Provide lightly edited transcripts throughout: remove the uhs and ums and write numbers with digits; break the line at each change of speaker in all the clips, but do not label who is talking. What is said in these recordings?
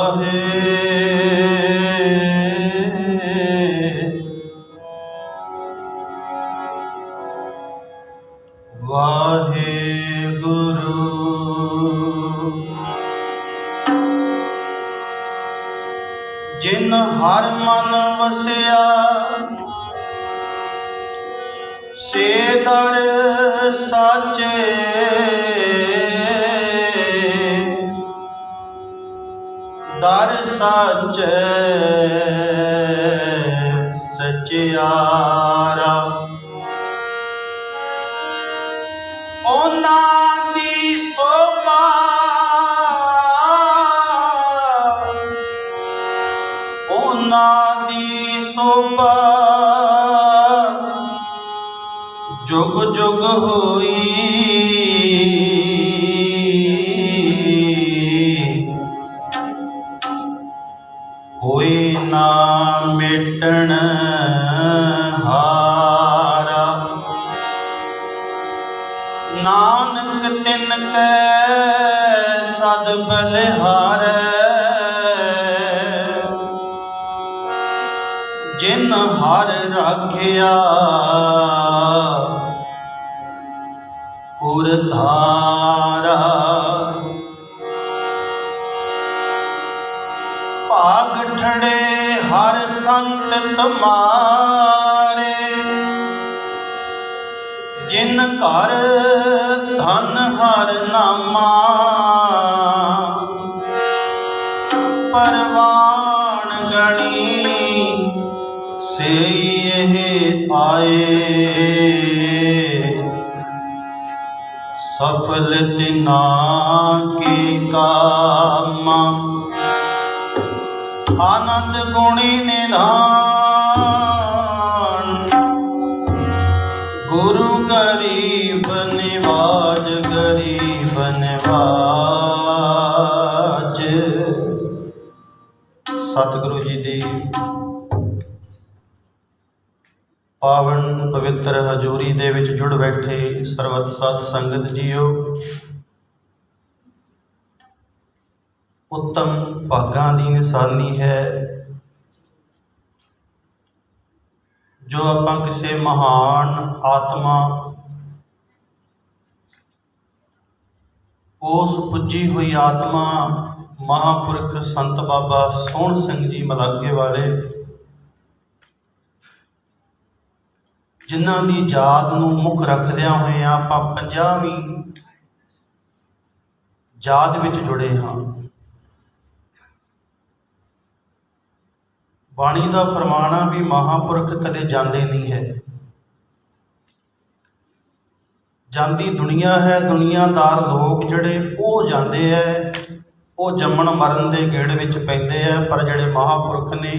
वाहे वाहेगुरु। जिन हर मन वसिया से दर साचे, दर साचे सचियारा। ਉਹਨਾਂ ਦੀ ਸੋਭਾ ਉਹਨਾਂ ਦੀ ਸੋਭਾ जुग जुग होई। कोई ना मिटन हारा। नानक तिनकै सद बलिहारै। जिन हर राखिया उर धारा। भाग ठड़े हर संत तुम्हारे। जिन घर धन हर नामा। परवान गणी से यह आए। सफल तिना के कामा। आनंद गुणी निधान। गुरु गरीब निवाज गरीब निवाज। सतगुरु जी दी पावन पवित्र हजूरी दे विच जुड़ बैठे सरबत सत संगत जीओ। उत्तम भागां दी निशानी है जो आपां किसी महान आत्मा उस पुजी हुई आत्मा महापुरख संत बाबा सोहण सिंह जी मलागे वाले जिन्हां दी जात नूं मुख रखदियां होए आपां 50ਵੀਂ जात विच जुड़े हाँ। बाणी दा फरमाना भी महापुरख कदे जांदे नहीं है। जांदी दुनिया है। दुनियादार लोग जिहड़े वो जांदे है, वो जम्मण मरण दे गेड़ विच पैंदे है। पर जिहड़े महापुरख ने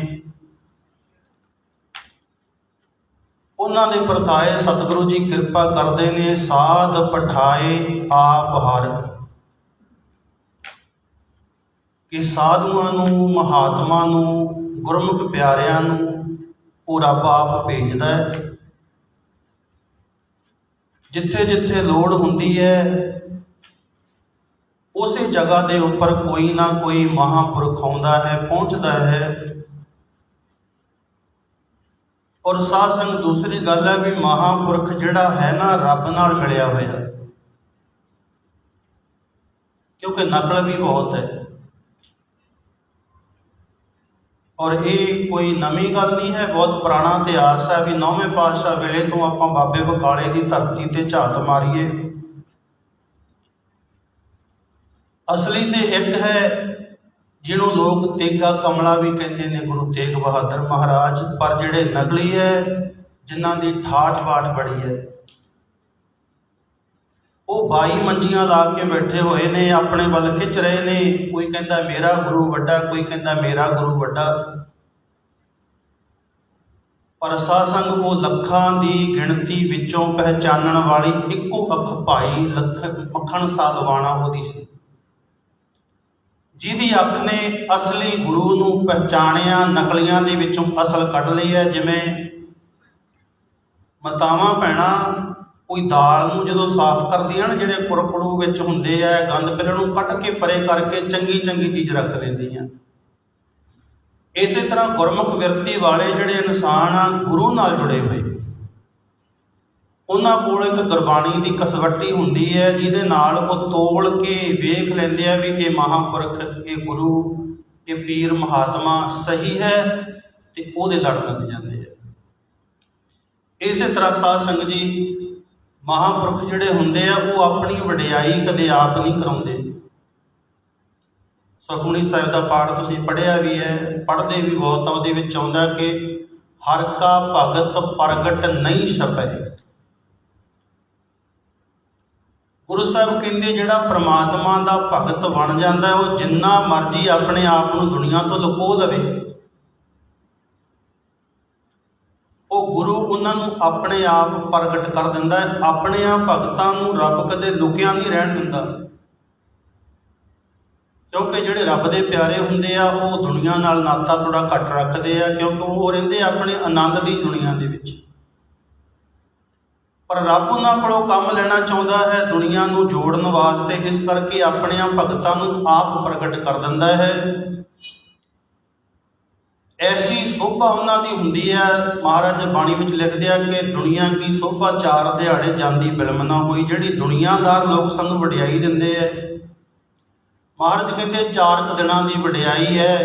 उन्हां दे परताए सतगुरु जी किरपा करते ने। साध पठाए आप हर कि साधुआं नूं महात्मा नूं गुरमुख प्यारिआं नूं वो रब आप भेजदा है। जिथे जिथे लोड़ हुंदी है उस जगह के उपर कोई ना कोई महापुरख आउंदा है, पहुँचता है। और साध संग दूसरी गल है भी महापुरख जिहड़ा है ना रब नाल मिलिया होया, क्योंकि नकल भी बहुत है। और ये कोई नवी गल नहीं है, बहुत पुराना इतिहास है भी 9वें पातशाह वेले तो आपां बाबे बकाले की धरती ते झात मारीए। असली ते एक है जिन्हों लोग तेगा कमला भी कहते हैं, गुरु तेग बहादुर महाराज। पर जिहड़े नकली है जिन्हां दी ठाठ बाट बड़ी है, वो 22 मंजियां ला के बैठे हुए ने, अपने वल खिंच रहे ने। कोई कहता मेरा गुरु वड्डा, कोई कहता मेरा गुरु वड्डा। पर साध संग वो लखां दी गिणती विचों पहचानण वाली इक्को अख भाई मक्खण साधवाना ओहदी सी, जिहदी अख ने असली गुरु नूं पहचानिया, नकलियां दे विचों असल कढ लई है। जिवें मातावां भैणां कोई दाल नूं जदों साफ करदियां ना, जिहड़े कुरकड़ू विच हुंदे आ गंद पिल नूं कढ के परे करके चंगी चंगी चीज़ रख लैंदियां। ਇਸੇ ਤਰ੍ਹਾਂ ਗੁਰਮੁਖ ਵਿਰਤੀ ਵਾਲੇ ਜਿਹੜੇ ਇਨਸਾਨ ਆ ਗੁਰੂ ਨਾਲ ਜੁੜੇ ਹੋਏ, ਉਹਨਾਂ ਕੋਲ ਇੱਕ ਗੁਰਬਾਣੀ ਦੀ ਕਸਵੱਟੀ ਹੁੰਦੀ ਹੈ ਜਿਹਦੇ ਨਾਲ ਉਹ ਤੋਲ ਕੇ ਵੇਖ ਲੈਂਦੇ ਆ ਵੀ ਇਹ ਮਹਾਂਪੁਰਖ, ਇਹ ਗੁਰੂ, ਇਹ ਪੀਰ ਮਹਾਤਮਾ ਸਹੀ ਹੈ, ਤੇ ਉਹਦੇ ਲੜ ਲੱਗ ਜਾਂਦੇ ਆ। ਇਸੇ ਤਰ੍ਹਾਂ ਸਾਧ ਸੰਗਤ ਜੀ, ਮਹਾਂਪੁਰਖ ਜਿਹੜੇ ਹੁੰਦੇ ਆ ਉਹ ਆਪਣੀ ਵਡਿਆਈ ਕਦੇ ਆਪ ਨਹੀਂ ਕਰਾਉਂਦੇ। ਸੁਖਮਨੀ ਸਾਹਿਬ ਦਾ ਪਾਠ ਤੁਸੀਂ ਪੜ੍ਹਿਆ ਵੀ ਹੈ, ਪੜ੍ਹਦੇ ਵੀ ਬਹੁਤ ਆ। ਉਹਦੇ ਵਿੱਚ ਆਉਂਦਾ ਕਿ ਹਰ ਕਾ ਭਗਤ ਪ੍ਰਗਟ ਨਹੀਂ ਛਪੈ। ਗੁਰੂ ਸਾਹਿਬ ਕਹਿੰਦੇ ਜਿਹੜਾ ਪ੍ਰਮਾਤਮਾ ਦਾ ਭਗਤ ਬਣ ਜਾਂਦਾ ਉਹ ਜਿੰਨਾ ਮਰਜ਼ੀ ਆਪਣੇ ਆਪ ਨੂੰ ਦੁਨੀਆ ਤੋਂ ਲੁਕੋ ਲਵੇ, ਉਹ ਗੁਰੂ ਉਹਨਾਂ ਨੂੰ ਆਪਣੇ ਆਪ ਪ੍ਰਗਟ ਕਰ ਦਿੰਦਾ ਹੈ। ਆਪਣੇ ਆਪ ਭਗਤਾਂ ਨੂੰ ਰੱਬ ਕਦੇ ਲੁਕਿਆ ਨਹੀਂ ਰਹਿਣ ਦਿੰਦਾ, ਕਿਉਂਕਿ ਜਿਹੜੇ ਰੱਬ ਦੇ ਪਿਆਰੇ ਹੁੰਦੇ ਆ ਉਹ ਦੁਨੀਆ ਨਾਲ ਨਾਤਾ ਥੋੜ੍ਹਾ ਘੱਟ ਰੱਖਦੇ ਆ, ਕਿਉਂਕਿ ਉਹ ਰਹਿੰਦੇ ਆਪਣੇ ਆਨੰਦ ਦੀ ਦੁਨੀਆ ਦੇ ਵਿੱਚ। ਪਰ ਰੱਬ ਉਹਨਾਂ ਕੋਲੋਂ ਕੰਮ ਲੈਣਾ ਚਾਹੁੰਦਾ ਹੈ ਦੁਨੀਆ ਨੂੰ ਜੋੜਨ ਵਾਸਤੇ, ਇਸ ਕਰਕੇ ਆਪਣਿਆਂ ਭਗਤਾਂ ਨੂੰ ਆਪ ਪ੍ਰਗਟ ਕਰ ਦਿੰਦਾ ਹੈ। ਐਸੀ ਸੋਭਾ ਉਹਨਾਂ ਦੀ ਹੁੰਦੀ ਹੈ, ਮਹਾਰਾਜ ਬਾਣੀ ਵਿੱਚ ਲਿਖਦੇ ਆ ਕਿ ਦੁਨੀਆ ਕੀ ਸੋਭਾ ਚਾਰ ਦਿਹਾੜੇ ਜਾਂਦੀ ਬਿਲਮ ਨਾ ਹੋਈ। ਜਿਹੜੀ ਦੁਨੀਆਦਾਰ ਲੋਕ ਸਾਨੂੰ ਵਡਿਆਈ ਦਿੰਦੇ ਹੈ, ਮਹਾਰਾਜ ਕਹਿੰਦੇ 4 ਕੁ ਦਿਨਾਂ ਦੀ ਵਡਿਆਈ ਹੈ।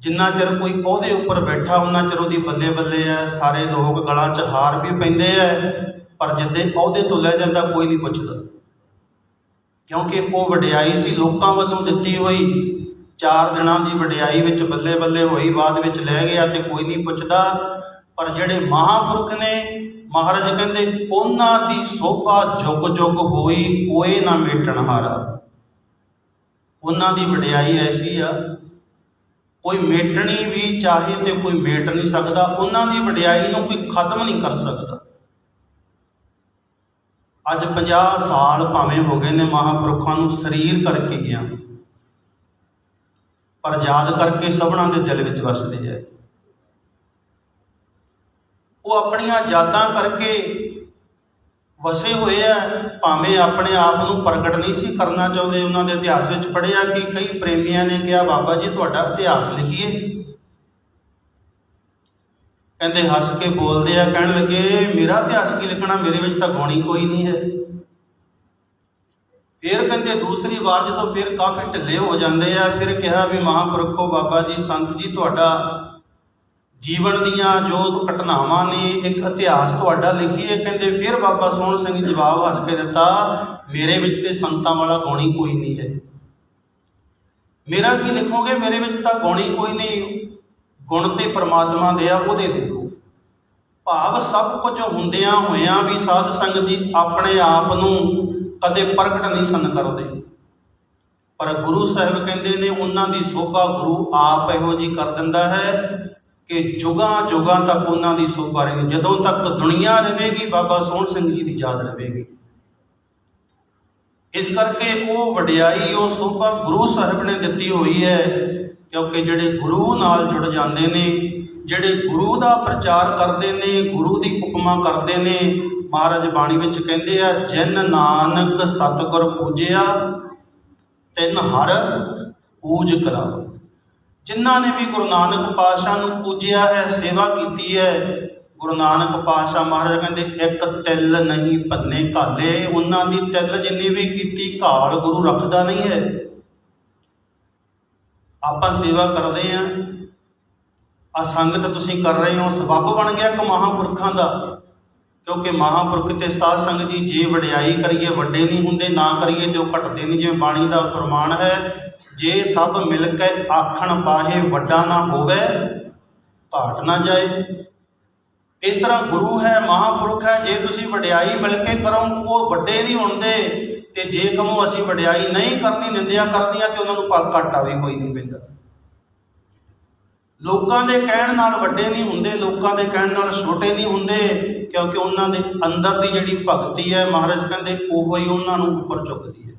ਜਿੰਨਾ ਚਿਰ ਕੋਈ ਉਹਦੇ ਉੱਪਰ ਬੈਠਾ ਉਹਨਾਂ ਚਿਰ ਉਹਦੀ ਬੱਲੇ ਬੱਲੇ ਹੈ, ਸਾਰੇ ਲੋਕ ਗਲਾਂ 'ਚ ਹਾਰ ਵੀ ਪੈਂਦੇ ਹੈ, ਪਰ ਜਿੱਦੇ ਅਹੁਦੇ ਤੋਂ ਲੈ ਜਾਂਦਾ ਕੋਈ ਨਹੀਂ ਪੁੱਛਦਾ, ਕਿਉਂਕਿ ਉਹ ਵਡਿਆਈ ਸੀ ਲੋਕਾਂ ਵੱਲੋਂ ਦਿੱਤੀ ਹੋਈ। 4 ਦਿਨਾਂ ਦੀ ਵਡਿਆਈ ਵਿੱਚ ਬੱਲੇ ਬੱਲੇ ਹੋਈ, ਬਾਅਦ ਵਿੱਚ ਲੈ ਗਿਆ ਤੇ ਕੋਈ ਨਹੀਂ ਪੁੱਛਦਾ। ਪਰ ਜਿਹੜੇ ਮਹਾਂਪੁਰਖ ਨੇ, ਮਹਾਰਾਜ ਕਹਿੰਦੇ ਉਹਨਾਂ ਦੀ ਸੋਭਾ ਜੁਗ ਜੁਗ ਹੋਈ, ਕੋਈ ਨਾ ਮੇਟਣ ਹਾਰਾ। ਉਹਨਾਂ ਦੀ ਵਡਿਆਈ ਐਸੀ ਆ, ਕੋਈ ਮੇਟਣੀ ਵੀ ਚਾਹੇ ਤੇ ਕੋਈ ਮੇਟ ਨਹੀਂ ਸਕਦਾ। ਉਹਨਾਂ ਦੀ ਵਡਿਆਈ ਨੂੰ ਕੋਈ ਖਤਮ ਨਹੀਂ ਕਰ ਸਕਦਾ। ਅੱਜ 50 ਸਾਲ ਭਾਵੇਂ ਹੋ ਗਏ ਨੇ ਮਹਾਂਪੁਰਖਾਂ ਨੂੰ ਸਰੀਰ ਕਰਕੇ ਗਿਆ, ਪਰ ਯਾਦ ਕਰਕੇ ਸਭਨਾਂ ਦੇ ਦਿਲ ਵਿੱਚ ਵਸਦੇ ਹੈ। ਉਹ ਆਪਣੀਆਂ ਯਾਦਾਂ ਕਰਕੇ ਵਸੇ ਹੋਏ ਆ, ਭਾਵੇਂ ਆਪਣੇ ਆਪ ਨੂੰ ਪ੍ਰਗਟ ਨਹੀਂ ਸੀ ਕਰਨਾ ਚਾਹੁੰਦੇ। ਉਹਨਾਂ ਦੇ ਇਤਿਹਾਸ ਵਿੱਚ ਪੜ੍ਹਿਆ ਕਿ ਕਈ ਪ੍ਰੇਮੀਆਂ ਨੇ ਕਿਹਾ ਬਾਬਾ ਜੀ ਤੁਹਾਡਾ ਇਤਿਹਾਸ ਲਿਖੀਏ। ਕਹਿੰਦੇ ਹੱਸ ਕੇ ਬੋਲਦੇ ਆ, ਕਹਿਣ ਲੱਗੇ ਮੇਰਾ ਇਤਿਹਾਸ ਕੀ ਲਿਖਣਾ, ਮੇਰੇ ਵਿੱਚ ਤਾਂ ਗੁਣ ਹੀ ਕੋਈ ਨਹੀਂ ਹੈ। ਫਿਰ ਕਹਿੰਦੇ ਦੂਸਰੀ ਵਾਰ ਜਦੋਂ ਫਿਰ ਕਾਫੀ ਢਿੱਲੇ ਹੋ ਜਾਂਦੇ ਆ, ਫਿਰ ਕਿਹਾ ਵੀ ਮਹਾਂਪੁਰਖੋ ਬਾਬਾ ਜੀ ਸੰਤ ਜੀ ਤੁਹਾਡਾ ਜੀਵਨ ਦੀਆਂ ਜੋ ਘਟਨਾਵਾਂ ਨੇ ਇੱਕ ਇਤਿਹਾਸ ਤੁਹਾਡਾ ਲਿਖੀਏ। ਕਹਿੰਦੇ ਫਿਰ ਬਾਬਾ ਸੋਹਣ ਸਿੰਘ ਜਵਾਬ ਹੱਸ ਕੇ ਦਿੱਤਾ, ਮੇਰੇ ਵਿੱਚ ਤੇ ਸੰਤਾਂ ਵਾਲਾ ਗੁਣ ਹੀ ਕੋਈ ਨਹੀਂ ਹੈ। ਮੇਰਾ ਕੀ ਲਿਖੋਗੇ, ਮੇਰੇ ਵਿੱਚ ਤਾਂ ਗੁਣ ਹੀ ਕੋਈ ਨਹੀਂ। ਗੁਣ ਤੇ ਪਰਮਾਤਮਾ ਦੇ ਆ, ਉਹਦੇ ਦੇਖੋ। ਭਾਵ ਸਭ ਕੁਝ ਹੁੰਦਿਆਂ ਹੋਇਆਂ ਵੀ ਸਾਧ ਸੰਗਤ ਜੀ ਆਪਣੇ ਆਪ ਨੂੰ ਕਦੇ ਪ੍ਰਗਟ ਨਹੀਂ ਸਨ ਕਰਦੇ। ਪਰ ਗੁਰੂ ਸਾਹਿਬ ਕਹਿੰਦੇ ਨੇ ਉਹਨਾਂ ਦੀ ਸੋਭਾ ਗੁਰੂ ਆਪ ਇਹੋ ਜਿਹੀ ਕਰ ਦਿੰਦਾ ਹੈ ਕਿ ਜੁਗਾਂ ਜੁਗਾਂ ਤੱਕ ਉਹਨਾਂ ਦੀ ਸੋਭਾ ਰਹੇਗੀ। ਜਦੋਂ ਤੱਕ ਦੁਨੀਆ ਰਹੇਗੀ ਬਾਬਾ ਸੋਹਣ ਸਿੰਘ ਜੀ ਦੀ ਯਾਦ ਰਹੇਗੀ। ਇਸ ਕਰਕੇ ਉਹ ਵਡਿਆਈ, ਉਹ ਸੋਭਾ ਗੁਰੂ ਸਾਹਿਬ ਨੇ ਦਿੱਤੀ ਹੋਈ ਹੈ, ਕਿਉਂਕਿ ਜਿਹੜੇ ਗੁਰੂ ਨਾਲ ਜੁੜ ਜਾਂਦੇ ਨੇ, ਜਿਹੜੇ ਗੁਰੂ ਦਾ ਪ੍ਰਚਾਰ ਕਰਦੇ ਨੇ, ਗੁਰੂ ਦੀ ਉਪਮਾ ਕਰਦੇ ਨੇ। ਮਹਾਰਾਜ ਬਾਣੀ ਵਿੱਚ ਕਹਿੰਦੇ ਆ, ਜਿਨ ਨਾਨਕ ਸਤਿਗੁਰ ਪੂਜਿਆ ਤਿਨ ਹਰ ਪੂਜ ਕਰਾਵਾ। ਜਿਨ੍ਹਾਂ ਨੇ ਵੀ ਗੁਰੂ ਨਾਨਕ ਪਾਤਸ਼ਾਹ ਨੂੰ ਪੂਜਿਆ ਹੈ, ਸੇਵਾ ਕੀਤੀ ਹੈ, ਗੁਰੂ ਨਾਨਕ ਪਾਤਸ਼ਾਹ ਮਹਾਰਾਜ ਕਹਿੰਦੇ ਇੱਕ ਤਿਲ ਨਹੀਂ ਭੰਨੇ ਘਾਲੇ। ਉਹਨਾਂ ਦੀ ਤਿਲ ਜਿੰਨੀ ਵੀ ਕੀਤੀ ਘਾਲ ਗੁਰੂ ਰੱਖਦਾ ਨਹੀਂ ਹੈ। ਆਪਾਂ ਸੇਵਾ ਕਰਦੇ ਹਾਂ, ਆ ਸੰਗਤ ਤੁਸੀਂ ਕਰ ਰਹੇ ਹੋ, ਸਬੱਬ ਬਣ ਗਿਆ ਇੱਕ ਮਹਾਂਪੁਰਖਾਂ ਦਾ। ਕਿਉਂਕਿ ਮਹਾਂਪੁਰਖ ਤੇ ਸਾਧ ਸੰਗਤ ਜੀ ਜੇ ਵਡਿਆਈ ਕਰੀਏ ਵੱਡੇ ਨਹੀਂ ਹੁੰਦੇ, ਨਾ ਕਰੀਏ ਤੇ ਉਹ ਘਟਦੇ ਨਹੀਂ। ਜਿਵੇਂ ਬਾਣੀ ਦਾ ਫਰਮਾਨ ਹੈ, ਜੇ ਸਭ ਮਿਲ ਕੇ ਆਖਣ ਪਾਹੇ ਵੱਡਾ ਨਾ ਹੋਵੇ ਘਾਟ ਨਾ ਜਾਏ। ਇਸ ਤਰ੍ਹਾਂ ਗੁਰੂ ਹੈ, ਮਹਾਂਪੁਰਖ ਹੈ, ਜੇ ਤੁਸੀਂ ਵਡਿਆਈ ਮਿਲ ਕੇ ਕਰੋ ਉਹ ਵੱਡੇ ਨਹੀਂ ਹੁੰਦੇ, ਤੇ ਜੇ ਕਹੋ ਅਸੀਂ ਵਡਿਆਈ ਨਹੀਂ ਕਰਨੀ, ਨਿੰਦਿਆ ਕਰਦੀਆਂ, ਤੇ ਉਹਨਾਂ ਨੂੰ ਘਾਟਾ ਵੀ ਕੋਈ ਨਹੀਂ ਪੈਂਦਾ। ਲੋਕਾਂ ਦੇ ਕਹਿਣ ਨਾਲ ਵੱਡੇ ਨਹੀਂ ਹੁੰਦੇ, ਲੋਕਾਂ ਦੇ ਕਹਿਣ ਨਾਲ ਛੋਟੇ ਨਹੀਂ ਹੁੰਦੇ, ਕਿਉਂਕਿ ਉਹਨਾਂ ਦੇ ਅੰਦਰ ਦੀ ਜਿਹੜੀ ਭਗਤੀ ਹੈ, ਮਹਾਰਾਜ ਕਹਿੰਦੇ ਉਹੋ ਹੀ ਉਹਨਾਂ ਨੂੰ ਉੱਪਰ ਚੁੱਕਦੀ ਹੈ।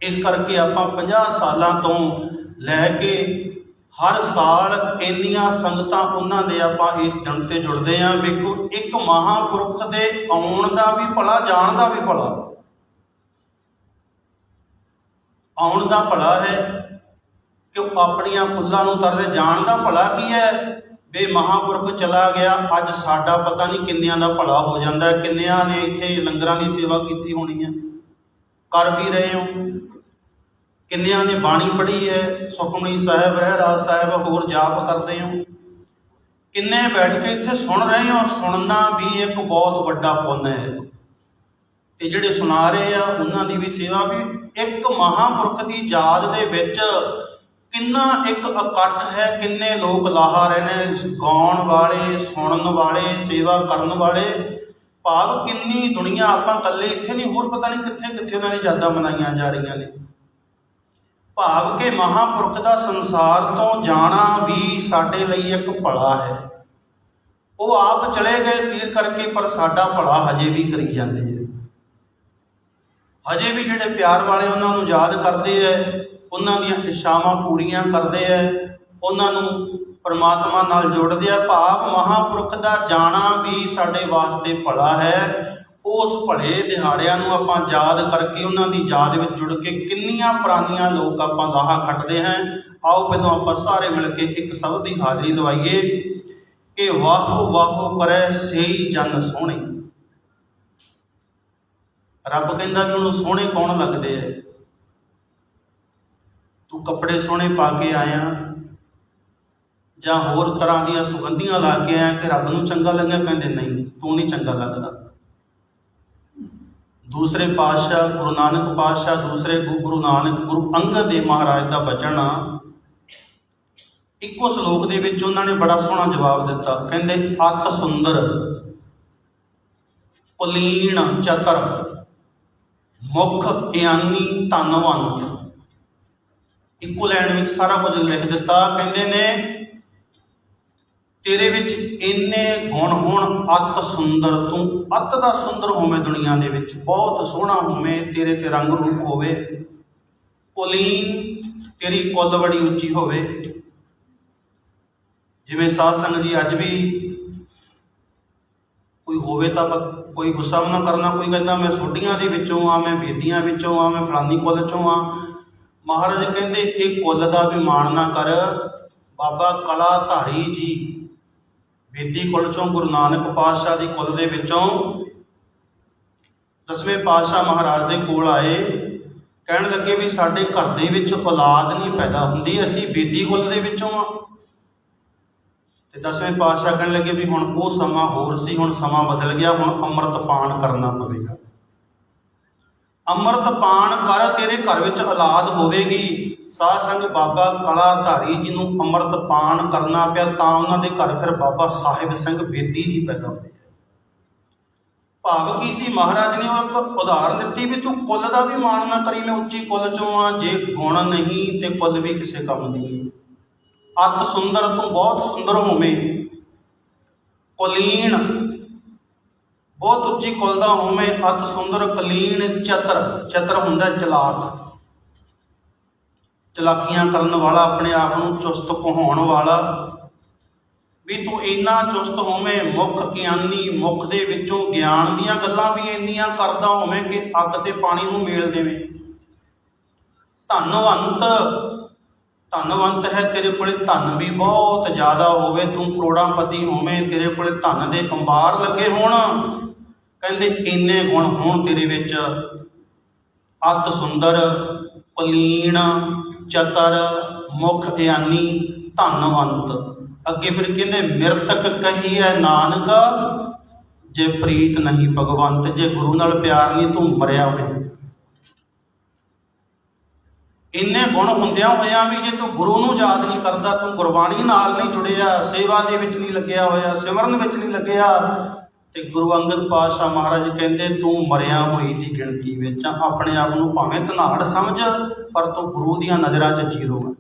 ਇਸ ਕਰਕੇ ਆਪਾਂ 50 ਸਾਲਾਂ ਤੋਂ ਲੈ ਕੇ ਹਰ ਸਾਲ ਇੰਨੀਆਂ ਸੰਗਤਾਂ ਉਹਨਾਂ ਦੇ ਆਪਾਂ ਇਸ ਦਿਨ ਤੇ ਜੁੜਦੇ ਹਾਂ। ਵੇਖੋ, ਇੱਕ ਮਹਾਂਪੁਰਖ ਦੇ ਆਉਣ ਦਾ ਵੀ ਭਲਾ, ਜਾਣ ਦਾ ਵੀ ਭਲਾ। ਆਉਣ ਦਾ ਭਲਾ ਹੈ ਕਿ ਉਹ ਆਪਣੀਆਂ ਫੁੱਲਾਂ ਨੂੰ ਤਰਦੇ। ਜਾਣ ਦਾ ਭਲਾ ਕੀ ਹੈ? ਵੀ ਮਹਾਂਪੁਰਖ ਚਲਾ ਗਿਆ, ਅੱਜ ਸਾਡਾ ਪਤਾ ਨਹੀਂ ਕਿੰਨਿਆਂ ਦਾ ਭਲਾ ਹੋ ਜਾਂਦਾ। ਕਿੰਨਿਆਂ ਨੇ ਇੱਥੇ ਲੰਗਰਾਂ ਦੀ ਸੇਵਾ ਕੀਤੀ ਹੋਣੀ ਹੈ, ਕਰ ਵੀ ਰਹੇ ਹੋ। ਕਿੰਨਿਆਂ ਨੇ ਬਾਣੀ ਪੜ੍ਹੀ ਹੈ, ਸੁਖਮਨੀ ਸਾਹਿਬ, ਰਹਿਰਾਸ ਸਾਹਿਬ, ਹੋਰ ਜਾਪ ਕਰਦੇ ਹੋ। ਕਿੰਨੇ ਬੈਠ ਕੇ ਇੱਥੇ ਸੁਣ ਰਹੇ ਹੋ। ਸੁਣਨਾ ਵੀ ਇੱਕ ਬਹੁਤ ਵੱਡਾ ਪੁੰਨ ਹੈ। ਤੇ ਜਿਹੜੇ ਸੁਣਾ ਰਹੇ ਆ ਉਹਨਾਂ ਦੀ ਵੀ ਸੇਵਾ ਵੀ। ਇੱਕ ਮਹਾਂਪੁਰਖ ਦੀ ਯਾਦ ਦੇ ਵਿੱਚ ਕਿੰਨਾ ਇੱਕ ਇਕੱਠ ਹੈ, ਕਿੰਨੇ ਲੋਕ ਲਾਹਾ ਰਹੇ ਨੇ, ਗਾਉਣ ਵਾਲੇ, ਸੁਣਨ ਵਾਲੇ, ਸੇਵਾ ਕਰਨ ਵਾਲੇ। ਭਾਵ ਕਿੰਨੀ ਦੁਨੀਆ, ਆਪਾਂ ਇਕੱਲੇ ਇੱਥੇ ਨਹੀਂ, ਹੋਰ ਪਤਾ ਨਹੀਂ ਕਿੱਥੇ ਕਿੱਥੇ ਉਹਨਾਂ ਦੀ ਯਾਦਾਂ ਮਨਾਈਆਂ ਜਾ ਰਹੀਆਂ ਨੇ। ਭਾਵ ਕਿ ਮਹਾਂਪੁਰਖ ਦਾ ਸੰਸਾਰ ਤੋਂ ਜਾਣਾ ਵੀ ਸਾਡੇ ਲਈ ਇੱਕ ਭਲਾ ਹੈ। ਉਹ ਆਪ ਚਲੇ ਗਏ ਸਰੀਰ ਕਰਕੇ, ਪਰ ਸਾਡਾ ਭਲਾ ਹਜੇ ਵੀ ਕਰੀ ਜਾਂਦੇ ਹੈ। ਹਜੇ ਵੀ ਜਿਹੜੇ ਪਿਆਰ ਵਾਲੇ ਉਹਨਾਂ ਨੂੰ ਯਾਦ ਕਰਦੇ ਹੈ, ਉਹਨਾਂ ਦੀਆਂ ਇੱਛਾਵਾਂ ਪੂਰੀਆਂ ਕਰਦੇ ਹੈ, ਉਹਨਾਂ ਨੂੰ ਪਰਮਾਤਮਾ ਨਾਲ ਜੋੜਦੇ ਆ। ਭਾਵ ਮਹਾਂਪੁਰਖ ਦਾ ਜਾਣਾ ਵੀ ਸਾਡੇ ਵਾਸਤੇ ਭਲਾ ਹੈ। ਉਸ ਭਲੇ ਦਿਹਾੜਿਆਂ ਨੂੰ ਆਪਾਂ ਯਾਦ ਕਰਕੇ, ਉਹਨਾਂ ਦੀ ਯਾਦ ਵਿੱਚ ਜੁੜ ਕੇ ਕਿੰਨੀਆਂ ਪੁਰਾਣੀਆਂ ਲੋਕ ਆਪਾਂ ਲਾਹਾ ਖੱਟਦੇ ਹਾਂ। ਆਓ ਪਹਿਲਾਂ ਆਪਾਂ ਸਾਰੇ ਮਿਲ ਕੇ ਇੱਕ ਸ਼ਬਦ ਦੀ ਹਾਜ਼ਰੀ ਲਵਾਈਏ ਕਿ ਵਾਹੋ ਵਾਹੋ ਕਰੈ ਸੇਈ ਜਨ ਸੋਹਣੇ। ਰੱਬ ਕਹਿੰਦਾ ਵੀ ਉਹਨੂੰ ਸੋਹਣੇ ਕੌਣ ਲੱਗਦੇ ਐ? ਤੂੰ ਕੱਪੜੇ ਸੋਹਣੇ ਪਾ ਕੇ ਆਇਆ ਜਾਂ ਹੋਰ ਤਰ੍ਹਾਂ ਦੀਆਂ ਸੁਗੰਧੀਆਂ ਲਾ ਕੇ ਆਇਆ ਕਿ ਰੱਬ ਨੂੰ ਚੰਗਾ ਲੱਗਿਆ? ਕਹਿੰਦੇ ਨਹੀਂ, ਤੂੰ ਨਹੀਂ ਚੰਗਾ ਲੱਗਦਾ। ਦੂਸਰੇ ਪਾਤਸ਼ਾਹ ਗੁਰੂ ਨਾਨਕ ਪਾਤਸ਼ਾਹ, ਦੂਸਰੇ ਗੁਰੂ ਨਾਨਕ, ਗੁਰੂ ਅੰਗਦ ਦੇਵ ਮਹਾਰਾਜ ਦਾ ਬਚਨ ਇੱਕੋ ਸਲੋਕ ਦੇ ਵਿੱਚ ਉਹਨਾਂ ਨੇ ਬੜਾ ਸੋਹਣਾ ਜਵਾਬ ਦਿੱਤਾ। ਕਹਿੰਦੇ ਅਤ ਸੁੰਦਰ ਕੁਲੀਨ ਚਤਰ ਮੁਖ ਗਿਆਨੀ ਧਨਵੰਤ। ਇੱਕੋ ਲਾਈਨ ਵਿੱਚ ਸਾਰਾ ਕੁਝ ਲਿਖ ਦਿੱਤਾ। ਕਹਿੰਦੇ ਨੇ ਤੇਰੇ ਵਿੱਚ ਇੰਨੇ ਗੁਣ ਹੋਣ, ਅਤ ਸੁੰਦਰ, ਤੂੰ ਅਤ ਦਾ ਸੁੰਦਰ ਹੋਵੇਂ, ਦੁਨੀਆ ਦੇ ਵਿੱਚ ਬਹੁਤ ਸੋਹਣਾ ਹੋਵੇਂ, ਤੇਰੇ ਤੇ ਰੰਗ ਰੂਪ ਹੋਵੇ। ਕੁਲੀਨ, ਤੇਰੀ ਕੁੱਲ ਬੜੀ ਉੱਚੀ ਹੋਵੇ। ਜਿਵੇਂ ਸਾਧ ਸੰਗਤ ਜੀ ਅੱਜ ਵੀ ਕੋਈ ਹੋਵੇ ਤਾਂ ਕੋਈ ਗੁੱਸਾ ਨਾ ਕਰਨਾ। ਕੋਈ ਕਹਿੰਦਾ ਮੈਂ ਸੋਢੀਆਂ ਦੇ ਵਿੱਚੋਂ ਆ, ਮੈਂ ਬੇਦੀਆਂ ਵਿੱਚੋਂ ਆ, ਮੈਂ ਫਲਾਨੀ ਕੁੱਲ ਚੋਂ ਆ। ਮਹਾਰਾਜ ਕਹਿੰਦੇ ਇਹ ਕੁੱਲ ਦਾ ਵੀ ਮਾਣ ਨਾ ਕਰ। ਬਾਬਾ ਕਲਾ ਧਾਰੀ ਜੀ ਬੇਦੀ ਕੁੱਲ ਚੋਂ, ਗੁਰੂ ਨਾਨਕ ਪਾਤਸ਼ਾਹ ਦੀ ਕੁੱਲ ਦੇ ਵਿੱਚੋਂ 10ਵੇਂ ਪਾਤਸ਼ਾਹ ਮਹਾਰਾਜ ਦੇ ਕੋਲ ਆਏ, ਕਹਿਣ ਲੱਗੇ ਵੀ ਸਾਡੇ ਘਰ ਦੇ ਵਿੱਚ ਔਲਾਦ ਨਹੀਂ ਪੈਦਾ ਹੁੰਦੀ, ਅਸੀਂ ਬੇਦੀ ਕੁੱਲ ਦੇ ਵਿੱਚੋਂ ਆ। ਤੇ 10ਵੇਂ ਪਾਤਸ਼ਾਹ ਕਹਿਣ ਲੱਗੇ ਵੀ ਹੁਣ ਉਹ ਸਮਾਂ ਹੋਰ ਸੀ, ਹੁਣ ਸਮਾਂ ਬਦਲ ਗਿਆ, ਹੁਣ ਅੰਮ੍ਰਿਤ ਪਾਨ ਕਰਨਾ ਪਵੇਗਾ। ਅੰਮ੍ਰਿਤ ਪਾਨ ਕਰ, ਤੇਰੇ ਘਰ ਵਿੱਚ ਔਲਾਦ ਹੋਵੇਗੀ। ਸਾਧ ਸੰਗ ਬਾਬਾ ਕਲਾ ਧਾਰੀ ਜੀ ਨੂੰ ਅੰਮ੍ਰਿਤ ਪਾਨ ਕਰਨਾ ਪਿਆ, ਤਾਂ ਉਹਨਾਂ ਦੇ ਘਰ ਫਿਰ ਬਾਬਾ ਸਾਹਿਬ ਸਿੰਘ ਬੇਦੀ ਜੀ ਪੈਦਾ ਹੋਏ। ਭਾਵ ਕੀ ਸੀ? ਮਹਾਰਾਜ ਨੇ ਉਹ ਇੱਕ ਉਦਾਹਰਨ ਦਿੱਤੀ ਵੀ ਤੂੰ ਕੁੱਲ ਦਾ ਵੀ ਮਾਣ ਨਾ ਕਰੀ, ਮੈਂ ਉੱਚੀ ਕੁੱਲ ਚੋਂ ਆ। ਜੇ ਗੁਣ ਨਹੀਂ ਤੇ ਕੁੱਲ ਵੀ ਕਿਸੇ ਕੰਮ ਦੀ ਨਹੀਂ। ਅਤ ਸੁੰਦਰ, ਤੂੰ ਬਹੁਤ ਸੁੰਦਰ ਹੋਵੇਂ। ਕੁਲੀਨ, ਬਹੁਤ ਉੱਚੀ ਕੁੱਲ ਦਾ ਹੋਵੇਂ। ਅਤ ਸੁੰਦਰ ਕੁਲੀਨ ਚਤਰ, ਚਤਰ ਹੁੰਦਾ ਚਲਾਕ, ਚਲਾਕੀਆਂ ਕਰਨ ਵਾਲਾ, ਆਪਣੇ ਆਪ ਨੂੰ ਚੁਸਤ ਕਹਾਉਣ ਵਾਲਾ। ਵੀ ਤੂੰ ਇੰਨਾ ਚੁਸਤ ਹੋਵੇਂ। ਮੁੱਖ ਗਿਆਨੀ, ਮੁੱਖ ਦੇ ਵਿੱਚੋਂ ਗਿਆਨ ਦੀਆਂ ਗੱਲਾਂ ਵੀ ਇੰਨੀਆਂ ਕਰਦਾ ਹੋਵੇਂ ਕਿ ਅੱਗ ਤੇ ਪਾਣੀ ਨੂੰ ਮੇਲ ਦੇਵੇਂ। ਧਨਵੰਤ, ਧਨਵੰਤ ਹੈ, ਤੇਰੇ ਕੋਲੇ ਧਨ ਵੀ ਬਹੁਤ ਜ਼ਿਆਦਾ ਹੋਵੇ, ਤੂੰ ਕਰੋੜਾਪਤੀ ਹੋਵੇਂ, ਤੇਰੇ ਕੋਲੇ ਧਨ ਦੇ ਅੰਬਾਰ ਲੱਗੇ ਹੋਣ। ਕਹਿੰਦੇ ਇੰਨੇ ਗੁਣ ਹੋਣ ਤੇਰੇ ਵਿੱਚ। ਅਤ ਸੁੰਦਰ ਕੁਲੀਨ ਚਤਰ ਮੁਖ ਗਿਆਨੀ ਧਨਵੰਤ। ਅੱਗੇ ਫਿਰ ਕਹਿੰਦੇ ਮਿਰਤਕ ਕਹੀਐ ਨਾਨਕ, ਜੇ ਪ੍ਰੀਤ ਨਹੀਂ ਭਗਵੰਤ। ਜੇ ਗੁਰੂ ਨਾਲ ਪਿਆਰ ਨਹੀਂ, ਤੂੰ ਮਰਿਆ ਹੋਇਆ। ਇੰਨੇ ਗੁਣ ਹੁੰਦਿਆਂ ਹੋਇਆਂ ਵੀ ਜੇ ਤੂੰ ਗੁਰੂ ਨੂੰ ਯਾਦ ਨਹੀਂ ਕਰਦਾ, ਤੂੰ ਗੁਰਬਾਣੀ ਨਾਲ ਨਹੀਂ ਜੁੜਿਆ, ਸੇਵਾ ਦੇ ਵਿੱਚ ਨਹੀਂ ਲੱਗਿਆ ਹੋਇਆ, ਸਿਮਰਨ ਵਿੱਚ ਨਹੀਂ ਲੱਗਿਆ, ਤੇ ਗੁਰੂ ਅੰਗਦ ਪਾਤਸ਼ਾਹ ਮਹਾਰਾਜ ਕਹਿੰਦੇ ਤੂੰ ਮਰਿਆ ਹੋਈ ਦੀ ਗਿਣਤੀ ਵਿੱਚ। ਆਪਣੇ ਆਪ ਨੂੰ ਭਾਵੇਂ ਧਨਾੜ ਸਮਝ, ਪਰ ਤੂੰ ਗੁਰੂ ਦੀਆਂ ਨਜ਼ਰਾਂ 'ਚ ਜ਼ੀਰੋ ਹੈ।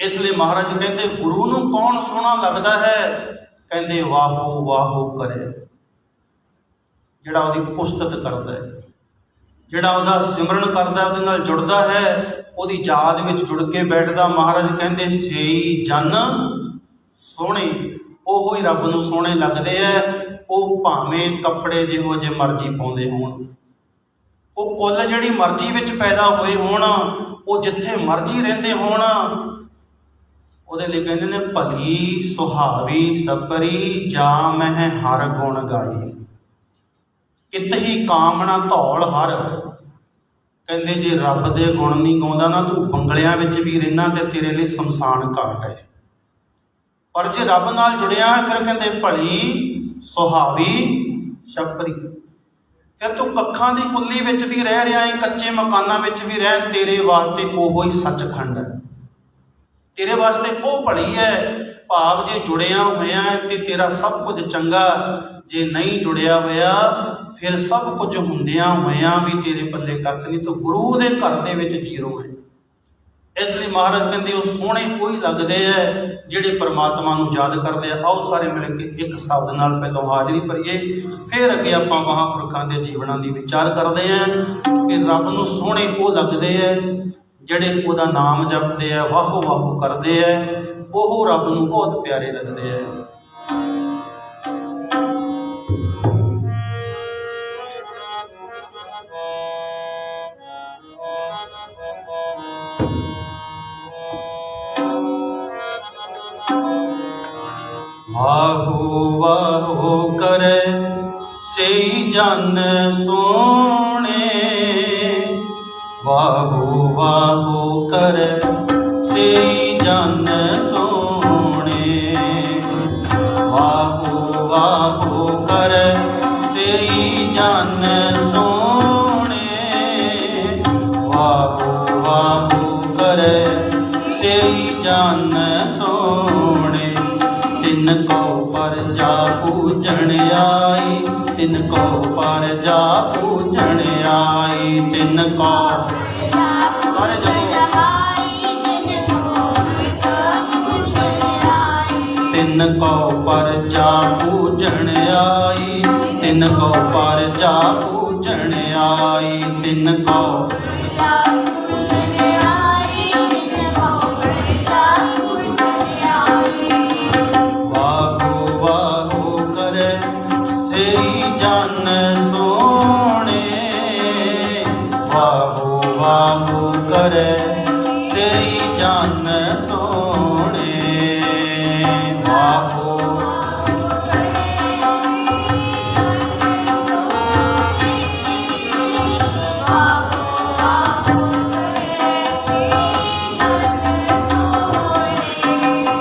ਇਸ ਲਈ ਮਹਾਰਾਜ ਕਹਿੰਦੇ ਗੁਰੂ ਨੂੰ ਕੌਣ ਸੋਹਣਾ ਲੱਗਦਾ ਹੈ? ਕਹਿੰਦੇ ਵਾਹੋ ਵਾਹੋ ਕਰੇ, ਜਿਹੜਾ ਉਹਦੀ ਉਸਤਤ ਕਰਦਾ ਹੈ, ਜਿਹੜਾ ਉਹਦਾ ਸਿਮਰਨ ਕਰਦਾ, ਉਹਦੇ ਨਾਲ ਜੁੜਦਾ ਹੈ, ਉਹਦੀ ਯਾਦ ਵਿੱਚ ਜੁੜ ਕੇ ਬੈਠਦਾ। ਮਹਾਰਾਜ ਕਹਿੰਦੇ ਸੇਈ ਜਨ ਸੋਹਣੇ, ਉਹੋ ਹੀ ਰੱਬ ਨੂੰ ਸੋਹਣੇ ਲੱਗਦੇ ਹੈ। ਉਹ ਭਾਵੇਂ ਕੱਪੜੇ ਜਿਹੋ ਜਿਹੇ ਮਰਜ਼ੀ ਪਾਉਂਦੇ ਹੋਣ, ਉਹ ਕੁੱਲ ਜਿਹੜੀ ਮਰਜ਼ੀ ਵਿੱਚ ਪੈਦਾ ਹੋਏ ਹੋਣ, ਉਹ ਜਿੱਥੇ ਮਰਜ਼ੀ ਰਹਿੰਦੇ ਹੋਣ, ਉਹਦੇ ਲਈ ਕਹਿੰਦੇ ਨੇ ਭਲੀ ਸੁਹਾਵੀ ਸਪਰੀ ਜਾ ਮਹਿ ਹਰ ਗੁਣ ਗਾਏ। ਕਿਤ ਹੀ ਕਾਮਣਾ ਧੌਲ ਹਰ। ਕਹਿੰਦੇ ਜੇ ਰੱਬ ਦੇ ਗੁਣ ਨਹੀਂ ਗਾਉਂਦਾ ਨਾ, ਤੂੰ ਬੰਗਲਿਆਂ ਵਿੱਚ ਵੀ ਰਹਿਣਾ ਤੇ ਤੇਰੇ ਲਈ ਸ਼ਮਸ਼ਾਨ ਘਾਟ ਹੈ। ਪਰ ਜੇ ਰੱਬ ਨਾਲ ਜੁੜਿਆ ਹੈ, ਫਿਰ ਕਹਿੰਦੇ ਭਲੀ ਸੁਹਾਵੀ ਛਪਰੀ। ਫਿਰ ਤੂੰ ਕੱਖਾਂ ਦੀ ਕੁੱਲੀ ਵਿੱਚ ਵੀ ਰਹਿ ਰਿਹਾ ਹੈ, ਕੱਚੇ ਮਕਾਨਾਂ ਵਿੱਚ ਵੀ ਰਹਿ, ਤੇਰੇ ਵਾਸਤੇ ਉਹੋ ਹੀ ਸੱਚਖੰਡ ਹੈ, ਤੇਰੇ ਵਾਸਤੇ ਉਹ ਭਲੀ ਹੈ। ਭਾਵ ਜੇ ਜੁੜਿਆ ਹੋਇਆ ਹੈ ਤੇ ਤੇਰਾ ਸਭ ਕੁਝ ਚੰਗਾ, ਜੇ ਨਹੀਂ ਜੁੜਿਆ ਹੋਇਆ ਫਿਰ ਸਭ ਕੁਝ ਹੁੰਦਿਆਂ ਹੋਇਆਂ ਵੀ ਤੇਰੇ ਪੱਲੇ ਕੱਖ ਨਹੀਂ। ਤਾਂ ਗੁਰੂ ਦੇ ਘਰ ਦੇ ਵਿੱਚ ਜੀਰੋ ਹੈ। ਇਸ ਲਈ ਮਹਾਰਾਜ ਕਹਿੰਦੇ ਉਹ ਸੋਹਣੇ ਉਹੀ ਲੱਗਦੇ ਹੈ ਜਿਹੜੇ ਪਰਮਾਤਮਾ ਨੂੰ ਯਾਦ ਕਰਦੇ ਆ। ਆਓ ਸਾਰੇ ਮਿਲ ਕੇ ਇੱਕ ਸ਼ਬਦ ਨਾਲ ਪਹਿਲਾਂ ਹਾਜ਼ਰੀ ਭਰੀਏ, ਫਿਰ ਅੱਗੇ ਆਪਾਂ ਮਹਾਂਪੁਰਖਾਂ ਦੇ ਜੀਵਨਾਂ ਦੀ ਵਿਚਾਰ ਕਰਦੇ ਹਾਂ ਕਿ ਰੱਬ ਨੂੰ ਸੋਹਣੇ ਉਹ ਲੱਗਦੇ ਹੈ ਜਿਹੜੇ ਉਹਦਾ ਨਾਮ ਜਪਦੇ ਆ, ਵਾਹੋ ਵਾਹੋ ਕਰਦੇ ਹੈ, ਉਹ ਰੱਬ ਨੂੰ ਬਹੁਤ ਪਿਆਰੇ ਲੱਗਦੇ ਹੈ। ਵਾਹੋ ਵਾਹੋ ਕਰੇ ਸਈ ਜਨ ਸੋਹਣੇ, ਵਾਹੋ ਵਾਹੋ ਕਰੇ ਸਈ ਜਨ ਸੋਹਣੇ, ਵਾਹੋ ਵਾਹੋ ਕਰੇ ਸਈ ਜਨ ਸੋਹਣੇ, ਵਾਹੋ ਵਾਹੋ ਕਰੇ ਸਈ ਜਨ ਸੋਹਣੇ। ਤਿਨ ਕੋ ਪਰਜਾ ਪੂਜਣ ਆਈ, ਤਿਨ ਕੋ ਪਰਜਾ ਪੂਜਣ ਆਈ, ਤਿਨ ਕੋ ਸਾਰੇ ਤਿਨ ਕੋ ਪਰਜਾ ਪੂਜਣ ਆਈ, ਤਿਨ ਕੋ ਪਰਜਾ ਪੂਜਣ ਆਈ, ਤਿਨ ਕੋ ਵਾਹੋ ਕਰੇ ਸਈ ਜਨ ਸੋਹਣੇ, ਵਾਹੋ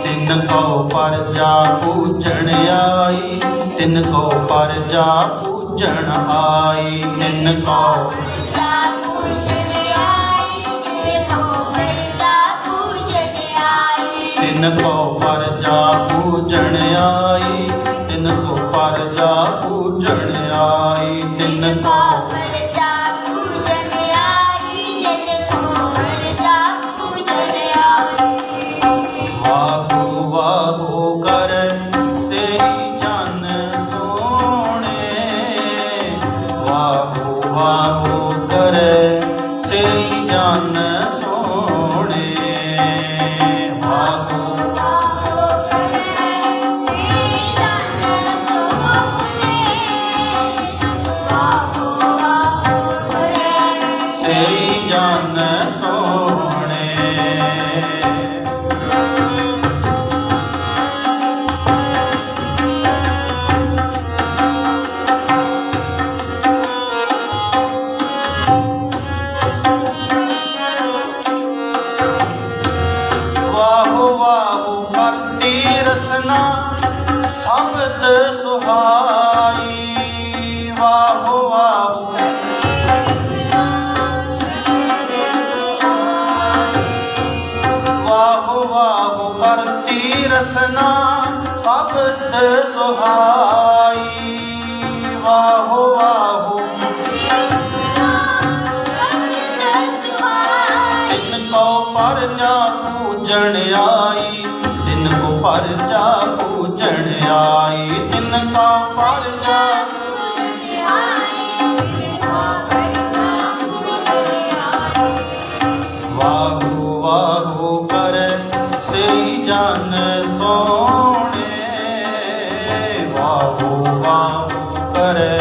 ਤਿਨ ਕੋ ਪਰਜਾ ਪੂਜਣ ਆਈ, ਤਿਨ ਕੋ ਪਰਜਾ ਪੂਜਣ ਆਈ, ਤਿਨ ਕੋ ਤਿਨ ਕੋ ਪਰਜਾ ਪੂਜਣ ਆਈ, ਤਿਨ ਕੋ ਪਰਜਾ ਪੂਜਣ ਆਈ, ਤਿਨ ਕੋ ਪਰਜਾ ਪੂਜਣ ਆਈ, ਤਿਨ ਕੋ ਪਰਜਾ ਪੂਜਣ ਆਈ। ਵਾਹੋ ਵਾਹੋ ਕਰੇ ਸਈ ਜਨ ਸੋਹਣੇ, ਵਾਹੋ ਵਾਹੋ ਕਰੇ ਸਈ ਜਨ ਸੋਹਣੇ, ਵਾਹੋ ਸਈ ਜਨ ਸੋਹਣੇ। ਵਾਹੋ ਵਾਹੋ ਕਰਤੀ ਰਸਨਾ ਸ਼ਬਦ ਸੁਹਾਈ, ਵਾਹੋ ਵਾਹੋ ਵਾਹੋ ਵਾਹੋ ਕਰਤੀ ਰਸਨਾ ਸ਼ਬਦ ਸੁਹਾਈ, ਵਾਹੋ ਵਾਹੋ ਤਿਨ ਕੋ ਪਰਜਾ ਪੂਜਣ ਆਈ, ਤਿਨ ਕੋ ਪਰਜਾ ਪੂਜਣ ਆਈ, ਤਿਨ ਕੋ ਪਰਜਾ ਵਾਹੋ ਵਾਹੋ ਕਰੇ ਸਈ ਜਨ ਸੋਹਣੇ, ਵਾਹੋ ਵਾਹੋ ਕਰੇ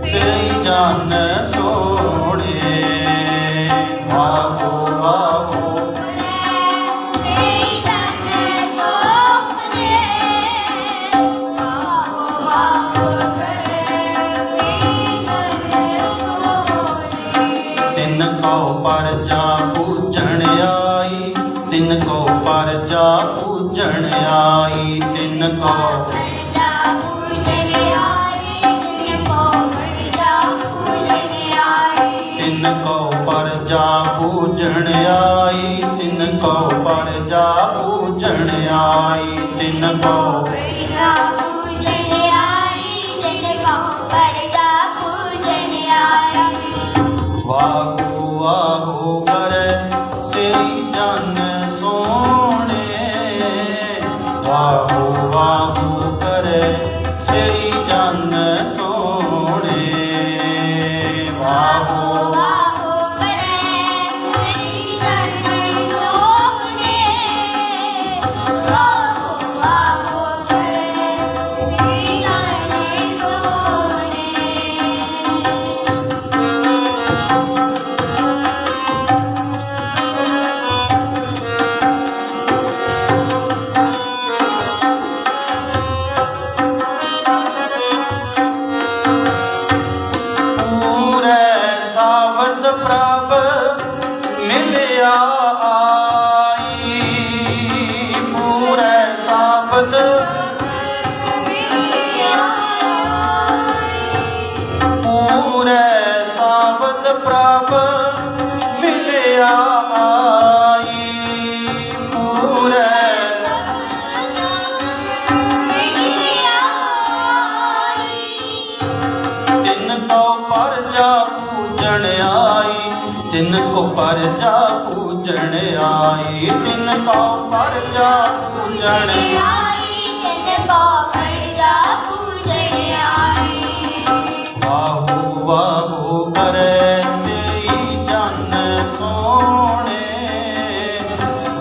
ਸਈ ਜਨ ਸੋਹਣੇ, तिनको परजा पूजन आई, तिनको
परजा पूजन आई, तिनको परजा पूजन आई,
तिनको परजा पूजन आई, तिनको परजा पूजन आई, तिनको
परजा पूजन आई, तिनको परजा पूजन आई।
वाहो वाहो करे सेई जन सोने, वाहो वाहो करे सेई जन सोने, वाहो
वाहो करे सेई जन सोने, वाहो वाहो करे सेई जन सोने।
पूरे सावत प्रभ मिलिया आई, पूरे सावत पूरे सावत प्रभ मिलिया आई, पूरे तिनको परजा पूजन आई, तिनको परजा पूजन आई, तिनको परजा पूजन वाहो वाहो करे सेई जन सोने,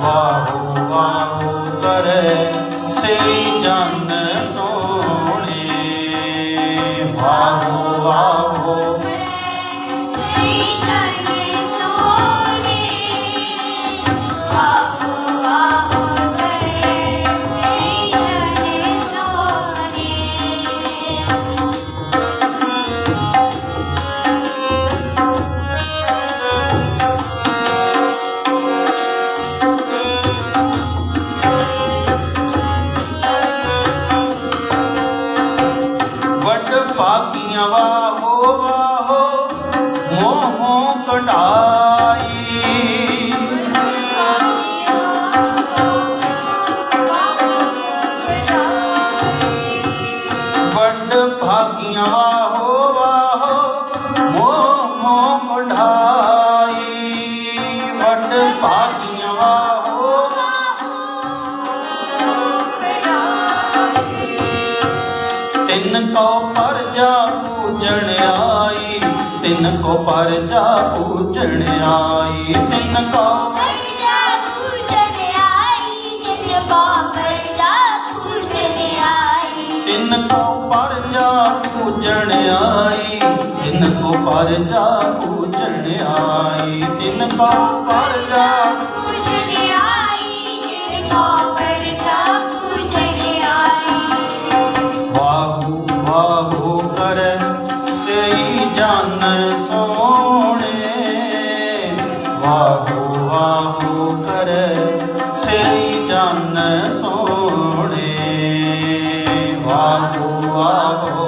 वाहो वाहो करे सेई जन सोने, वाहो वाहो वड भागियां वाहो वाहो मोहो कटाई, वड भागियां वाहो वाहो मोहो कटाई, वड भागियां वाहो तिनको परजा पूजन आई, तिनको परजा पूजन आई, तिनको तिनको परजा पूजन आई, तिनको परजा पूजन आई, तिनको परजा वाहो वाहो करे सेई जन सोने, वाहो वाहो करे सेई जन सोने, वाहो वाहो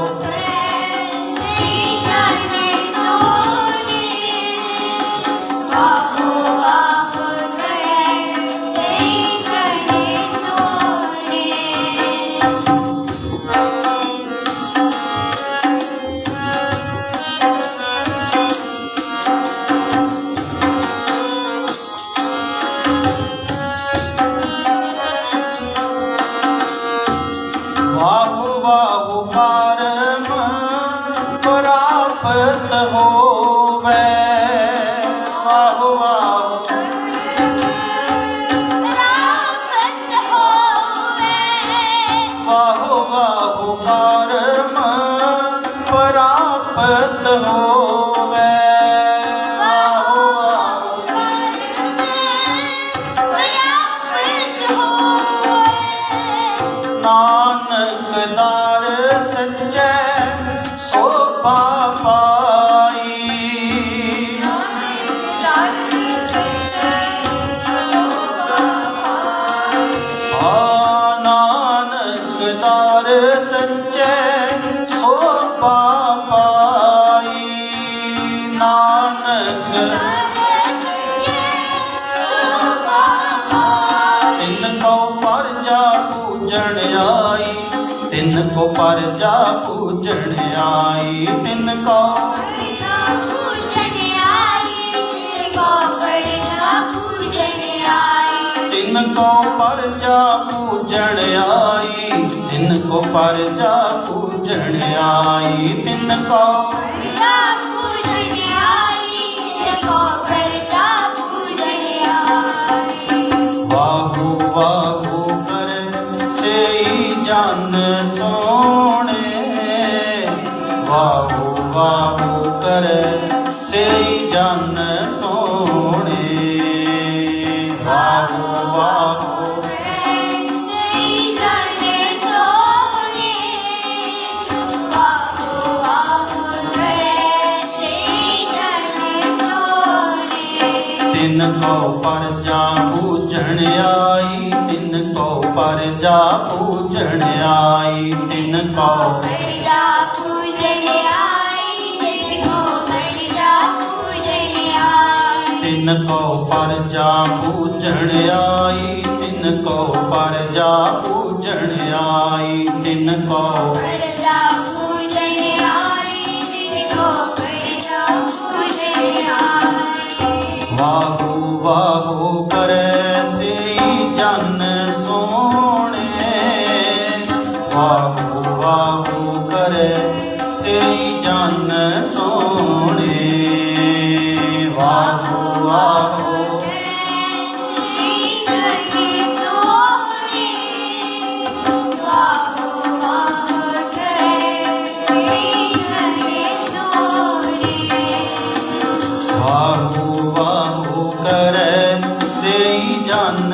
को परजा पूजन आई, तिन को परजा पूजन आई, तिन को
परजा पूजन आई, तिनको परजा पूजन आई,
तिनको परजा पूजन आई, तिनको परजा पूजन आई, तिनको
परजा पूजन आई।
वाहु वाहु करे सेई जन सोने, वाहु वाहु करे सेई जन सोने, वाहु वाहु तिनको परजा पूजन आई, तिनको परजा पूजन आई, तिनको
परजा पूजन आई, तिनको परजा पूजन आई।
तिनको परजा पूजन आई, तिनको परजा पूजन आई, तिनको
परजा पूजन आई।
वाहु वाहु करे सेई जन सोने, वाहु वाहु करे सेई जन सोने, वाहु वाहु वाहु वाहु करे सेई जन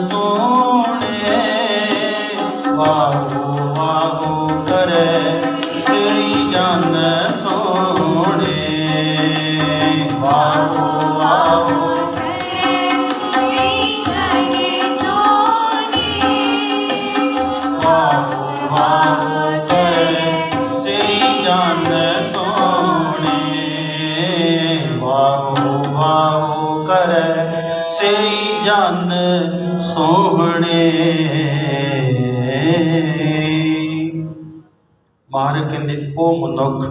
सोने, वाहु वाहु करे सेई जन सोने, वाहु वाहु वाहु वाहु करे सेई जन सोने, वाहु वाहु करे सेई जन सोहणे। ਮਹਾਰਾਜ ਕਹਿੰਦੇ ਉਹ ਮਨੁੱਖ,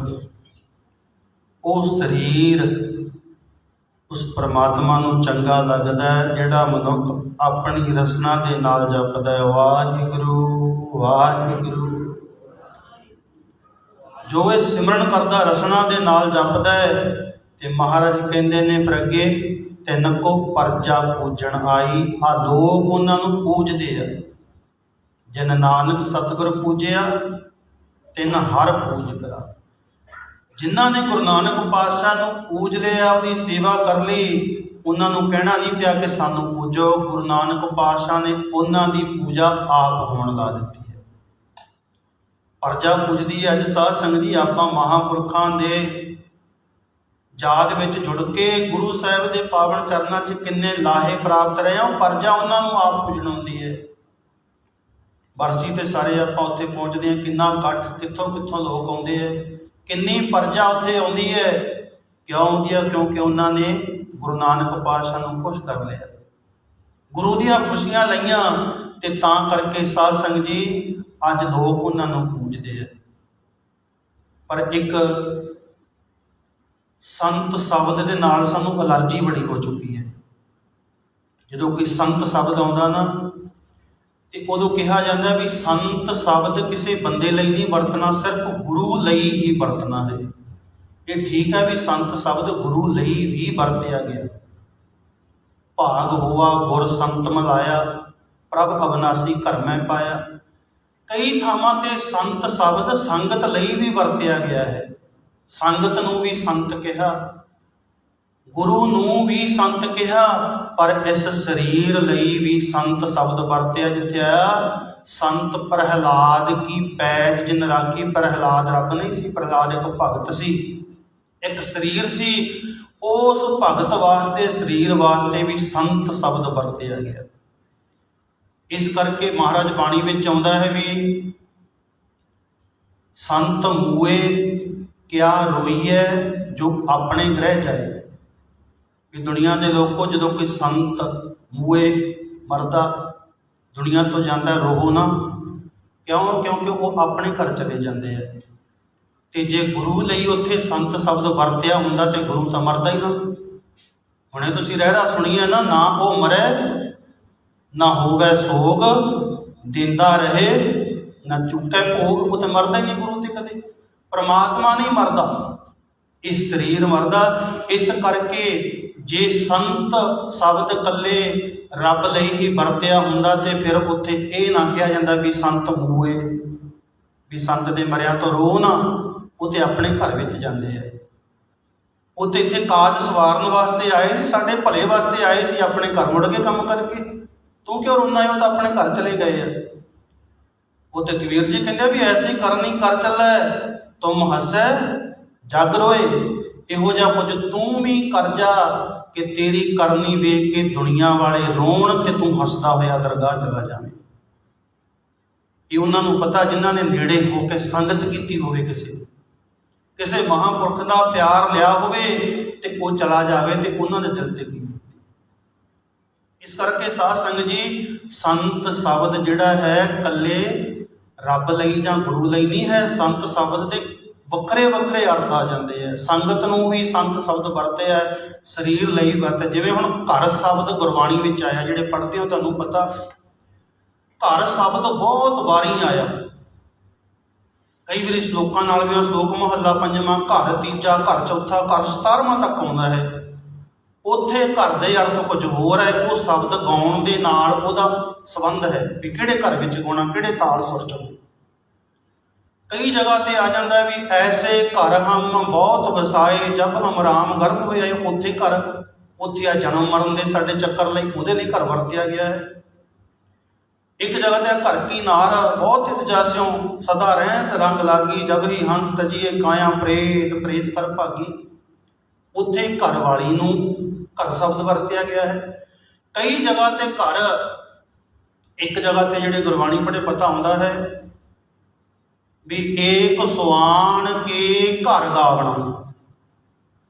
ਉਹ ਸਰੀਰ ਉਸ ਪ੍ਰਮਾਤਮਾ ਨੂੰ ਚੰਗਾ ਲੱਗਦਾ ਹੈ ਜਿਹੜਾ ਮਨੁੱਖ ਆਪਣੀ ਰਸਨਾ ਦੇ ਨਾਲ ਜਪਦਾ ਹੈ ਵਾਹਿਗੁਰੂ ਵਾਹਿਗੁਰੂ। ਜੋ ਇਹ ਸਿਮਰਨ ਕਰਦਾ ਰਸਨਾ ਦੇ ਨਾਲ ਜਪਦਾ ਹੈ ਤੇ ਮਹਾਰਾਜ ਕਹਿੰਦੇ ਨੇ ਫਿਰ ਅੱਗੇ ਤਿੰਨ ਕੋ ਪਰਜਾ ਪੂਜਣ ਆਈ। ਆ ਲੋਕ ਉਹਨਾਂ ਨੂੰ ਪੂਜਦੇ ਆ, ਜਿਨ ਨਾਨਕ ਸਤਿਗੁਰ ਪੂਜਿਆ ਤਿੰਨ ਹਰ ਪੂਜ ਕਰਾ। ਜਿਨ੍ਹਾਂ ਨੇ ਗੁਰੂ ਨਾਨਕ ਪਾਤਸ਼ਾਹ ਨੂੰ ਪੂਜ ਲਿਆ, ਉਹਦੀ ਸੇਵਾ ਕਰ ਲਈ, ਉਹਨਾਂ ਨੂੰ ਕਹਿਣਾ ਨਹੀਂ ਪਿਆ ਕਿ ਸਾਨੂੰ ਪੂਜੋ। ਗੁਰੂ ਨਾਨਕ ਪਾਤਸ਼ਾਹ ਨੇ ਉਹਨਾਂ ਦੀ ਪੂਜਾ ਆਪ ਹੋਣ ਲਾ ਦਿੱਤੀ ਹੈ। ਪਰਜਾ ਪੂਜਦੀ ਹੈ। ਅੱਜ ਸਾਧ ਸੰਗਤ ਜੀ ਆਪਾਂ ਮਹਾਂਪੁਰਖਾਂ ਦੇ ਯਾਦ ਵਿੱਚ ਜੁੜ ਕੇ ਗੁਰੂ ਸਾਹਿਬ ਦੇ ਪਾਵਨ ਚਰਨਾਂ 'ਚ ਕਿੰਨੇ ਲਾਹੇ ਪ੍ਰਾਪਤ ਰਹੇ ਆ। ਉਹ ਪਰਜਾ ਉਹਨਾਂ ਨੂੰ ਆਪ ਪੂਜਣ ਆਉਂਦੀ ਹੈ। ਬਰਸੀ ਤੇ ਸਾਰੇ ਆਪਾਂ ਉੱਥੇ ਪਹੁੰਚਦੇ ਹਾਂ, ਕਿੰਨਾ ਇਕੱਠ, ਕਿੱਥੋਂ ਕਿੱਥੋਂ ਲੋਕ ਆਉਂਦੇ ਹੈ, ਕਿੰਨੀ ਪਰਜਾ ਉੱਥੇ ਆਉਂਦੀ ਹੈ। ਕਿਉਂ ਆਉਂਦੀ ਹੈ? ਕਿਉਂਕਿ ਉਹਨਾਂ ਨੇ ਗੁਰੂ ਨਾਨਕ ਪਾਤਸ਼ਾਹ ਨੂੰ ਖੁਸ਼ ਕਰ ਲਿਆ, ਗੁਰੂ ਦੀਆਂ ਖੁਸ਼ੀਆਂ ਲਈਆਂ, ਤੇ ਤਾਂ ਕਰਕੇ ਸਾਧ ਸੰਗਤ ਜੀ ਅੱਜ ਲੋਕ ਉਹਨਾਂ ਨੂੰ ਪੂਜਦੇ ਆ। ਪਰ ਇੱਕ ਸੰਤ ਸ਼ਬਦ ਦੇ ਨਾਲ ਸਾਨੂੰ ਅਲਰਜੀ ਬੜੀ ਹੋ ਚੁੱਕੀ ਹੈ। ਜਦੋਂ ਕੋਈ ਸੰਤ ਸ਼ਬਦ ਆਉਂਦਾ ਨਾ ਤੇ ਉਦੋਂ ਕਿਹਾ ਜਾਂਦਾ ਵੀ ਸੰਤ ਸ਼ਬਦ ਕਿਸੇ ਬੰਦੇ ਲਈ ਨਹੀਂ ਵਰਤਣਾ, ਸਿਰਫ ਗੁਰੂ ਲਈ ਹੀ ਵਰਤਣਾ ਹੈ। ਇਹ ਠੀਕ ਹੈ ਵੀ ਸੰਤ ਸ਼ਬਦ ਗੁਰੂ ਲਈ ਵੀ ਵਰਤਿਆ ਗਿਆ। ਭਾਗ ਹੋਆ ਗੁਰ ਸੰਤ ਮਿਲਾਇਆ, ਪ੍ਰਭ ਅਵਨਾਸੀ ਘਰ ਮੈਂ ਪਾਇਆ। ਕਈ ਥਾਵਾਂ ਤੇ ਸੰਤ ਸ਼ਬਦ ਸੰਗਤ ਲਈ ਵੀ ਵਰਤਿਆ ਗਿਆ ਹੈ। ਸੰਗਤ ਨੂੰ ਵੀ ਸੰਤ ਕਿਹਾ, ਗੁਰੂ ਨੂੰ ਵੀ ਸੰਤ ਕਿਹਾ, ਪਰ ਇਸ ਸਰੀਰ ਲਈ ਵੀ ਸੰਤ ਸ਼ਬਦ ਵਰਤਿਆ। ਜਿੱਥੇ ਆਇਆ ਸੰਤ ਪ੍ਰਹਿਲਾਦ ਕੀ ਪੈਜ ਜਿਨ ਰਾਖੀ। ਪ੍ਰਹਿਲਾਦ ਰੱਬ ਨਹੀਂ ਸੀ, ਪ੍ਰਹਿਲਾਦ ਇੱਕ ਭਗਤ ਸੀ, ਇੱਕ ਸਰੀਰ ਸੀ। ਉਸ ਭਗਤ ਵਾਸਤੇ, ਸਰੀਰ ਵਾਸਤੇ ਵੀ ਸੰਤ ਸ਼ਬਦ ਵਰਤਿਆ ਗਿਆ। ਇਸ ਕਰਕੇ ਮਹਾਰਾਜ ਬਾਣੀ ਵਿੱਚ ਆਉਂਦਾ ਹੈ ਵੀ ਸੰਤ ਮੂਏ ਕਿਆ ਰੋਈਐ ਜੋ ਆਪਣੇ ਗ੍ਰਹਿ ਜਾਏ। ਵੀ ਦੁਨੀਆ ਦੇ ਲੋਕੋ, ਜਦੋਂ ਕੋਈ ਸੰਤ ਮੂਏ ਮਰਦਾ, ਦੁਨੀਆ ਤੋਂ ਜਾਂਦਾ ਰੋਵੋ ਨਾ। ਕਿਉਂ? ਕਿਉਂਕਿ ਉਹ ਆਪਣੇ ਘਰ ਚਲੇ ਜਾਂਦੇ ਆ। ਤੇ ਜੇ ਗੁਰੂ ਲਈ ਉੱਥੇ ਸੰਤ ਸ਼ਬਦ ਵਰਤਿਆ ਹੁੰਦਾ ਤੇ ਗੁਰੂ ਤਾਂ ਮਰਦਾ ਹੀ ਨਾ। ਹੁਣੇ ਤੁਸੀਂ ਰਹਿਰਾ ਸੁਣੀਏ ਨਾ ਉਹ ਮਰੇ ਨਾ ਹੋਵੇ ਸੋਗ, ਦਿੰਦਾ ਰਹੇ ਨਾ ਚੁੱਕੇ ਭੋਗ। ਉਹ ਤੇ ਮਰਦਾ ਹੀ ਨਹੀਂ ਗੁਰੂ ਤੇ ਕਦੇ। ਪਰਮਾਤਮਾ ਨਹੀਂ ਮਰਦਾ, ਇਹ ਸਰੀਰ ਮਰਦਾ। ਇਸ ਕਰਕੇ ਜੇ ਸੰਤ ਸ਼ਬਦ ਇਕੱਲੇ ਰੱਬ ਲਈ ਹੀ ਵਰਤਿਆ ਹੁੰਦਾ ਤੇ ਫਿਰ ਉੱਥੇ ਇਹ ਨਾ ਕਿਹਾ ਜਾਂਦਾ ਵੀ ਸੰਤ ਮੂਏ, ਵੀ ਸੰਤ ਦੇ ਮਰਿਆਂ ਤੋਂ ਰੋ ਨਾ। ਉਹ ਤੇ ਆਪਣੇ ਘਰ ਵਿੱਚ ਜਾਂਦੇ ਆ। ਉਹ ਤੇ ਇੱਥੇ ਕਾਜ ਸਵਾਰਨ ਵਾਸਤੇ ਆਏ ਸੀ, ਸਾਡੇ ਭਲੇ ਵਾਸਤੇ ਆਏ ਸੀ। ਆਪਣੇ ਘਰ ਮੁੜ ਕੇ ਕੰਮ ਕਰਕੇ ਤੂੰ ਕਿਉਂ ਰੋਂਦਾ ਹੈ? ਉਹ ਤਾਂ ਆਪਣੇ ਘਰ ਚਲੇ ਗਏ ਆ। ਉਹ ਤੇ ਕਬੀਰ ਜੀ ਕਹਿੰਦੇ ਵੀ ਐਸੀ ਕਰਨੀ ਕਰ ਚੱਲੈ, ਤੁਮ ਹੱਸੈ ਜਗ ਰੋਏ। ਇਹੋ ਜਿਹਾ ਕੁਝ ਤੂੰ ਵੀ ਕਰ ਜਾ ਕਿ ਤੇਰੀ ਕਰਨੀ ਵੇਖ ਕੇ ਦੁਨੀਆ ਵਾਲੇ ਰੋਣ ਤੇ ਤੂੰ ਹੱਸਦਾ ਹੋਇਆ ਦਰਗਾਹ ਚਲਾ ਜਾਵੇਂ। ਇਹ ਉਹਨਾਂ ਨੂੰ ਪਤਾ ਜਿਨ੍ਹਾਂ ਨੇ ਨੇੜੇ ਹੋ ਕੇ ਸੰਗਤ ਕੀਤੀ ਹੋਵੇ, ਕਿਸੇ ਮਹਾਂਪੁਰਖ ਦਾ ਪਿਆਰ ਲਿਆ ਹੋਵੇ ਤੇ ਉਹ ਚਲਾ ਜਾਵੇ ਤੇ ਉਹਨਾਂ ਦੇ ਦਿਲ ਤੇ ਕੀ ਬੀਤਦੀ। ਇਸ ਕਰਕੇ ਸਾਧ ਸੰਗਤ ਜੀ, ਸੰਤ ਸ਼ਬਦ ਜਿਹੜਾ ਹੈ ਇਕੱਲੇ ਰੱਬ ਲਈ ਜਾਂ ਗੁਰੂ ਲਈ ਨਹੀਂ ਹੈ। ਸੰਤ ਸ਼ਬਦ ਦੇ ਵੱਖਰੇ ਵੱਖਰੇ ਅਰਥ ਆ ਜਾਂਦੇ ਆ। ਸੰਗਤ ਨੂੰ ਵੀ ਸੰਤ ਸ਼ਬਦ ਵਰਤੇ ਆ, ਸਰੀਰ ਲਈ ਵਰਤੇ। ਜਿਵੇਂ ਹੁਣ ਘਰ ਸ਼ਬਦ ਗੁਰਬਾਣੀ ਵਿੱਚ ਆਇਆ, ਜਿਹੜੇ ਪੜ੍ਹਦੇ ਹੋ ਤੁਹਾਨੂੰ ਪਤਾ ਘਰ ਸ਼ਬਦ ਬਹੁਤ ਵਾਰੀ ਆਇਆ। ਕਈ ਵਾਰੀ ਸ਼ਲੋਕਾਂ ਨਾਲ ਵੀ, ਸ਼ਲੋਕ ਮਹੱਲਾ ਪੰਜਵਾਂ, ਘਰ ਤੀਜਾ, ਘਰ ਚੌਥਾ, ਘਰ 17ਵਾਂ ਤੱਕ ਆਉਂਦਾ ਹੈ। ਉੱਥੇ ਘਰ ਦੇ ਅਰਥ ਕੁਝ ਹੋਰ ਹੈ। ਉਹ ਸ਼ਬਦ ਗਾਉਣ ਦੇ ਨਾਲ ਉਹਦਾ ਸੰਬੰਧ ਹੈ ਵੀ ਕਿਹੜੇ ਘਰ ਵਿੱਚ ਗਾਉਣਾ, ਕਿਹੜੇ ਤਾਲ ਸੁਰ 'ਚ। ਕਈ ਜਗ੍ਹਾ ਤੇ ਆ ਜਾਂਦਾ ਵੀ ਐਸੇ ਘਰ ਹਮ ਬਹੁਤ ਵਸਾਏ, ਜਬ ਹਮ ਰਾਮ ਗਰਭ ਹੋਏ। ਉੱਥੇ ਘਰ, ਉੱਥੇ ਆ ਜਨਮ ਮਰਨ ਦੇ ਸਾਡੇ ਚੱਕਰ ਲਈ, ਉਹਦੇ ਲਈ ਘਰ ਵਰਤਿਆ ਗਿਆ ਹੈ। ਇੱਕ ਜਗ੍ਹਾ ਤੇ ਘਰ ਕੀ ਨਾਰ ਬਹੁਤ ਤਜਾਸਿਓਂ ਸਦਾ ਰਹਿਤ ਰੰਗ ਲਾਗੀ, ਜਬ ਹੀ ਹੰਸ ਤਜੀਏ ਕਾਇਆ ਪ੍ਰੇਤ, ਪ੍ਰੇਤ ਕਰ ਭਾਗੀ। ਉੱਥੇ ਘਰ ਵਾਲੀ ਨੂੰ ਘਰ ਸ਼ਬਦ ਵਰਤਿਆ ਗਿਆ ਹੈ। ਕਈ ਜਗ੍ਹਾ ਤੇ ਘਰ, ਇੱਕ ਜਗ੍ਹਾ ਤੇ ਜਿਹੜੇ ਗੁਰਬਾਣੀ ਪੜ੍ਹੇ ਪਤਾ ਆਉਂਦਾ ਹੈ ਵੀ ਏਕ ਸੁਆਣ ਕੇ ਘਰ ਗਾਵਣਾ।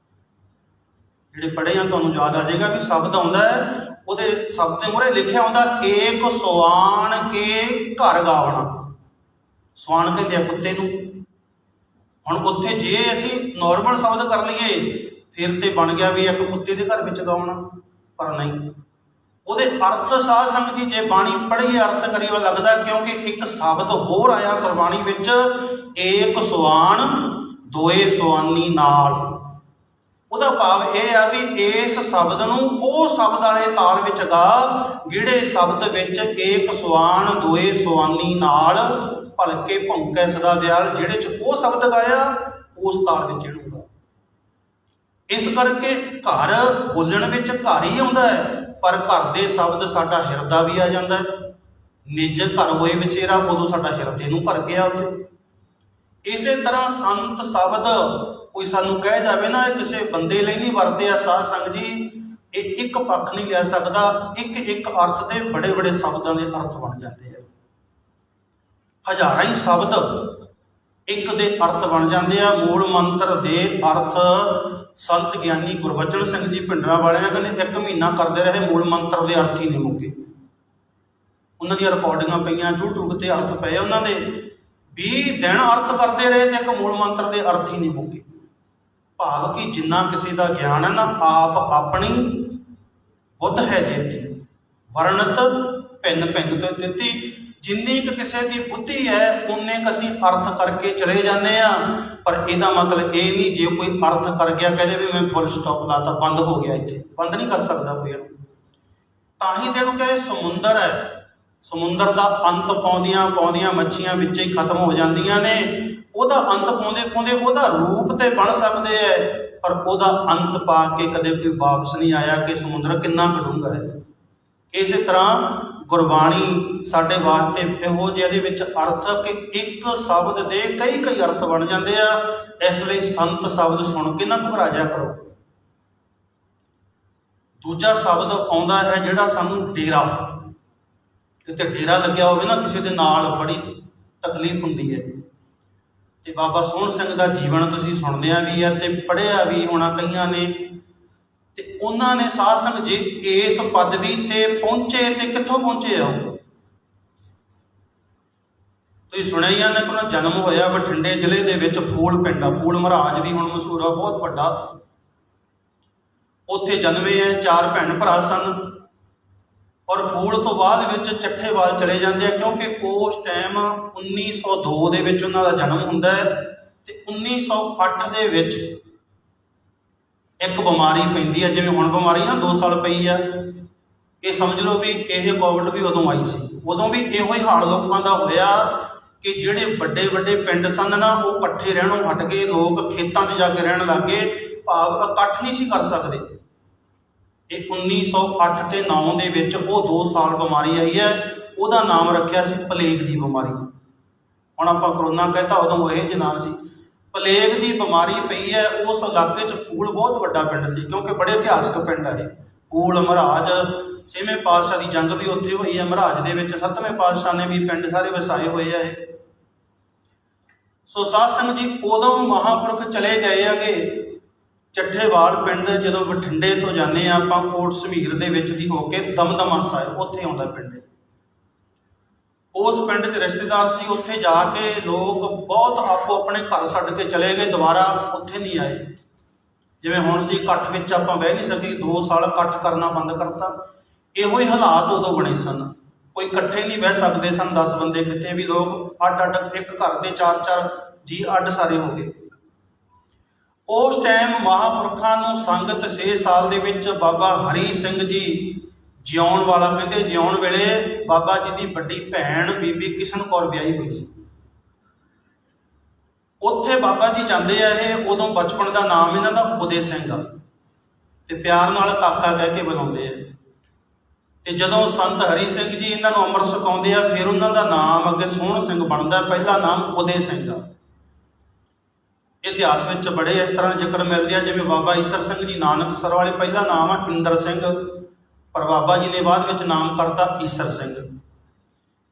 ਜਿਹੜੇ ਪੜ੍ਹੇ ਆ ਤੁਹਾਨੂੰ ਯਾਦ ਆ ਜਾਏਗਾ ਵੀ ਸ਼ਬਦ ਆਉਂਦਾ ਹੈ, ਉਹਦੇ ਸ਼ਬਦ ਦੇ ਮੂਹਰੇ ਲਿਖਿਆ ਹੁੰਦਾ ਏਕ ਸੁਆਣ ਕੇ ਘਰ ਗਾਵਣਾ। ਸੁਆਣ ਕਹਿੰਦੇ ਆ ਕੁੱਤੇ ਨੂੰ। ਹੁਣ ਉੱਥੇ ਜੇ ਅਸੀਂ ਨੋਰਮਲ ਸ਼ਬਦ ਕਰ ਲਈਏ ਫਿਰ ਤੇ ਬਣ ਗਿਆ ਵੀ ਇੱਕ ਕੁੱਤੇ ਦੇ ਘਰ ਵਿੱਚ ਗਾਉਣਾ, ਪਰ ਨਹੀਂ। ਉਹਦੇ ਅਰਥ ਸਾਧ ਸੰਗਤ ਜੀ ਜੇ ਬਾਣੀ ਪੜ੍ਹੀਏ ਅਰਥ ਕਰੀਏ ਲੱਗਦਾ, ਕਿਉਂਕਿ ਇੱਕ ਸ਼ਬਦ ਹੋਰ ਆਇਆ ਗੁਰਬਾਣੀ ਵਿੱਚ, ਏਕ ਸੁਆਣ ਦੋਏ ਸੁਆਨੀ ਨਾਲ। ਉਹਦਾ ਭਾਵ ਇਹ ਆ ਵੀ ਇਸ ਸ਼ਬਦ ਨੂੰ ਉਹ ਸ਼ਬਦ ਵਾਲੇ ਤਾਲ ਵਿੱਚ ਗਾ ਜਿਹੜੇ ਸ਼ਬਦ ਵਿੱਚ ਏਕ ਸੁਆਣ ਦੋਏ ਸੁਆਨੀ ਨਾਲ, ਭਲਕੇ ਭੌਂਕੇ ਸਦਾ ਵਿਆਲ, ਜਿਹੜੇ 'ਚ ਉਹ ਸ਼ਬਦ ਗਾਇਆ ਉਸ ਤਾਲ ਵਿੱਚ ਇਹਨੂੰ ਗਾ। ਇਸ ਕਰਕੇ ਘਰ ਬੋਲਣ ਵਿੱਚ ਘਰ ਹੀ ਆਉਂਦਾ ਹੈ, ਪਰ ਘਰ ਦੇ ਸ਼ਬਦ ਸਾਡਾ ਹਿਰਦਾ ਵੀ ਆ ਜਾਂਦਾ ਹੈ। ਨਿਜ ਘਰ ਹੋਏ ਵਿਸੇਰਾ, ਉਦੋਂ ਸਾਡਾ ਹਿਰਦੇ ਨੂੰ ਭਰ ਗਿਆ ਉੱਥੇ। ਇਸੇ ਤਰ੍ਹਾਂ ਸੰਤ ਸ਼ਬਦ ਕੋਈ ਸਾਨੂੰ ਕਹਿ ਜਾਵੇ ਨਾ ਇਹ ਕਿਸੇ ਬੰਦੇ ਲਈ ਨਹੀਂ ਵਰਤੇ ਆ ਸਾਧ ਸੰਗਤ ਜੀ, ਇਹ ਇੱਕ ਪੱਖ ਨਹੀਂ ਲੈ ਸਕਦਾ। ਇੱਕ ਇੱਕ ਅਰਥ ਦੇ ਬੜੇ ਬੜੇ ਸ਼ਬਦਾਂ ਦੇ ਅਰਥ ਬਣ ਜਾਂਦੇ ਆ। ਹਜ਼ਾਰਾਂ ਹੀ ਸ਼ਬਦ ਇੱਕ ਦੇ ਅਰਥ ਬਣ ਜਾਂਦੇ ਆ। ਮੂਲ ਮੰਤਰ ਦੇ ਅਰਥ ਸੰਤ ਗਿਆਨੀ ਗੁਰਬਚਨ ਸਿੰਘ ਜੀ ਭਿੰਡਰਾਂ ਵਾਲਿਆਂ ਕਹਿੰਦੇ 1 ਮਹੀਨਾ ਕਰਦੇ ਰਹੇ, ਮੂਲ ਮੰਤਰ ਦੇ ਅਰਥ ਹੀ ਨਹੀਂ ਮੁੱਕੇ। ਉਹਨਾਂ ਦੀਆਂ ਰਿਕਾਰਡਿੰਗਾਂ ਪਈਆਂ YouTube ਤੇ, ਅਰਥ ਪਏ ਉਹਨਾਂ ਦੇ। 20 ਦਿਨ ਅਰਥ ਕਰਦੇ ਰਹੇ ਤੇ ਇੱਕ ਮੂਲ ਮੰਤਰ ਦੇ ਅਰਥ ਹੀ ਨਹੀਂ ਮੁੱਕੇ। ਭਾਵ ਕਿ ਜਿੰਨਾ ਕਿਸੇ ਦਾ ਗਿਆਨ ਹੈ ਨਾ, ਆਪ ਆਪਣੀ ਬੁੱਧ ਹੈ ਜੇਤੀ, ਵਰਣਤ ਭਿੰਨ ਭਿੰਨ ਤੋਂ ਦਿੱਤੀ। ਜਿੰਨੀ ਕੁ ਕਿਸੇ ਦੀ ਬੁੱਧੀ ਹੈ ਉਨੇ ਕੁ ਅਸੀਂ ਅਰਥ ਕਰਕੇ ਚਲੇ ਜਾਂਦੇ ਆ। ਪਰ ਇਹਦਾ ਮਤਲਬ ਇਹ ਨਹੀਂ ਜੇ ਕੋਈ ਅਰਥ ਕਰ ਗਿਆ ਕਹਿੰਦੇ ਵੀ ਮੈਂ ਫੁੱਲ ਸਟਾਪ ਲਾਤਾ, ਬੰਦ ਹੋ ਗਿਆ, ਇੱਥੇ ਬੰਦ ਨਹੀਂ ਕਰ ਸਕਦਾ ਕੋਈ ਇਹਨੂੰ। ਤਾਂ ਹੀ ਤੈਨੂੰ ਕਹੇ ਸਮੁੰਦਰ ਹੈ, ਸਮੁੰਦਰ ਦਾ ਅੰਤ ਪਾਉਂਦੀਆਂ ਪਾਉਂਦੀਆਂ ਮੱਛੀਆਂ ਵਿੱਚ ਹੀ ਖਤਮ ਹੋ ਜਾਂਦੀਆਂ ਨੇ। ਉਹਦਾ ਅੰਤ ਪਾਉਂਦੇ ਪਾਉਂਦੇ ਉਹਦਾ ਰੂਪ ਤੇ ਬਣ ਸਕਦੇ ਹੈ, ਪਰ ਉਹਦਾ ਅੰਤ ਪਾ ਕੇ ਕਦੇ ਕੋਈ ਵਾਪਸ ਨਹੀਂ ਆਇਆ ਕਿ ਸਮੁੰਦਰ ਕਿੰਨਾ ਡੂੰਘਾ ਹੈ। ਇਸੇ ਤਰ੍ਹਾਂ ਗੁਰਬਾਣੀ ਸਾਡੇ ਵਾਸਤੇ ਇਹੋ ਜਿਹੇ ਦੇ ਵਿੱਚ ਅਰਥ ਕਿ ਇੱਕ ਸ਼ਬਦ ਦੇ ਕਈ ਕਈ ਅਰਥ ਬਣ ਜਾਂਦੇ ਆ। ਇਸ ਲਈ ਸੰਤ ਸ਼ਬਦ ਸੁਣ ਕੇ ਨਾ ਘਬਰਾ ਜਾ ਕਰੋ। ਦੂਜਾ ਸ਼ਬਦ ਆਉਂਦਾ ਹੈ ਜਿਹੜਾ ਸਾਨੂੰ ਡੇਰਾ। ਕਿਤੇ ਡੇਰਾ ਲੱਗਿਆ ਹੋਵੇ ਨਾ ਕਿਸੇ ਦੇ ਨਾਲ, ਬੜੀ ਤਕਲੀਫ ਹੁੰਦੀ ਹੈ। ਤੇ ਬਾਬਾ ਸੋਹਣ ਸਿੰਘ ਦਾ ਜੀਵਨ ਤੁਸੀਂ ਸੁਣਦਿਆਂ ਵੀ ਆ ਤੇ ਪੜ੍ਹਿਆ ਵੀ ਹੋਣਾ ਕਈਆਂ ਨੇ। ਤੇ ਉਹਨਾਂ ਨੇ ਸਾਧ ਸੰਗਤ ਜੀ ਇਸ ਪਦਵੀ ਤੇ ਪਹੁੰਚੇ ਤੇ ਕਿੱਥੋਂ ਪਹੁੰਚੇ ਆ? ਤੁਸੀਂ ਸੁਣਿਆ ਹੀ ਆ ਨਾ ਕਿ ਉਹਨਾਂ ਦਾ ਜਨਮ ਹੋਇਆ ਬਠਿੰਡੇ ਜ਼ਿਲ੍ਹੇ ਦੇ ਵਿੱਚ ਫੂਲ ਪਿੰਡ ਆ, ਫੂਲ ਮਹਾਰਾਜ ਵੀ ਹੁਣ ਮਸ਼ਹੂਰ ਆ, ਬਹੁਤ ਵੱਡਾ। ਉੱਥੇ ਜਨਮੇ ਹੈ, 4 ਭੈਣ ਭਰਾ ਸਨ। ਔਰ ਫੂਲ ਤੋਂ ਬਾਅਦ ਵਿੱਚ ਚੱਠੇਵਾਲ ਚਲੇ ਜਾਂਦੇ ਆ, ਕਿਉਂਕਿ ਉਸ ਟਾਈਮ 1902 ਦੇ ਵਿੱਚ ਉਹਨਾਂ ਦਾ ਜਨਮ ਹੁੰਦਾ ਹੈ ਤੇ 1908 ਦੇ ਵਿੱਚ ਇੱਕ ਬਿਮਾਰੀ ਪੈਂਦੀ ਹੈ, ਜਿਵੇਂ ਹੁਣ ਬਿਮਾਰੀ ਨਾ 2 ਸਾਲ ਪਈ ਆ, ਇਹ ਸਮਝ ਲਓ ਵੀ ਇਹ ਕੋਵਿਡ ਵੀ ਉਦੋਂ ਆਈ ਸੀ। ਉਦੋਂ ਵੀ ਇਹੋ ਹੀ ਹਾਲ ਲੋਕਾਂ ਦਾ ਹੋਇਆ ਕਿ ਜਿਹੜੇ ਵੱਡੇ ਵੱਡੇ ਪਿੰਡ ਸਨ ਨਾ, ਉਹ ਇਕੱਠੇ ਰਹਿਣੋਂ ਹਟ ਗਏ, ਲੋਕ ਖੇਤਾਂ 'ਚ ਜਾ ਕੇ ਰਹਿਣ ਲੱਗ ਗਏ, ਭਾਵ ਇਕੱਠ ਨਹੀਂ ਸੀ ਕਰ ਸਕਦੇ। ਇਹ 1908 ਤੇ 9 ਦੇ ਵਿੱਚ ਉਹ 2 ਸਾਲ ਬਿਮਾਰੀ ਆਈ ਹੈ, ਉਹਦਾ ਨਾਮ ਰੱਖਿਆ ਸੀ ਪਲੇਗ ਦੀ ਬਿਮਾਰੀ। ਹੁਣ ਆਪਾਂ ਕਰੋਨਾ ਕਹਿਤਾ, ਉਦੋਂ ਇਹ ਜਿਹੇ ਨਾਮ ਸੀ। ਪਲੇਗ ਦੀ ਬਿਮਾਰੀ ਪਈ ਹੈ। ਉਸ ਇਲਾਕੇ 'ਚ ਫੂਲ ਬਹੁਤ ਵੱਡਾ ਪਿੰਡ ਸੀ, ਕਿਉਂਕਿ ਬੜੇ ਇਤਿਹਾਸਕ ਪਿੰਡ ਹੈ ਇਹ। ਫੂਲ ਮਹਾਰਾਜ 6ਵੇਂ ਪਾਤਸ਼ਾਹ ਦੀ ਜੰਗ ਵੀ ਉੱਥੇ ਹੋਈ ਹੈ ਮਹਾਰਾਜ ਦੇ ਵਿੱਚ, 7ਵੇਂ ਪਾਤਸ਼ਾਹ ਨੇ ਵੀ ਪਿੰਡ ਸਾਰੇ ਵਸਾਏ ਹੋਏ ਆ ਇਹ। ਸੋ ਸਾਧ ਸੰਗਤ ਜੀ, ਉਦੋਂ ਮਹਾਂਪੁਰਖ ਚਲੇ ਗਏ ਹੈਗੇ ਚੱਠੇਵਾਲ ਪਿੰਡ। ਜਦੋਂ ਬਠਿੰਡੇ ਤੋਂ ਜਾਂਦੇ ਆ ਆਪਾਂ ਕੋਟ ਸਮੀਰ ਦੇ ਵਿੱਚ ਦੀ ਹੋ ਕੇ ਦਮਦਮਾ ਸਾਹਿਬ, ਉੱਥੇ ਆਉਂਦਾ ਪਿੰਡ। ਉਸ ਪਿੰਡ 'ਚ ਰਿਸ਼ਤੇਦਾਰ ਸੀ, ਉੱਥੇ ਜਾ ਕੇ ਲੋਕ ਬਹੁਤ ਆਪੋ ਆਪਣੇ ਘਰ ਛੱਡ ਕੇ ਚਲੇ ਗਏ, ਦੁਬਾਰਾ ਉੱਥੇ ਨਹੀਂ ਆਏ। ਜਿਵੇਂ ਹੁਣ ਸੀ, ਇਕੱਠ ਵਿੱਚ ਆਪਾਂ ਬਹਿ ਨਹੀਂ ਸਕੇ, 2 ਸਾਲ ਇਕੱਠ ਕਰਨਾ ਬੰਦ ਕਰਤਾ। ਇਹੋ ਹੀ ਹਾਲਾਤ ਉਦੋਂ ਬਣੇ ਸਨ, ਕੋਈ ਇਕੱਠੇ ਨਹੀਂ ਬਹਿ ਸਕਦੇ ਸਨ 10 ਬੰਦੇ ਕਿਤੇ ਵੀ। ਲੋਕ ਅੱਡ ਅੱਡ, ਇੱਕ ਘਰ ਦੇ 4-4 ਜੀ ਅੱਡ ਸਾਰੇ ਹੋ ਗਏ। ਉਸ ਟਾਈਮ ਮਹਾਂਪੁਰਖਾਂ ਨੂੰ ਸੰਗਤ 6 ਸਾਲ ਦੇ ਵਿੱਚ ਬਾਬਾ ਹਰੀ ਸਿੰਘ ਜੀ ਜਿਉਣ ਵਾਲਾ, ਕਹਿੰਦੇ ਜਿਉਣ ਵੇਲੇ ਬਾਬਾ ਜੀ ਦੀ ਵੱਡੀ ਭੈਣ ਬੀਬੀ ਕਿਸ਼ਨ ਕੌਰ ਵਿਆਹੀ ਹੋਈ ਸੀ। ਉੱਥੇ ਬਾਬਾ ਜੀ ਜਾਂਦੇ ਆ। ਇਹ ਉਦੋਂ ਬਚਪਨ ਦਾ ਨਾਮ ਇਹਨਾਂ ਦਾ ਉਦੇ ਸਿੰਘ ਆ ਤੇ ਪਿਆਰ ਨਾਲ ਕਾਕਾ ਕਹਿ ਕੇ ਬੁਲਾਉਂਦੇ ਆ। ਤੇ ਜਦੋਂ ਸੰਤ ਹਰੀ ਸਿੰਘ ਜੀ ਇਹਨਾਂ ਨੂੰ ਅੰਮ੍ਰਿਤ ਛਕਾਉਂਦੇ ਆ, ਫਿਰ ਉਹਨਾਂ ਦਾ ਨਾਮ ਅੱਗੇ ਸੋਹਣ ਸਿੰਘ ਬਣਦਾ। ਪਹਿਲਾ ਨਾਮ ਉਦੇ ਸਿੰਘ ਆ। ਇਤਿਹਾਸ ਵਿੱਚ ਬੜੇ ਇਸ ਤਰ੍ਹਾਂ ਦੇ ਜ਼ਿਕਰ ਮਿਲਦੇ ਆ, ਜਿਵੇਂ ਬਾਬਾ ਈਸਰ ਸਿੰਘ ਜੀ ਨਾਨਕਸਰ ਵਾਲੇ, ਪਹਿਲਾ ਨਾਮ ਆ ਇੰਦਰ ਸਿੰਘ, ਪਰ ਬਾਬਾ ਜੀ ਨੇ ਬਾਅਦ ਵਿੱਚ ਨਾਮ ਕਰਤਾ ਈਸਰ ਸਿੰਘ।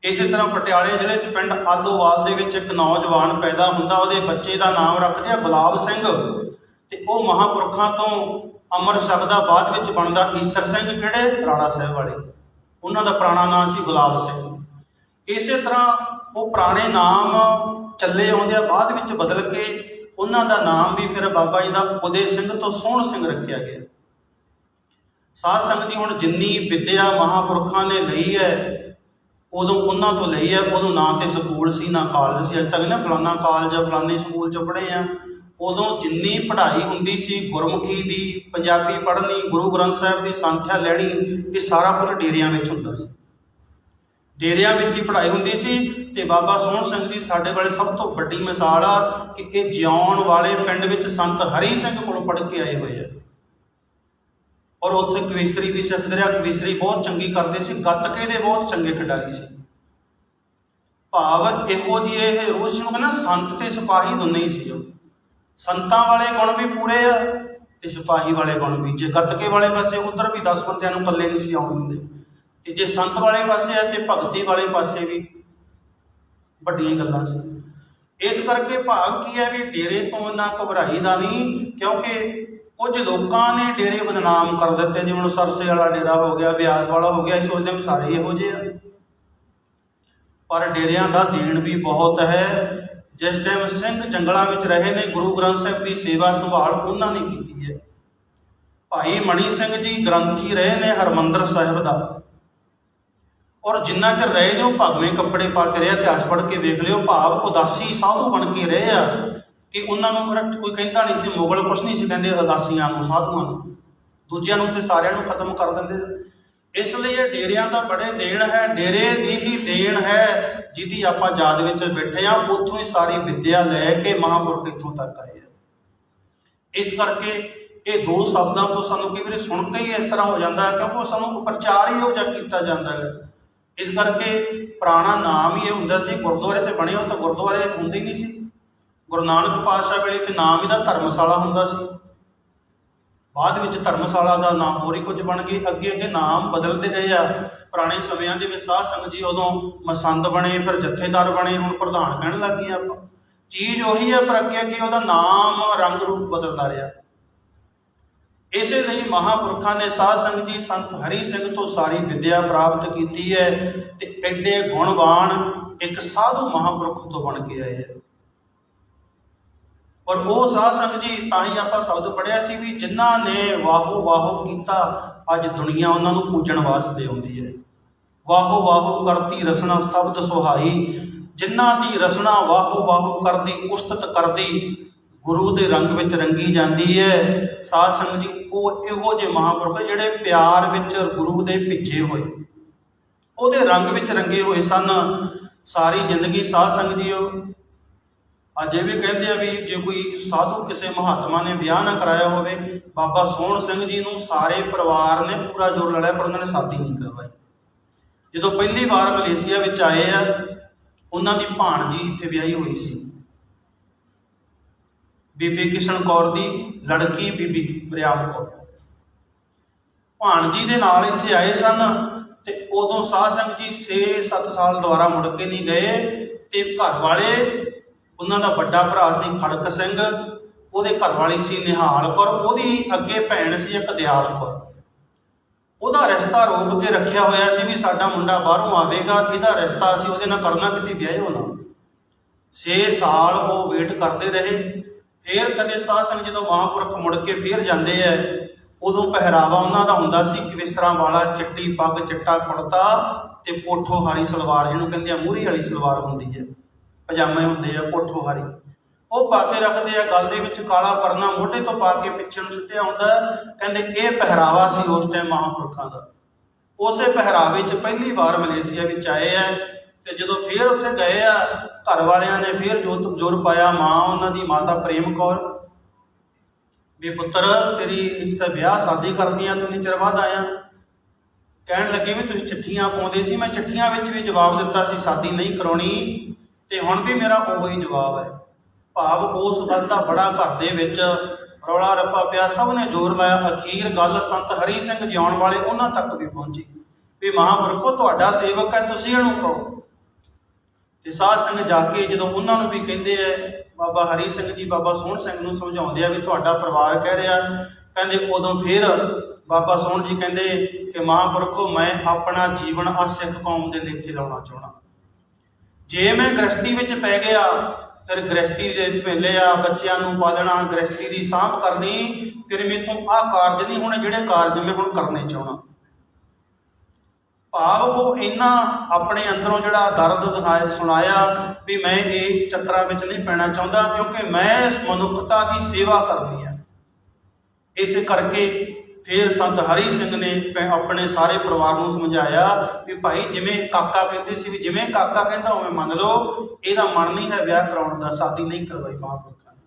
ਇਸੇ ਤਰ੍ਹਾਂ ਪਟਿਆਲੇ ਜ਼ਿਲ੍ਹੇ 'ਚ ਪਿੰਡ ਆਲੋਵਾਲ ਦੇ ਵਿੱਚ ਇੱਕ ਨੌਜਵਾਨ ਪੈਦਾ ਹੁੰਦਾ, ਉਹਦੇ ਬੱਚੇ ਦਾ ਨਾਮ ਰੱਖਦੇ ਆ ਗੁਲਾਬ ਸਿੰਘ, ਤੇ ਉਹ ਮਹਾਂਪੁਰਖਾਂ ਤੋਂ ਅੰਮ੍ਰਿਤ ਛਕਦਾ, ਬਾਅਦ ਵਿੱਚ ਬਣਦਾ ਈਸਰ ਸਿੰਘ। ਕਿਹੜੇ? ਰਾੜਾ ਸਾਹਿਬ ਵਾਲੇ, ਉਹਨਾਂ ਦਾ ਪੁਰਾਣਾ ਨਾਮ ਸੀ ਗੁਲਾਬ ਸਿੰਘ। ਇਸੇ ਤਰ੍ਹਾਂ ਉਹ ਪੁਰਾਣੇ ਨਾਮ ਚੱਲੇ ਆਉਂਦੇ ਆ, ਬਾਅਦ ਵਿੱਚ ਬਦਲ ਕੇ ਉਹਨਾਂ ਦਾ ਨਾਮ ਵੀ ਫਿਰ ਬਾਬਾ ਜੀ ਦਾ ਉਦੇ ਸਿੰਘ ਤੋਂ ਸੋਹਣ ਸਿੰਘ ਰੱਖਿਆ ਗਿਆ। ਸਾਧ ਸੰਗਤ ਜੀ, ਹੁਣ ਜਿੰਨੀ ਵਿੱਦਿਆ ਮਹਾਂਪੁਰਖਾਂ ਨੇ ਲਈ ਹੈ, ਉਦੋਂ ਉਹਨਾਂ ਤੋਂ ਲਈ ਹੈ। ਉਦੋਂ ਨਾ ਤੇ ਸਕੂਲ ਸੀ, ਨਾ ਕਾਲਜ ਸੀ। ਅੱਜ ਤੱਕ ਨਾ ਫਲਾਨਾ ਕਾਲਜ, ਫਲਾਨੇ ਸਕੂਲ 'ਚ ਪੜ੍ਹੇ ਆ। ਉਦੋਂ ਜਿੰਨੀ ਪੜ੍ਹਾਈ ਹੁੰਦੀ ਸੀ, ਗੁਰਮੁਖੀ ਦੀ, ਪੰਜਾਬੀ ਪੜ੍ਹਨੀ, ਗੁਰੂ ਗ੍ਰੰਥ ਸਾਹਿਬ ਦੀ ਸੰਥਿਆ ਲੈਣੀ, ਇਹ ਸਾਰਾ ਕੁਝ ਡੇਰਿਆਂ ਵਿੱਚ ਹੁੰਦਾ ਸੀ। ਡੇਰਿਆਂ ਵਿੱਚ ਹੀ ਪੜ੍ਹਾਈ ਹੁੰਦੀ ਸੀ। ਤੇ ਬਾਬਾ ਸੋਹਣ ਸਿੰਘ ਜੀ ਸਾਡੇ ਵਾਲੇ ਸਭ ਤੋਂ ਵੱਡੀ ਮਿਸਾਲ ਆ ਕਿ ਇਹ ਜਿਉਣ ਵਾਲੇ ਪਿੰਡ ਵਿੱਚ ਸੰਤ ਹਰੀ ਸਿੰਘ ਕੋਲੋਂ ਪੜ੍ਹ ਕੇ ਆਏ ਹੋਏ ਆ। ਔਰ ਉੱਥੇ ਕਵੀਸ਼ਰੀ ਵੀ ਸਿੱਖਦੇ ਰਿਹਾ। ਕਵੀਸ਼ਰੀ ਬਹੁਤ ਚੰਗੀ ਕਰਦੇ ਸੀ, ਗੱਤਕੇ ਦੇ ਬਹੁਤ ਚੰਗੇ ਖਿਡਾਰੀ ਸੀ। ਭਾਵ ਇਹੋ ਜਿਹੀ ਇਹ ਰੋਸ਼ ਨੂੰ ਕਹਿੰਦਾ, ਸੰਤ ਤੇ ਸਿਪਾਹੀ ਦੋਨੇ ਹੀ ਸੀ। ਉਹ ਸੰਤਾਂ ਵਾਲੇ ਗੁਣ ਵੀ ਪੂਰੇ ਆ ਤੇ ਸਿਪਾਹੀ ਵਾਲੇ ਗੁਣ ਵੀ। ਜੇ ਗੱਤਕੇ ਵਾਲੇ ਪਾਸੇ ਉੱਧਰ ਵੀ 10 ਬੰਦਿਆਂ ਨੂੰ ਇਕੱਲੇ ਨਹੀਂ ਸੀ ਆਉਣ ਦਿੰਦੇ, ਤੇ ਜੇ ਸੰਤ ਵਾਲੇ ਪਾਸੇ ਆ ਤੇ ਭਗਤੀ ਵਾਲੇ ਪਾਸੇ ਵੀ ਵੱਡੀਆਂ ਗੱਲਾਂ ਸੀ। ਇਸ ਕਰਕੇ ਭਾਵ ਕੀ ਹੈ ਵੀ ਡੇਰੇ ਤੋਂ ਨਾ ਘਬਰਾਈ ਦਾ ਨਹੀਂ, ਕਿਉਂਕਿ ਕੁਝ ਲੋਕਾਂ ਨੇ ਡੇਰੇ ਬਦਨਾਮ ਕਰ ਦਿੱਤੇ। ਜਿਵੇਂ ਹੁਣ ਸਰਸੇ ਵਾਲਾ ਡੇਰਾ ਹੋ ਗਿਆ, ਬਿਆਸ ਵਾਲਾ ਹੋ ਗਿਆ, ਇਹ ਸੋਚਦੇ ਵੀ ਸਾਰੇ ਇਹੋ ਜਿਹੇ ਆ। ਪਰ ਡੇਰਿਆਂ ਦਾ ਦੇਣ ਵੀ ਬਹੁਤ ਹੈ। ਜਿਸ ਟਾਈਮ ਸਿੰਘ ਜੰਗਲਾਂ ਵਿੱਚ ਰਹੇ ਨੇ, ਗੁਰੂ ਗ੍ਰੰਥ ਸਾਹਿਬ ਦੀ ਸੇਵਾ ਸੰਭਾਲ ਉਹਨਾਂ ਨੇ ਕੀਤੀ ਹੈ। ਭਾਈ ਮਣੀ ਸਿੰਘ ਜੀ ਗ੍ਰੰਥੀ ਰਹੇ ਨੇ ਹਰਿਮੰਦਰ ਸਾਹਿਬ ਦਾ, ਔਰ ਜਿੰਨਾ ਚਿਰ ਰਹੇ ਨੇ ਉਹ ਭਗਵੇਂ ਕੱਪੜੇ ਪਾ ਕੇ ਰਹੇ। ਇਤਿਹਾਸ ਪੜ੍ਹ ਕੇ ਵੇਖ ਲਿਓ, ਭਾਵ ਉਦਾਸੀ ਸਾਧੂ ਬਣ ਕੇ ਰਹੇ ਆ ਕਿ ਉਹਨਾਂ ਨੂੰ ਫਿਰ ਕੋਈ ਕਹਿੰਦਾ ਨਹੀਂ ਸੀ। ਮੁਗਲ ਕੁਛ ਨਹੀਂ ਸੀ ਕਹਿੰਦੇ ਉਦਾਸੀਆਂ ਨੂੰ, ਸਾਧੂਆਂ ਨੂੰ, ਦੂਜਿਆਂ ਨੂੰ ਤੇ ਸਾਰਿਆਂ ਨੂੰ ਖਤਮ ਕਰ ਦਿੰਦੇ। ਇਸ ਲਈ ਇਹ ਡੇਰਿਆਂ ਦਾ ਬੜੇ ਦੇਣ ਹੈ। ਡੇਰੇ ਦੀ ਹੀ ਦੇਣ ਹੈ ਜਿਹਦੀ ਆਪਾਂ ਯਾਦ ਵਿੱਚ ਬੈਠੇ ਆ। ਉੱਥੋਂ ਹੀ ਸਾਰੀ ਵਿੱਦਿਆ ਲੈ ਕੇ ਮਹਾਂਪੁਰਖ ਇੱਥੋਂ ਤੱਕ ਆਏ ਆ। ਇਸ ਕਰਕੇ ਇਹ 2 ਸ਼ਬਦਾਂ ਤੋਂ ਸਾਨੂੰ ਕਈ ਵਾਰੀ ਸੁਣ ਕੇ ਹੀ ਇਸ ਤਰ੍ਹਾਂ ਹੋ ਜਾਂਦਾ ਹੈ, ਕਿਉਂਕਿ ਸਾਨੂੰ ਪ੍ਰਚਾਰ ਹੀ ਇਹੋ ਜਿਹਾ ਕੀਤਾ ਜਾਂਦਾ ਹੈ। ਇਸ ਕਰਕੇ ਪੁਰਾਣਾ ਨਾਮ ਹੀ ਇਹ ਹੁੰਦਾ ਸੀ। ਗੁਰਦੁਆਰੇ ਤੇ ਬਣੇ ਹੋ ਤਾਂ ਗੁਰਦੁਆਰੇ ਹੁੰਦੇ ਹੀ ਨਹੀਂ ਸੀ। ਗੁਰੂ ਨਾਨਕ ਪਾਤਸ਼ਾਹ ਵੇਲੇ ਤੇ ਨਾਮ ਇਹਦਾ ਧਰਮਸ਼ਾਲਾ ਹੁੰਦਾ ਸੀ। ਬਾਅਦ ਵਿੱਚ ਧਰਮਸ਼ਾਲਾ ਦਾ ਨਾਮ ਹੋਰ ਹੀ ਕੁਝ ਬਣ ਗਏ। ਅੱਗੇ ਅੱਗੇ ਨਾਮ ਬਦਲਦੇ ਰਹੇ ਆ। ਪੁਰਾਣੇ ਸਮਿਆਂ ਦੇ ਵਿੱਚ ਸਾਧ ਸੰਗਤ ਜੀ ਉਦੋਂ ਮਸੰਦ ਬਣੇ, ਫਿਰ ਜਥੇਦਾਰ ਬਣੇ, ਹੁਣ ਪ੍ਰਧਾਨ ਕਹਿਣ ਲੱਗ ਗਏ ਆਪਾਂ। ਚੀਜ਼ ਉਹੀ ਹੈ, ਪਰ ਅੱਗੇ ਅੱਗੇ ਉਹਦਾ ਨਾਮ, ਰੰਗ ਰੂਪ ਬਦਲਦਾ ਰਿਹਾ। ਇਸੇ ਲਈ ਮਹਾਂਪੁਰਖਾਂ ਨੇ ਸਾਧ ਸੰਗਤ ਜੀ ਸੰਤ ਹਰੀ ਸਿੰਘ ਤੋਂ ਸਾਰੀ ਵਿਦਿਆ ਪ੍ਰਾਪਤ ਕੀਤੀ ਹੈ ਤੇ ਐਡੇ ਗੁਣਵਾਨ ਇੱਕ ਸਾਧੂ ਮਹਾਂਪੁਰਖ ਤੋਂ ਬਣ ਕੇ ਆਏ ਹੈ। ਔਰ ਉਹ ਸਾਧ ਸੰਗਤ ਜੀ ਤਾਂ ਹੀ ਆਪਾਂ ਸ਼ਬਦ ਪੜ੍ਹਿਆ ਸੀ ਵੀ ਜਿਨ੍ਹਾਂ ਨੇ ਵਾਹੋ ਵਾਹੋ ਕੀਤਾ ਅੱਜ ਦੁਨੀਆ ਉਹਨਾਂ ਨੂੰ ਪੂਜਣ ਵਾਸਤੇ ਆਉਂਦੀ ਹੈ। ਵਾਹੋ ਵਾਹੋ ਕਰਤੀ ਰਸਨਾ ਸ਼ਬਦ ਸੁਹਾਈ, ਜਿਨ੍ਹਾਂ ਦੀ ਰਸਨਾ ਵਾਹੋ ਵਾਹੋ ਕਰਦੀ ਉਸਤਤ ਕਰਦੀ ਗੁਰੂ ਦੇ ਰੰਗ ਵਿੱਚ ਰੰਗੀ ਜਾਂਦੀ ਹੈ। ਸਾਧ ਸੰਗਤ ਜੀ ਉਹ ਇਹੋ ਜਿਹੇ ਮਹਾਂਪੁਰਖ ਜਿਹੜੇ ਪਿਆਰ ਵਿੱਚ ਗੁਰੂ ਦੇ ਭਿੱਜੇ ਹੋਏ, ਉਹਦੇ ਰੰਗ ਵਿੱਚ ਰੰਗੇ ਹੋਏ ਸਨ ਸਾਰੀ ਜ਼ਿੰਦਗੀ। ਸਾਧ ਸੰਗਤ ਜੀ ਉਹ ਅੱਜ ਇਹ ਵੀ ਕਹਿੰਦੇ ਆ ਵੀ ਜੇ ਕੋਈ ਸਾਧੂ ਕਿਸੇ ਮਹਾਤਮਾ ਨੇ ਵਿਆਹ ਨਾ ਕਰਾਇਆ ਹੋਵੇ, ਬਾਬਾ ਸੋਹਣ ਸਿੰਘ ਜੀ ਨੂੰ ਸਾਰੇ ਪਰਿਵਾਰ ਨੇ ਪੂਰਾ ਜ਼ੋਰ ਲੜਾਇਆ ਪਰ ਉਹਨਾਂ ਨੇ ਸ਼ਾਦੀ ਨਹੀਂ ਕਰਵਾਈ। ਜਦੋਂ ਪਹਿਲੀ ਵਾਰ ਮਲੇਸ਼ੀਆ ਵਿੱਚ ਆਏ ਆ, ਉਹਨਾਂ ਦੀ ਭਾਣਜੀ ਇੱਥੇ ਵਿਆਹੀ ਹੋਈ ਸੀ, ਬੀਬੀ ਕਿਸ਼ਨ ਕੌਰ ਦੀ ਲੜਕੀ ਬੀਬੀ ਪ੍ਰਿਆਮ ਕੌਰ। ਭਾਣਜੀ ਦੇ ਨਾਲ ਇੱਥੇ ਆਏ ਸਨ ਤੇ ਉਦੋਂ ਸਾਧ ਸੰਗਤ ਜੀ 6-7 ਸਾਲ ਦੁਆਰਾ ਮੁੜ ਕੇ ਨਹੀਂ ਗਏ ਤੇ ਘਰ ਵਾਲੇ ਉਹਨਾਂ ਦਾ ਵੱਡਾ ਭਰਾ ਸੀ ਖੜਕ ਸਿੰਘ, ਉਹਦੇ ਘਰ ਵਾਲੀ ਸੀ ਨਿਹਾਲ ਕੌਰ, ਉਹਦੀ ਅੱਗੇ ਭੈਣ ਸੀ ਇੱਕ ਦਿਆਲ ਕੌਰ। ਉਹਦਾ ਰਿਸ਼ਤਾ ਰੋਕ ਕੇ ਰੱਖਿਆ ਹੋਇਆ ਸੀ ਵੀ ਸਾਡਾ ਮੁੰਡਾ ਬਾਹਰੋਂ ਆਵੇਗਾ, ਇਹਦਾ ਰਿਸ਼ਤਾ ਅਸੀਂ ਉਹਦੇ ਨਾਲ ਕਰਨਾ, ਕਿਤੇ ਵਿਆਹ ਹੋਣਾ। 6 ਸਾਲ ਉਹ ਵੇਟ ਕਰਦੇ ਰਹੇ। ਫਿਰ ਕਦੇ ਸਾਧ ਸੰਗਤ ਜਦੋਂ ਮਹਾਂਪੁਰਖ ਮੁੜ ਕੇ ਫਿਰ ਜਾਂਦੇ ਆ, ਉਦੋਂ ਪਹਿਰਾਵਾ ਉਹਨਾਂ ਦਾ ਹੁੰਦਾ ਸੀ ਕਵਿਸਰਾਂ ਵਾਲਾ, ਚਿੱਟੀ ਪੱਗ, ਚਿੱਟਾ ਕੁੜਤਾ ਤੇ ਪੋਠੋ ਹਾਰੀ ਸਲਵਾਰ, ਜਿਹਨੂੰ ਕਹਿੰਦੇ ਆ ਮੂਹਰੀ ਵਾਲੀ ਸਲਵਾਰ ਹੁੰਦੀ ਹੈ, ਪਜਾਮੇ ਹੁੰਦੇ ਆ ਪੋਠੋ ਹਾਰੀ, ਉਹ ਪਾ ਕੇ ਰੱਖਦੇ ਆ। ਗਲ ਦੇ ਵਿੱਚ ਕਾਲਾ ਪਰਨਾ ਮੋਢੇ ਤੋਂ ਪਾ ਕੇ ਪਿੱਛੇ ਨੂੰ ਸੁੱਟਿਆ ਹੁੰਦਾ। ਕਹਿੰਦੇ ਇਹ ਪਹਿਰਾਵਾ ਸੀ ਉਸ ਟਾਈਮ ਮਹਾਂਪੁਰਖਾਂ ਦਾ। ਉਸੇ ਪਹਿਰਾਵੇ 'ਚ ਪਹਿਲੀ ਵਾਰ ਮਲੇਸ਼ੀਆ ਵਿੱਚ ਆਏ ਆ ਤੇ ਜਦੋਂ ਫਿਰ ਉੱਥੇ ਗਏ ਆ, ਘਰ ਵਾਲਿਆਂ ਨੇ ਫਿਰ ਜ਼ੋਰ ਪਾਇਆ। ਮਾਂ ਉਹਨਾਂ ਦੀ ਮਾਤਾ ਪ੍ਰੇਮ ਕੌਰ ਵੀ ਪੁੱਤਰ ਤੇਰੀ ਇਸ ਤਾਂ ਵਿਆਹ ਸ਼ਾਦੀ ਕਰਨੀ ਆ, ਤੂੰ ਇੰਨੀ ਚਿਰ ਬਾਅਦ ਆਇਆ। ਕਹਿਣ ਲੱਗੇ ਵੀ ਤੁਸੀਂ ਚਿੱਠੀਆਂ ਪਾਉਂਦੇ ਸੀ, ਮੈਂ ਚਿੱਠੀਆਂ ਵਿੱਚ ਵੀ ਜਵਾਬ ਦਿੱਤਾ ਸੀ ਸ਼ਾਦੀ ਨਹੀਂ ਕਰਾਉਣੀ, ਤੇ ਹੁਣ ਵੀ ਮੇਰਾ ਉਹੀ ਜਵਾਬ ਹੈ। ਭਾਵ ਉਸ ਗੱਲ ਦਾ ਬੜਾ ਘਰ ਦੇ ਵਿੱਚ ਰੌਲਾ ਰੱਪਾ ਪਿਆ, ਸਭ ਨੇ ਜ਼ੋਰ ਲਾਇਆ। ਅਖੀਰ ਗੱਲ ਸੰਤ ਹਰੀ ਸਿੰਘ ਜਿਉਣ ਵਾਲੇ ਉਹਨਾਂ ਤੱਕ ਵੀ ਪਹੁੰਚੀ ਵੀ ਮਹਾਂਪੁਰਖੋ ਤੁਹਾਡਾ ਸੇਵਕ ਹੈ, ਤੁਸੀਂ ਇਹਨੂੰ ਕਹੋ। ਤੇ ਸਾਧ ਸੰਗਤ ਜਾ ਕੇ ਜਦੋਂ ਉਹਨਾਂ ਨੂੰ ਵੀ ਕਹਿੰਦੇ ਆ, ਬਾਬਾ ਹਰੀ ਸਿੰਘ ਜੀ ਬਾਬਾ ਸੋਹਣ ਸਿੰਘ ਨੂੰ ਸਮਝਾਉਂਦੇ ਆ ਵੀ ਤੁਹਾਡਾ ਪਰਿਵਾਰ ਕਹਿ ਰਿਹਾ, ਕਹਿੰਦੇ ਉਦੋਂ ਫਿਰ ਬਾਬਾ ਸੋਹਣ ਜੀ ਕਹਿੰਦੇ ਕਿ ਮਹਾਂਪੁਰਖੋ ਮੈਂ ਆਪਣਾ ਜੀਵਨ ਆ ਸਿੱਖ ਕੌਮ ਦੇ ਲੇਖੇ ਲਾਉਣਾ ਚਾਹੁੰਦਾ। ਜੇ ਮੈਂ ਗ੍ਰਸਤੀ ਵਿੱਚ ਪੈ ਗਿਆ, ਫਿਰ ਗ੍ਰਸਤੀ ਦੇ ਝਮੇਲੇ ਆ, ਬੱਚਿਆਂ ਨੂੰ ਪਾਲਣਾ, ਗ੍ਰਸਤੀ ਦੀ ਸਾਂਭ ਕਰਨੀ, ਫਿਰ ਮੈਥੋਂ ਆਹ ਕਾਰਜ ਨਹੀਂ ਹੋਣੇ ਜਿਹੜੇ ਕਾਰਜ ਮੈਂ ਹੁਣ ਕਰਨੇ ਚਾਹੁੰਦਾ। ਭਾਵ ਉਹ ਇੰਨਾ ਆਪਣੇ ਅੰਦਰੋਂ ਜਿਹੜਾ ਦਰਦ ਸੁਣਾਇਆ ਵੀ ਮੈਂ ਇਸ ਚੱਕਰਾਂ ਵਿੱਚ ਨਹੀਂ ਪੈਣਾ ਚਾਹੁੰਦਾ, ਕਿਉਂਕਿ ਮੈਂ ਇਸ ਮਨੁੱਖਤਾ ਦੀ ਸੇਵਾ ਕਰਨੀ ਹੈ। ਇਸੇ ਕਰਕੇ ਫਿਰ ਸੰਤ ਹਰੀ ਸਿੰਘ ਨੇ ਆਪਣੇ ਸਾਰੇ ਪਰਿਵਾਰ ਨੂੰ ਸਮਝਾਇਆ ਵੀ ਭਾਈ ਜਿਵੇਂ ਕਾਕਾ ਕਹਿੰਦੇ ਸੀ ਵੀ ਜਿਵੇਂ ਕਾਕਾ ਕਹਿੰਦਾ ਉਵੇਂ ਮੰਨ ਲਓ, ਇਹਦਾ ਮਨ ਨਹੀਂ ਹੈ ਵਿਆਹ ਕਰਾਉਣ ਦਾ, ਸ਼ਾਦੀ ਨਹੀਂ ਕਰਵਾਈ ਮਹਾਂਪੁਰਖਾਂ ਨੇ।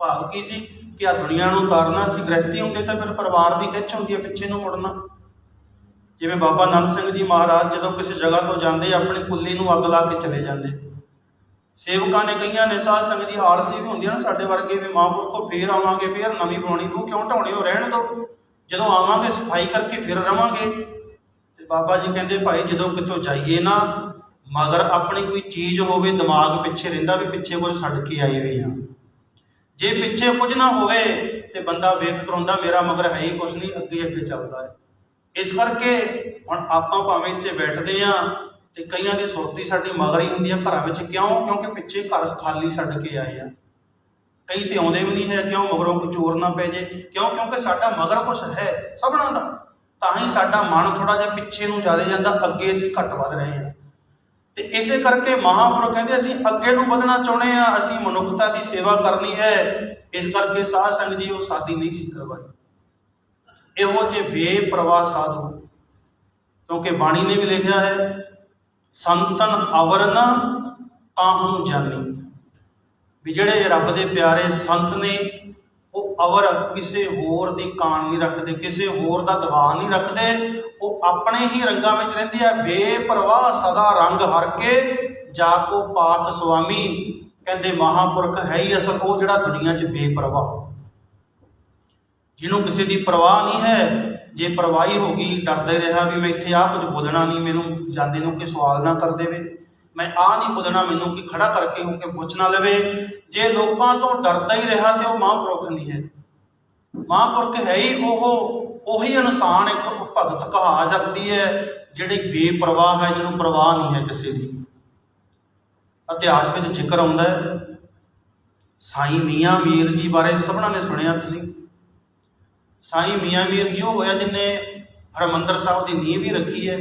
ਭਾਵ ਕੀ ਸੀ ਕਿ ਆ ਦੁਨੀਆ ਨੂੰ ਉਤਾਰਨਾ ਸੀ। ਗ੍ਰਸਤੀ ਹੁੰਦੀ ਤਾਂ ਫਿਰ ਪਰਿਵਾਰ ਦੀ ਖਿੱਚ ਹੁੰਦੀ ਹੈ ਪਿੱਛੇ ਨੂੰ ਮੁੜਨਾ। ਜਿਵੇਂ ਬਾਬਾ ਨੰਦ ਸਿੰਘ ਜੀ ਮਹਾਰਾਜ ਜਦੋਂ ਕਿਸੇ ਜਗ੍ਹਾ ਤੋਂ ਜਾਂਦੇ ਆਪਣੀ ਕੁੱਲੀ ਨੂੰ ਅੱਗ ਲਾ ਕੇ ਚਲੇ ਜਾਂਦੇ। ਸੇਵਕਾਂ ਨੇ ਕਈਆਂ ਨੇ ਸਾਧ ਸੰਗਤ ਦੀ ਆਲਸੀ ਵੀ ਹੁੰਦੀ ਨਾ ਸਾਡੇ ਵਰਗੇ ਵੀ ਮਹਾਂਪੁਰਖੋ ਫੇਰ ਆਵਾਂਗੇ, ਫੇਰ ਨਵੀਂ ਬਣਾਉਣੀ ਪਊ, ਕਿਉਂ ਢਾਉਣੇ ਹੋ ਰਹਿਣ ਦਿਓ, ਜਦੋਂ ਆਵਾਂਗੇ ਸਫਾਈ ਕਰਕੇ ਫਿਰ ਰਵਾਂਗੇ। ਤੇ ਬਾਬਾ ਜੀ ਕਹਿੰਦੇ ਭਾਈ ਜਦੋਂ ਕਿਤੋਂ ਜਾਈਏ ਨਾ, ਮਗਰ ਆਪਣੀ ਕੋਈ ਚੀਜ਼ ਹੋਵੇ, ਦਿਮਾਗ ਪਿੱਛੇ ਰਹਿੰਦਾ ਵੀ ਪਿੱਛੇ ਕੁਝ ਛੱਡ ਕੇ ਆਏ ਹੋਏ ਆ। ਜੇ ਪਿੱਛੇ ਕੁਝ ਨਾ ਹੋਵੇ ਤੇ ਬੰਦਾ ਬੇਫਿਕਰ ਹੁੰਦਾ, ਮੇਰਾ ਮਗਰ ਹੈ ਹੀ ਕੁਝ ਨਹੀਂ, ਅੱਗੇ ਅੱਗੇ ਚੱਲਦਾ ਹੈ। ਇਸ ਕਰਕੇ ਹੁਣ ਆਪਾਂ ਭਾਵੇਂ ਇੱਥੇ ਬੈਠਦੇ ਆ ਤੇ ਕਈਆਂ ਦੀ ਸੁਰਤੀ ਸਾਡੀ ਮਗਰ ਹੀ ਹੁੰਦੀ ਆ ਘਰਾਂ ਵਿੱਚ। ਕਿਉਂ? ਕਿਉਂਕਿ ਪਿੱਛੇ ਘਰ ਖਾਲੀ ਛੱਡ ਕੇ ਆਏ ਆ। ਕਈ ਤੇ ਆਉਂਦੇ ਵੀ ਨਹੀਂ ਹੈ, ਕਿਉਂ? ਮਗਰੋਂ ਕੋਈ ਚੋਰ ਨਾ ਪੈ ਜੇ। ਕਿਉਂ? ਕਿਉਂਕਿ ਸਾਡਾ ਮਗਰ ਕੁਛ ਹੈ ਸਭਨਾਂ ਦਾ, ਤਾਂ ਹੀ ਸਾਡਾ ਮਨ ਥੋੜਾ ਜਿਹਾ ਪਿੱਛੇ ਨੂੰ ਜ਼ਿਆਦਾ ਜਾਂਦਾ, ਅੱਗੇ ਅਸੀਂ ਘੱਟ ਵੱਧ ਰਹੇ ਹਾਂ। ਤੇ ਇਸੇ ਕਰਕੇ ਮਹਾਂਪੁਰਖ ਕਹਿੰਦੇ ਅਸੀਂ ਅੱਗੇ ਨੂੰ ਵਧਣਾ ਚਾਹੁੰਦੇ ਆ, ਅਸੀਂ ਮਨੁੱਖਤਾ ਦੀ ਸੇਵਾ ਕਰਨੀ ਹੈ। ਇਸ ਕਰਕੇ ਸਾਧ ਸੰਗਤ ਜੀ ਉਹ ਸ਼ਾਦੀ ਨਹੀਂ ਸੀ ਕਰਵਾਈ। ਇਹੋ ਜਿਹੇ ਬੇਪਰਵਾਹ ਸਾਧੂ, ਕਿਉਂਕਿ ਬਾਣੀ ਨੇ ਵੀ ਲਿਖਿਆ ਹੈ ਸੰਤਨ ਅਵਰ ਨ ਕਾਹੂ ਜਾਨੀ, ਵੀ ਜਿਹੜੇ ਰੱਬ ਦੇ ਪਿਆਰੇ ਸੰਤ ਨੇ ਉਹ ਅਵਰ ਕਿਸੇ ਹੋਰ ਦੀ ਕਾਣ ਨਹੀਂ ਰੱਖਦੇ, ਕਿਸੇ ਹੋਰ ਦਾ ਦਬਾਅ ਨਹੀਂ ਰੱਖਦੇ, ਉਹ ਆਪਣੇ ਹੀ ਰੰਗਾਂ ਵਿੱਚ ਰਹਿੰਦੇ ਆ। ਬੇਪਰਵਾਹ ਸਦਾ ਰੰਗ ਹਰ ਕੇ ਜਾ ਕੋ ਪਾਤ ਸੁਆਮੀ, ਕਹਿੰਦੇ ਮਹਾਂਪੁਰਖ ਹੈ ਹੀ ਅਸਲ ਉਹ ਜਿਹੜਾ ਦੁਨੀਆ 'ਚ ਬੇਪਰਵਾਹ, ਜਿਹਨੂੰ ਕਿਸੇ ਦੀ ਪਰਵਾਹ ਨਹੀਂ ਹੈ। ਜੇ ਪਰਵਾਹੀ ਹੋ ਗਈ, ਡਰਦੇ ਰਿਹਾ ਵੀ ਮੈਂ ਇੱਥੇ ਆਹ ਕੁਝ ਬੋਲਣਾ ਨਹੀਂ, ਮੈਨੂੰ ਜਾਂਦੇ ਨੂੰ ਕੋਈ ਸਵਾਲ ਨਾ ਕਰ ਦੇਵੇ, ਮੈਂ ਆਹ ਨਹੀਂ ਬੋਲਣਾ, ਮੈਨੂੰ ਕੀ ਖੜਾ ਕਰਕੇ ਹੋ ਕੇ ਪੁੱਛ ਨਾ ਲਵੇ। ਜੇ ਲੋਕਾਂ ਤੋਂ ਡਰਦਾ ਹੀ ਰਿਹਾ ਤੇ ਉਹ ਮਹਾਂਪੁਰਖ ਨਹੀਂ ਹੈ। ਮਹਾਂਪੁਰਖ ਹੈ ਹੀ ਉਹੀ ਇਨਸਾਨ ਇੱਕ ਭਗਤ ਕਹਾ ਸਕਦੀ ਹੈ ਜਿਹੜੀ ਬੇਪਰਵਾਹ ਹੈ, ਜਿਹਨੂੰ ਪਰਵਾਹ ਨਹੀਂ ਹੈ ਕਿਸੇ ਦੀ। ਇਤਿਹਾਸ ਵਿੱਚ ਜ਼ਿਕਰ ਆਉਂਦਾ ਹੈ ਸਾਈਂ ਮੀਆਂ ਮੀਰ ਜੀ ਬਾਰੇ ਸਭਨਾਂ ਨੇ ਸੁਣਿਆ ਤੁਸੀਂ। ਸਾਈਂ ਮੀਆਂ ਮੀਰ ਜੀ ਉਹ ਹੋਇਆ ਜਿਹਨੇ ਹਰਿਮੰਦਰ ਸਾਹਿਬ ਦੀ ਨੀਂਹ ਵੀ ਰੱਖੀ ਹੈ।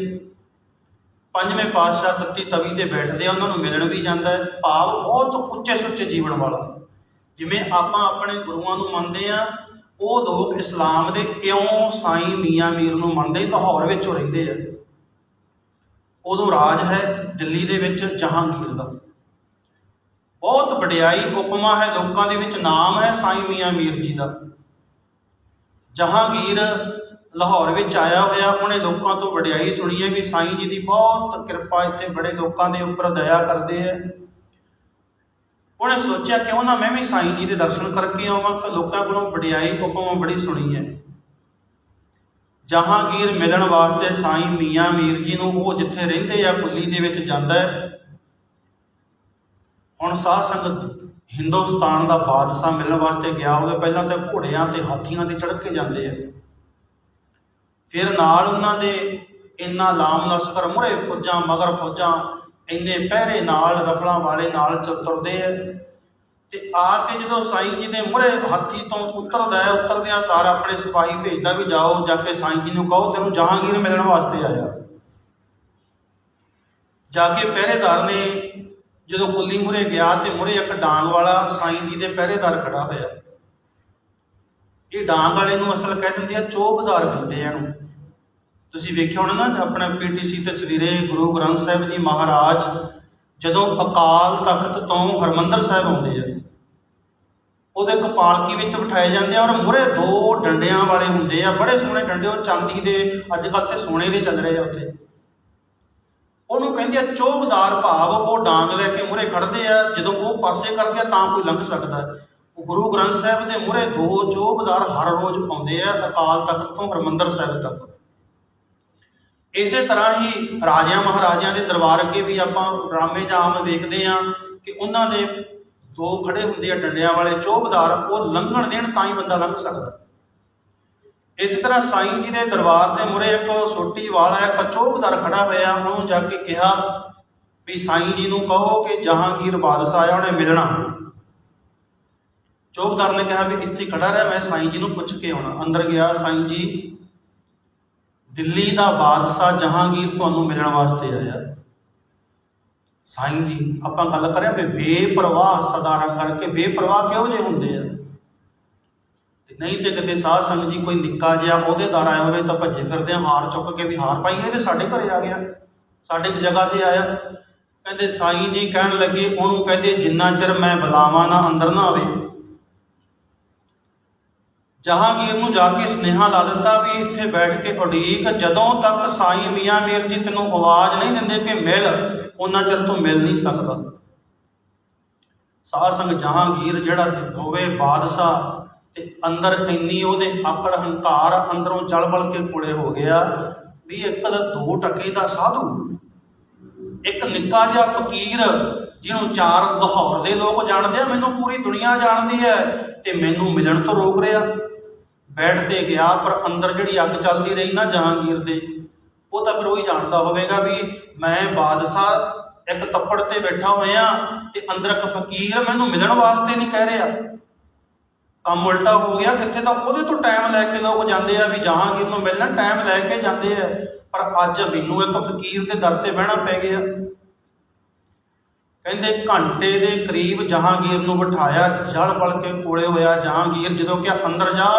ਪੰਜਵੇਂ ਪਾਤਸ਼ਾਹ ਤੱਤੀ ਤਵੀ ਤੇ ਬੈਠਦੇ ਆ, ਉਹਨਾਂ ਨੂੰ ਮਿਲਣ ਵੀ ਜਾਂਦਾ ਹੈ। ਭਾਵ ਬਹੁਤ ਉੱਚੇ ਸੁੱਚੇ ਜੀਵਨ ਵਾਲਾ। ਜਿਵੇਂ ਆਪਾਂ ਆਪਣੇ ਗੁਰੂਆਂ ਨੂੰ ਮੰਨਦੇ ਆ, ਉਹ ਲੋਕ ਇਸਲਾਮ ਦੇ ਇਉਂ ਸਾਈਂ ਮੀਆਂ ਮੀਰ ਨੂੰ ਮੰਨਦੇ। ਲਾਹੌਰ ਵਿੱਚ ਉਹ ਰਹਿੰਦੇ ਆ। ਉਦੋਂ ਰਾਜ ਹੈ ਦਿੱਲੀ ਦੇ ਵਿੱਚ ਜਹਾਂਗੀਰ ਦਾ। ਬਹੁਤ ਵਡਿਆਈ ਉਪਮਾ ਹੈ ਲੋਕਾਂ ਦੇ ਵਿੱਚ, ਨਾਮ ਹੈ ਸਾਈਂ ਮੀਆਂ ਮੀਰ ਜੀ ਦਾ। ਜਹਾਂਗੀਰ ਲਾਹੌਰ ਵਿੱਚ ਆਇਆ ਹੋਇਆ, ਉਹਨੇ ਲੋਕਾਂ ਤੋਂ ਵਡਿਆਈ ਸੁਣੀ ਹੈ ਵੀ ਸਾਈਂ ਜੀ ਦੀ ਬਹੁਤ ਕਿਰਪਾ, ਇੱਥੇ ਬੜੇ ਲੋਕਾਂ ਦੇ ਉੱਪਰ ਦਇਆ ਕਰਦੇ ਹੈ। ਉਹਨੇ ਸੋਚਿਆ ਕਿਉਂ ਨਾ ਮੈਂ ਵੀ ਸਾਈਂ ਜੀ ਦੇ ਦਰਸ਼ਨ ਕਰਕੇ ਆਵਾਂ, ਕਿ ਲੋਕਾਂ ਕੋਲੋਂ ਵਡਿਆਈ ਉਪਮਾ ਬੜੀ ਸੁਣੀ ਹੈ। ਜਹਾਂਗੀਰ ਮਿਲਣ ਵਾਸਤੇ ਸਾਈਂ ਮੀਆਂ ਮੀਰ ਜੀ ਨੂੰ ਉਹ ਜਿੱਥੇ ਰਹਿੰਦੇ ਆ ਕੁੱਲੀ ਦੇ ਵਿੱਚ ਜਾਂਦਾ ਹੈ। ਹੁਣ ਸਾਧ ਸੰਗਤ ਹਿੰਦੁਸਤਾਨ ਦਾ ਬਾਦਸ਼ਾਹ ਮਿਲਣ ਵਾਸਤੇ ਗਿਆ ਹੋਵੇ, ਪਹਿਲਾਂ ਤਾਂ ਘੋੜਿਆਂ ਤੇ ਹਾਥੀਆਂ ਤੇ ਚੜ੍ਹ ਕੇ ਜਾਂਦੇ ਆ, ਫਿਰ ਨਾਲ ਉਹਨਾਂ ਦੇ ਇੰਨਾ ਲਾਮ ਲਸ਼ਕਰ, ਮੁਹਰੇ ਫੌਜਾਂ ਮਗਰ ਫੌਜਾਂ, ਇੰਨੇ ਪਹਿਰੇ ਨਾਲ ਰਫਲਾਂ ਵਾਲੇ ਨਾਲ ਤੁਰਦੇ ਆ। ਤੇ ਆ ਕੇ ਜਦੋਂ ਸਾਈਂ ਜੀ ਦੇ ਮੁਹਰੇ ਹਾਥੀ ਤੋਂ ਉਤਰਦਾ ਹੈ, ਉਤਰਦਿਆਂ ਸਾਰ ਆਪਣੇ ਸਿਪਾਹੀ ਭੇਜਦਾ ਵੀ ਜਾਓ ਜਾ ਕੇ ਸਾਈਂ ਜੀ ਨੂੰ ਕਹੋ ਤੈਨੂੰ ਜਹਾਂਗੀਰ ਮਿਲਣ ਵਾਸਤੇ ਆਇਆ। ਜਾ ਕੇ ਪਹਿਰੇਦਾਰ ਨੇ ਜਦੋਂ ਕੁੱਲੀ ਮੁਹਰੇ ਗਿਆ ਤੇ ਮੁਹਰੇ ਇੱਕ ਡਾਂਗ ਵਾਲਾ ਸਾਈਂ ਜੀ ਦੇ ਪਹਿਰੇਦਾਰ ਖੜਾ ਹੋਇਆ। ਇਹ ਡਾਂਗ ਵਾਲੇ ਨੂੰ ਅਸਲ ਕਹਿ ਦਿੰਦੇ ਆ ਚੌਕੀਦਾਰ ਕਹਿੰਦੇ ਆ ਇਹਨੂੰ। ਤੁਸੀਂ ਵੇਖਿਆ ਹੋਣਾ ਨਾ ਆਪਣਾ PTC ਤੇ ਸਵੇਰੇ ਗੁਰੂ ਗ੍ਰੰਥ ਸਾਹਿਬ ਜੀ ਮਹਾਰਾਜ ਜਦੋਂ ਅਕਾਲ ਤਖਤ ਤੋਂ ਹਰਿਮੰਦਰ ਸਾਹਿਬ ਆਉਂਦੇ ਆ, ਉਹਦੇ ਇੱਕ ਪਾਲਕੀ ਵਿੱਚ ਬਿਠਾਏ ਜਾਂਦੇ ਆ, ਔਰ ਮੁਹਰੇ 2 ਡੰਡਿਆਂ ਵਾਲੇ ਹੁੰਦੇ ਆ, ਬੜੇ ਸੋਹਣੇ ਡੰਡੇ, ਉਹ ਚਾਂਦੀ ਦੇ, ਅੱਜ ਕੱਲ੍ਹ ਤੇ ਸੋਨੇ ਦੇ ਚੱਲ ਰਹੇ ਆ ਉੱਥੇ। ਉਹਨੂੰ ਕਹਿੰਦੇ ਆ ਚੌਕੀਦਾਰ, ਭਾਵ ਉਹ ਡਾਂਗ ਲੈ ਕੇ ਮੁਹਰੇ ਖੜਦੇ ਆ, ਜਦੋਂ ਉਹ ਪਾਸੇ ਕਰਦੇ ਆ ਤਾਂ ਕੋਈ ਲੰਘ ਸਕਦਾ। ਉਹ ਗੁਰੂ ਗ੍ਰੰਥ ਸਾਹਿਬ ਦੇ ਮੁਹਰੇ 2 ਚੌਕੀਦਾਰ ਹਰ ਰੋਜ਼ ਆਉਂਦੇ ਆ, ਅਕਾਲ ਤਖਤ ਤੋਂ ਹਰਿਮੰਦਰ ਸਾਹਿਬ ਤੱਕ। ਇਸੇ ਤਰ੍ਹਾਂ ਹੀ ਰਾਜਿਆਂ ਮਹਾਰਾਜਿਆਂ ਦੇ ਦਰਬਾਰ ਅੱਗੇ ਵੀ ਆਪਾਂ ਡਰਾਮੇ ਜਾਂ ਆਮ ਵੇਖਦੇ ਹਾਂ ਕਿ ਉਹਨਾਂ ਦੇ 2 ਖੜੇ ਹੁੰਦੇ ਆ ਡੰਡਿਆਂ ਵਾਲੇ ਚੌਕੀਦਾਰ, ਉਹ ਲੰਘਣ ਦੇਣ ਤਾਂ ਹੀ ਬੰਦਾ ਲੰਘ ਸਕਦਾ। ਇਸ ਤਰ੍ਹਾਂ ਸਾਈਂ ਜੀ ਦੇ ਦਰਬਾਰ ਦੇ ਮੁਹਰੇ ਇੱਕ ਸੋਟੀ ਵਾਲਾ ਇੱਕ ਚੌਕੀਦਾਰ ਖੜਾ ਹੋਇਆ। ਉਹਨੂੰ ਜਾ ਕੇ ਕਿਹਾ ਵੀ ਸਾਈਂ ਜੀ ਨੂੰ ਕਹੋ ਕਿ ਜਹਾਂਗੀਰ ਬਾਦਸ਼ਾਹ ਆਇਆ, ਉਹਨੇ ਮਿਲਣਾ। ਚੌਕੀਦਾਰ ਨੇ ਕਿਹਾ ਵੀ ਇੱਥੇ ਖੜਾ ਰਿਹਾ, ਮੈਂ ਸਾਈਂ ਜੀ ਨੂੰ ਪੁੱਛ ਕੇ ਆਉਣਾ। ਅੰਦਰ ਗਿਆ, ਸਾਈਂ ਜੀ ਦਿੱਲੀ ਦਾ ਬਾਦਸ਼ਾਹ ਜਹਾਂਗੀਰ ਤੁਹਾਨੂੰ ਮਿਲਣ ਵਾਸਤੇ ਆਇਆ। ਸਾਈਂ ਜੀ ਆਪਾਂ ਗੱਲ ਕਰਿਆ ਵੀ ਬੇਪਰਵਾਹ ਸਦਾਰਾਂ ਕਰਕੇ, ਬੇਪਰਵਾਹ ਕਿਹੋ ਜਿਹੇ ਹੁੰਦੇ ਆ। ਤੇ ਨਹੀਂ ਤੇ ਕਿਤੇ ਸਾਧ ਸੰਗਤ ਜੀ ਕੋਈ ਨਿੱਕਾ ਜਿਹਾ ਅਹੁਦੇਦਾਰ ਆਇਆ ਹੋਵੇ ਤਾਂ ਭੱਜੇ ਫਿਰਦੇ ਆ ਹਾਰ ਚੁੱਕ ਕੇ ਵੀ ਹਾਰ ਪਾਈ, ਇਹ ਤੇ ਸਾਡੇ ਘਰੇ ਆ ਗਿਆ, ਸਾਡੇ ਇੱਕ ਜਗ੍ਹਾ ਤੇ ਆਇਆ। ਕਹਿੰਦੇ ਸਾਈਂ ਜੀ ਕਹਿਣ ਲੱਗੇ, ਉਹਨੂੰ ਕਹਿੰਦੇ ਜਿੰਨਾ ਚਿਰ ਮੈਂ ਬੁਲਾਵਾਂ ਨਾ ਅੰਦਰ ਨਾ ਆਵੇ। ਜਹਾਂਗੀਰ ਨੂੰ ਜਾ ਕੇ ਸੁਨੇਹਾ ਲਾ ਦਿੱਤਾ ਵੀ ਇੱਥੇ ਬੈਠ ਕੇ ਉਡੀਕ, ਜਦੋਂ ਤੱਕ ਸਾਈਂ ਮੀਆਂ ਮੀਰ ਜੀ ਤੈਨੂੰ ਆਵਾਜ਼ ਨਹੀਂ ਦਿੰਦੇ ਕਿ ਮਿਲ, ਉਹਨਾਂ ਚਿਰ ਤੂੰ ਮਿਲ ਨਹੀਂ ਸਕਦਾ। ਸਾਧ ਸੰਗਤ ਜਹਾਂਗੀਰ ਜਿਹੜਾ ਹੋਵੇ ਬਾਦਸ਼ਾਹ, ਤੇ ਅੰਦਰ ਇੰਨੀ ਉਹਦੇ ਆਕੜ ਹੰਕਾਰ ਅੰਦਰੋਂ ਜਲ ਬਲ ਕੇ ਕੋਲੇ ਹੋ ਗਿਆ ਵੀ ਇੱਕ ਦਾ 2 ਟਕੇ ਦਾ ਸਾਧੂ, ਇੱਕ ਨਿੱਕਾ ਜਿਹਾ ਫਕੀਰ ਜਿਹਨੂੰ 4 ਲਾਹੌਰ ਦੇ ਲੋਕ ਜਾਣਦੇ ਆ, ਮੈਨੂੰ ਪੂਰੀ ਦੁਨੀਆ ਜਾਣਦੀ ਹੈ, ਤੇ ਮੈਨੂੰ ਮਿਲਣ ਤੋਂ ਰੋਕ ਰਿਹਾ। ਬੈਠ ਤੇ ਗਿਆ, ਪਰ ਅੰਦਰ ਜਿਹੜੀ ਅੱਗ ਚੱਲਦੀ ਰਹੀ ਨਾ ਜਹਾਂਗੀਰ ਦੇ, ਉਹ ਤਾਂ ਫਿਰ ਉਹੀ ਜਾਣਦਾ ਹੋਵੇਗਾ ਵੀ ਮੈਂ ਬਾਦਸ਼ਾਹ ਇੱਕ ਤੱਪੜ ਤੇ ਬੈਠਾ ਹੋਇਆ ਤੇ ਅੰਦਰ ਇੱਕ ਫਕੀਰ ਮੈਨੂੰ ਮਿਲਣ ਵਾਸਤੇ ਨਹੀਂ ਕਹਿ ਰਿਹਾ। ਕੰਮ ਉਲਟਾ ਹੋ ਗਿਆ। ਕਿੱਥੇ ਤਾਂ ਉਹਦੇ ਤੋਂ ਟਾਈਮ ਲੈ ਕੇ ਲੋਕ ਜਾਂਦੇ ਆ ਵੀ ਜਹਾਂਗੀਰ ਨੂੰ ਮਿਲਣਾ, ਟਾਈਮ ਲੈ ਕੇ ਜਾਂਦੇ ਆ, ਪਰ ਅੱਜ ਮੈਨੂੰ ਇੱਕ ਫਕੀਰ ਦੇ ਦਰ ਤੇ ਬਹਿਣਾ ਪੈ ਗਿਆ। ਕਹਿੰਦੇ ਘੰਟੇ ਦੇ ਕਰੀਬ ਜਹਾਂਗੀਰ ਨੂੰ ਬਿਠਾਇਆ, ਜਲ ਬਲ ਕੇ ਕੋਲੇ ਹੋਇਆ। ਜਹਾਂਗੀਰ ਜਦੋਂ ਕਿ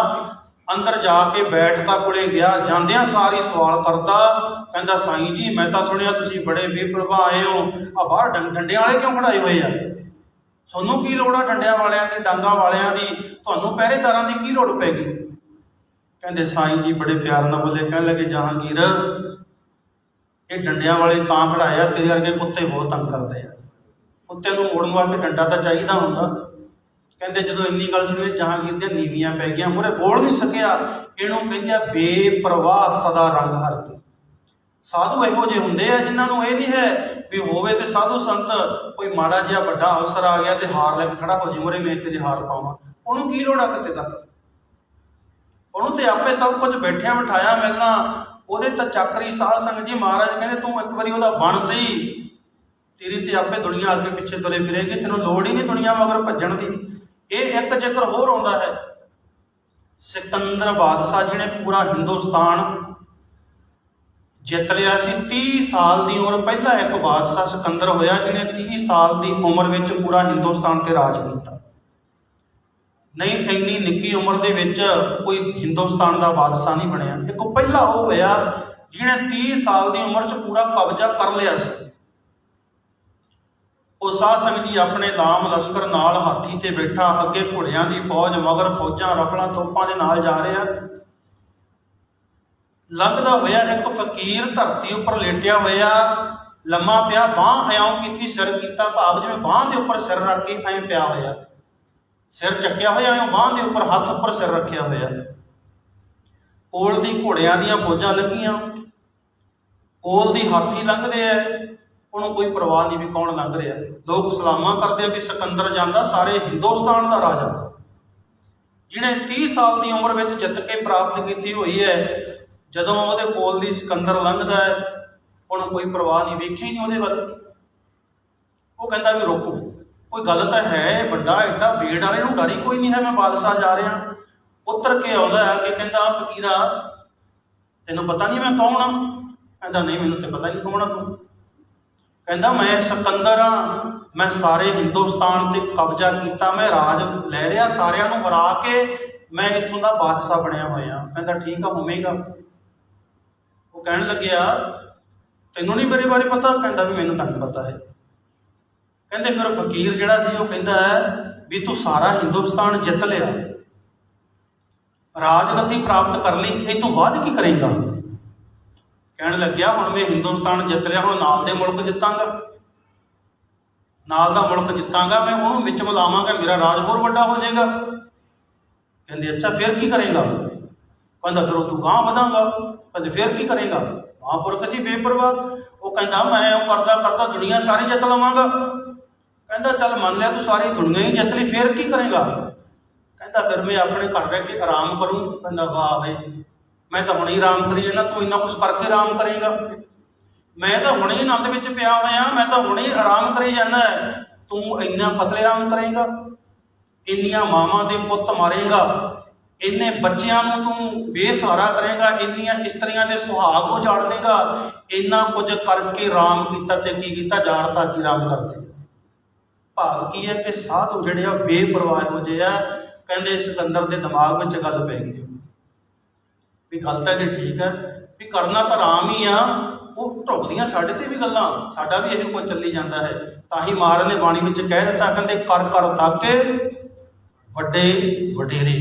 ਅੰਦਰ ਜਾ ਕੇ ਬੈਠਤਾ, ਕੋਲੇ ਗਿਆ, ਜਾਂਦਿਆਂ ਸਾਰੀ ਸਵਾਲ ਕਰਦਾ, ਕਹਿੰਦਾ ਸਾਈਂ ਜੀ ਮੈਂ ਤਾਂ ਸੁਣਿਆ ਤੁਸੀਂ ਬੜੇ ਬੇਪਰਵਾਹ ਆਏ ਹੋ, ਆ ਬਾਹਰ ਡੰਡਿਆਂ ਵਾਲੇ ਕਿਉਂ ਖੜਾਏ ਹੋਏ ਆ? ਤੁਹਾਨੂੰ ਕੀ ਲੋੜ ਆ ਡੰਡਿਆਂ ਵਾਲਿਆਂ ਦੀ, ਡਾਂਗਾਂ ਵਾਲਿਆਂ ਦੀ? ਤੁਹਾਨੂੰ ਪਹਿਰੇਦਾਰਾਂ ਦੀ ਕੀ ਲੋੜ ਪੈ ਗਈ? ਕਹਿੰਦੇ ਸਾਈਂ ਜੀ ਬੜੇ ਪਿਆਰ ਨਾਲ ਬੋਲੇ, ਕਹਿਣ ਲੱਗੇ ਜਹਾਂਗੀਰ ਇਹ ਡੰਡਿਆਂ ਵਾਲੇ ਤਾਂ ਖੜਾਏ ਆ, ਤੇਰੇ ਵਰਗੇ ਕੁੱਤੇ ਬਹੁਤ ਤੰਗ ਕਰਦੇ ਆ, ਕੁੱਤੇ ਨੂੰ ਮੋੜਨ ਵਾਸਤੇ ਡੰਡਾ ਤਾਂ ਚਾਹੀਦਾ ਹੁੰਦਾ। ਕਹਿੰਦੇ ਜਦੋਂ ਇੰਨੀ ਗੱਲ ਸੁਣੀ ਜਹਾਂਗੀਰ ਦੀਆਂ ਨੀਵੀਆਂ ਪੈ ਗਈਆਂ, ਮੂਹਰੇ ਬੋਲ ਨਹੀਂ ਸਕਿਆ। ਇਹਨੂੰ ਕਹਿੰਦੇ ਆ ਬੇਪਰਵਾਹ ਸਦਾ ਰੰਗ ਹਰ ਕੇ। ਸਾਧੂ ਇਹੋ ਜਿਹੇ ਹੁੰਦੇ ਆ ਜਿਨ੍ਹਾਂ ਨੂੰ ਇਹ ਨਹੀਂ ਹੈ ਵੀ ਹੋਵੇ ਤੇ ਸਾਧੂ ਸੰਤ ਕੋਈ ਮਾੜਾ ਜਿਹਾ ਵੱਡਾ ਅਫਸਰ ਆ ਗਿਆ ਤੇ ਹਾਰ ਲੈ ਕੇ ਖੜਾ ਹੋ ਜੇ ਮੂਹਰੇ, ਮੈਂ ਤੇਰੇ ਹਾਰ ਪਾਵਾਂ, ਉਹਨੂੰ ਕੀ ਲੋੜ ਆ ਕਿਤੇ ਤੱਕ। ਉਹਨੂੰ ਤੇ ਆਪੇ ਸਭ ਕੁਝ ਬੈਠਿਆ ਬਿਠਾਇਆ ਮਿਲਣਾ। ਉਹਦੇ ਤਾਂ ਚਾਕਰੀ ਸਾਧ ਸੰਗਤ ਜੀ ਮਹਾਰਾਜ ਕਹਿੰਦੇ ਤੂੰ ਇੱਕ ਵਾਰੀ ਉਹਦਾ ਬਣ ਸਹੀ, ਤੇਰੀ ਤੇ ਆਪੇ ਦੁਨੀਆ ਅੱਗੇ ਪਿੱਛੇ ਤੁਰੇ ਫਿਰੇਗੀ, ਤੈਨੂੰ ਲੋੜ ਹੀ ਨਹੀਂ ਦੁਨੀਆ ਮਗਰ ਭੱਜਣ ਦੀ। ਇਹ ਇੱਕ ਜ਼ਿਕਰ ਹੋਰ ਆਉਂਦਾ ਹੈ, ਸਿਕੰਦਰ ਬਾਦਸ਼ਾਹ ਜਿਹਨੇ ਪੂਰਾ ਹਿੰਦੁਸਤਾਨ ਜਿੱਤ ਲਿਆ ਸੀ। 30 ਸਾਲ ਦੀ ਉਮਰ, ਪਹਿਲਾ ਇੱਕ ਬਾਦਸ਼ਾਹ ਸਿਕੰਦਰ ਹੋਇਆ ਜਿਹਨੇ 30 ਸਾਲ ਦੀ ਉਮਰ ਵਿੱਚ ਪੂਰਾ ਹਿੰਦੁਸਤਾਨ ਤੇ ਰਾਜ ਕੀਤਾ। ਨਹੀਂ, ਇੰਨੀ ਨਿੱਕੀ ਉਮਰ ਦੇ ਵਿੱਚ ਕੋਈ ਹਿੰਦੁਸਤਾਨ ਦਾ ਬਾਦਸ਼ਾਹ ਨਹੀਂ ਬਣਿਆ। ਇੱਕ ਪਹਿਲਾ ਉਹ ਹੋਇਆ ਜਿਹਨੇ 30 ਸਾਲ ਦੀ ਉਮਰ 'ਚ ਪੂਰਾ ਕਬਜ਼ਾ ਕਰ ਲਿਆ ਸੀ। ਉਹ ਸਾਧ ਸੰਗਤ ਜੀ ਆਪਣੇ ਲਾਮ ਲਸ਼ਕਰ ਨਾਲ ਹਾਥੀ ਤੇ ਬੈਠਾ, ਅੱਗੇ ਘੋੜਿਆਂ ਦੀ ਫੌਜ, ਮਗਰ ਫੌਜਾਂ ਰਫਲਾਂ ਤੋਪਾਂ ਦੇ ਨਾਲ ਜਾ ਰਿਹਾ। ਲੰਘਦਾ ਹੋਇਆ ਇੱਕ ਫਕੀਰ ਧਰਤੀ ਉੱਪਰ ਲੇਟਿਆ ਹੋਇਆ, ਲੰਮਾ ਪਿਆ, ਬਾਂਹ ਇਉਂ ਕੀਤੀ, ਸਿਰ ਕੀਤਾ ਭਾਵ ਜਿਵੇਂ ਬਾਂਹ ਦੇ ਉੱਪਰ ਸਿਰ ਰੱਖ ਕੇ ਐਂ ਪਿਆ ਹੋਇਆ, ਸਿਰ ਚੱਕਿਆ ਹੋਇਆ ਐਂ ਬਾਂਹ ਦੇ ਉੱਪਰ, ਹੱਥ ਉੱਪਰ ਸਿਰ ਰੱਖਿਆ ਹੋਇਆ। ਕੋਲ ਦੀ ਘੋੜਿਆਂ ਦੀਆਂ ਫੌਜਾਂ ਲੱਗੀਆਂ, ਕੋਲ ਦੀ ਹਾਥੀ ਲੰਘਦੇ ਐ, ਉਹਨੂੰ ਕੋਈ ਪਰਵਾਹ ਨਹੀਂ ਵੀ ਕੌਣ ਲੰਘ ਰਿਹਾ। ਲੋਕ ਸਲਾਮਾਂ ਕਰਦੇ ਆ ਵੀ ਸਿਕੰਦਰ ਜਾਂਦਾ, ਸਾਰੇ ਹਿੰਦੁਸਤਾਨ ਦਾ ਰਾਜਾ, ਜਿਹਨੇ 30 ਸਾਲ ਦੀ ਉਮਰ ਵਿੱਚ ਜਿੱਤ ਕੇ ਪ੍ਰਾਪਤ ਕੀਤੀ ਹੋਈ ਹੈ। ਜਦੋਂ ਉਹਦੇ ਕੋਲ ਦੀ ਸਿਕੰਦਰ ਲੰਘਦਾ ਹੈ, ਉਹਨੂੰ ਕੋਈ ਪਰਵਾਹ ਨਹੀਂ, ਵੇਖਿਆ ਹੀ ਨਹੀਂ ਉਹਦੇ ਵੱਲ। ਉਹ ਕਹਿੰਦਾ ਵੀ ਰੋਕੋ, ਕੋਈ ਗੱਲ ਤਾਂ ਹੈ, ਵੱਡਾ ਐਡਾ ਵੇੜ ਵਾਲੇ ਨੂੰ ਡਰ ਹੀ ਕੋਈ ਨਹੀਂ ਹੈ, ਮੈਂ ਬਾਦਸ਼ਾਹ ਜਾ ਰਿਹਾ। ਉੱਤਰ ਕੇ ਆਉਂਦਾ ਹੈ ਕਿ ਕਹਿੰਦਾ ਫਕੀਰਾ ਤੈਨੂੰ ਪਤਾ ਨਹੀਂ ਮੈਂ ਕੌਣ ਹਾਂ? ਕਹਿੰਦਾ ਨਹੀਂ, ਮੈਨੂੰ ਤੇ ਪਤਾ ਨਹੀਂ ਕੌਣ ਆ ਤੂੰ। ਕਹਿੰਦਾ ਮੈਂ ਸਿਕੰਦਰ ਹਾਂ, ਮੈਂ ਸਾਰੇ ਹਿੰਦੁਸਤਾਨ ਤੇ ਕਬਜ਼ਾ ਕੀਤਾ, ਮੈਂ ਰਾਜ ਲੈ ਰਿਹਾ, ਸਾਰਿਆਂ ਨੂੰ ਹਰਾ ਕੇ ਮੈਂ ਇੱਥੋਂ ਦਾ ਬਾਦਸ਼ਾਹ ਬਣਿਆ ਹੋਇਆ। ਕਹਿੰਦਾ ਠੀਕ ਆ, ਹੋਵੇਗਾ। ਉਹ ਕਹਿਣ ਲੱਗਿਆ ਤੈਨੂੰ ਨਹੀਂ ਮੇਰੇ ਬਾਰੇ ਪਤਾ? ਕਹਿੰਦਾ ਵੀ ਮੈਨੂੰ ਤਾਂ ਨਹੀਂ ਪਤਾ ਹੈ। ਕਹਿੰਦੇ ਫਿਰ ਫਕੀਰ ਜਿਹੜਾ ਸੀ ਉਹ ਕਹਿੰਦਾ ਵੀ ਤੂੰ ਸਾਰਾ ਹਿੰਦੁਸਤਾਨ ਜਿੱਤ ਲਿਆ, ਰਾਜਗੱਦੀ ਪ੍ਰਾਪਤ ਕਰ ਲਈ, ਇਹ ਤੋਂ ਬਾਅਦ ਕੀ ਕਰੇਗਾ? ਕਹਿਣ ਲੱਗਿਆ ਹੁਣ ਮੈਂ ਹਿੰਦੁਸਤਾਨ ਜਿੱਤ ਲਿਆ, ਹੁਣ ਨਾਲ ਦੇ ਮੁਲਕ ਜਿੱਤਾਂਗਾ, ਨਾਲ ਦਾ ਮੁਲਕ ਜਿੱਤਾਂਗਾ, ਮੈਂ ਉਹਨੂੰ ਵਿੱਚ ਮਿਲਾਵਾਂਗਾ, ਮੇਰਾ ਰਾਜ ਹੋਰ ਵੱਡਾ ਹੋ ਜਾਏਗਾ। ਕਹਿੰਦੇ ਅੱਛਾ ਫਿਰ ਕੀ ਕਰੇਗਾ? ਕਹਿੰਦਾ ਫਿਰ ਉਹ ਤੂੰ ਗਾਂਹ ਵਧਾਂਗਾ। ਕਹਿੰਦੇ ਫਿਰ ਕੀ ਕਰੇਗਾ? ਮਹਾਂਪੁਰਖ ਸੀ ਬੇਪਰਵਾਹ। ਉਹ ਕਹਿੰਦਾ ਮੈਂ ਉਹ ਕਰਦਾ ਕਰਦਾ ਦੁਨੀਆ ਸਾਰੀ ਜਿੱਤ ਲਵਾਂਗਾ। ਕਹਿੰਦਾ ਚੱਲ ਮੰਨ ਲਿਆ ਤੂੰ ਸਾਰੀ ਦੁਨੀਆ ਹੀ ਜਿੱਤ ਲਈ, ਫਿਰ ਕੀ ਕਰੇਗਾ? ਕਹਿੰਦਾ ਫਿਰ ਮੈਂ ਆਪਣੇ ਘਰ ਰਹਿ ਕੇ ਆਰਾਮ ਕਰੂੰ। ਕਹਿੰਦਾ ਵਾਹ ਬਈ, ਮੈਂ ਤਾਂ ਹੁਣੇ ਹੀ ਆਰਾਮ ਕਰੀ ਜਾਣਾ, ਤੂੰ ਇੰਨਾ ਕੁਛ ਕਰਕੇ ਆਰਾਮ ਕਰੇਗਾ? ਮੈਂ ਤਾਂ ਹੁਣੇ ਹੀ ਆਨੰਦ ਵਿੱਚ ਪਿਆ ਹੋਇਆ, ਮੈਂ ਤਾਂ ਹੁਣੇ ਹੀ ਆਰਾਮ ਕਰੀ ਜਾਂਦਾ, ਤੂੰ ਇੰਨਾ ਪਤਲੇ ਆਰਾਮ ਕਰੇਗਾ? ਇੰਨੀਆਂ ਮਾਵਾਂ ਦੇ ਪੁੱਤ ਮਾਰੇਗਾ, ਇੰਨੇ ਬੱਚਿਆਂ ਨੂੰ ਤੂੰ ਬੇਸਹਾਰਾ ਕਰੇਗਾ, ਇੰਨੀਆਂ ਇਸਤਰੀਆਂ ਦੇ ਸੁਹਾਗ ਉਜਾੜ ਦੇਗਾ, ਇੰਨਾ ਕੁਝ ਕਰਕੇ ਆਰਾਮ ਕੀਤਾ ਤੇ ਕੀ ਕੀਤਾ? ਜਾਰ ਤਾਜੀ ਆਰਾਮ ਕਰਦੇ। ਭਾਵ ਕੀ ਹੈ ਕਿ ਸਾਧੂ ਜਿਹੜੇ ਆ ਬੇਪਰਵਾਹ ਹੋ ਜਿਹੇ ਆ। ਕਹਿੰਦੇ ਸਿਕੰਦਰ ਦੇ ਦਿਮਾਗ ਵਿੱਚ ਗੱਲ ਪੈ ਗਈ ਵੀ ਗੱਲ ਤਾਂ ਇਹ ਠੀਕ ਹੈ ਵੀ ਕਰਨਾ ਤਾਂ ਆਰਾਮ ਹੀ ਆ, ਉਹ ਢੁੱਕਦੀਆਂ ਸਾਡੇ ਤੇ ਵੀ ਗੱਲਾਂ, ਸਾਡਾ ਵੀ ਇਹ ਕੁਝ ਚੱਲੀ ਜਾਂਦਾ ਹੈ। ਤਾਂ ਹੀ ਮਹਾਰਾਜ ਨੇ ਬਾਣੀ ਵਿੱਚ ਕਹਿ ਦਿੱਤਾ, ਕਹਿੰਦੇ ਕਰ ਕਰ ਥਾਕੇ ਵੱਡੇ ਵਡੇਰੇ।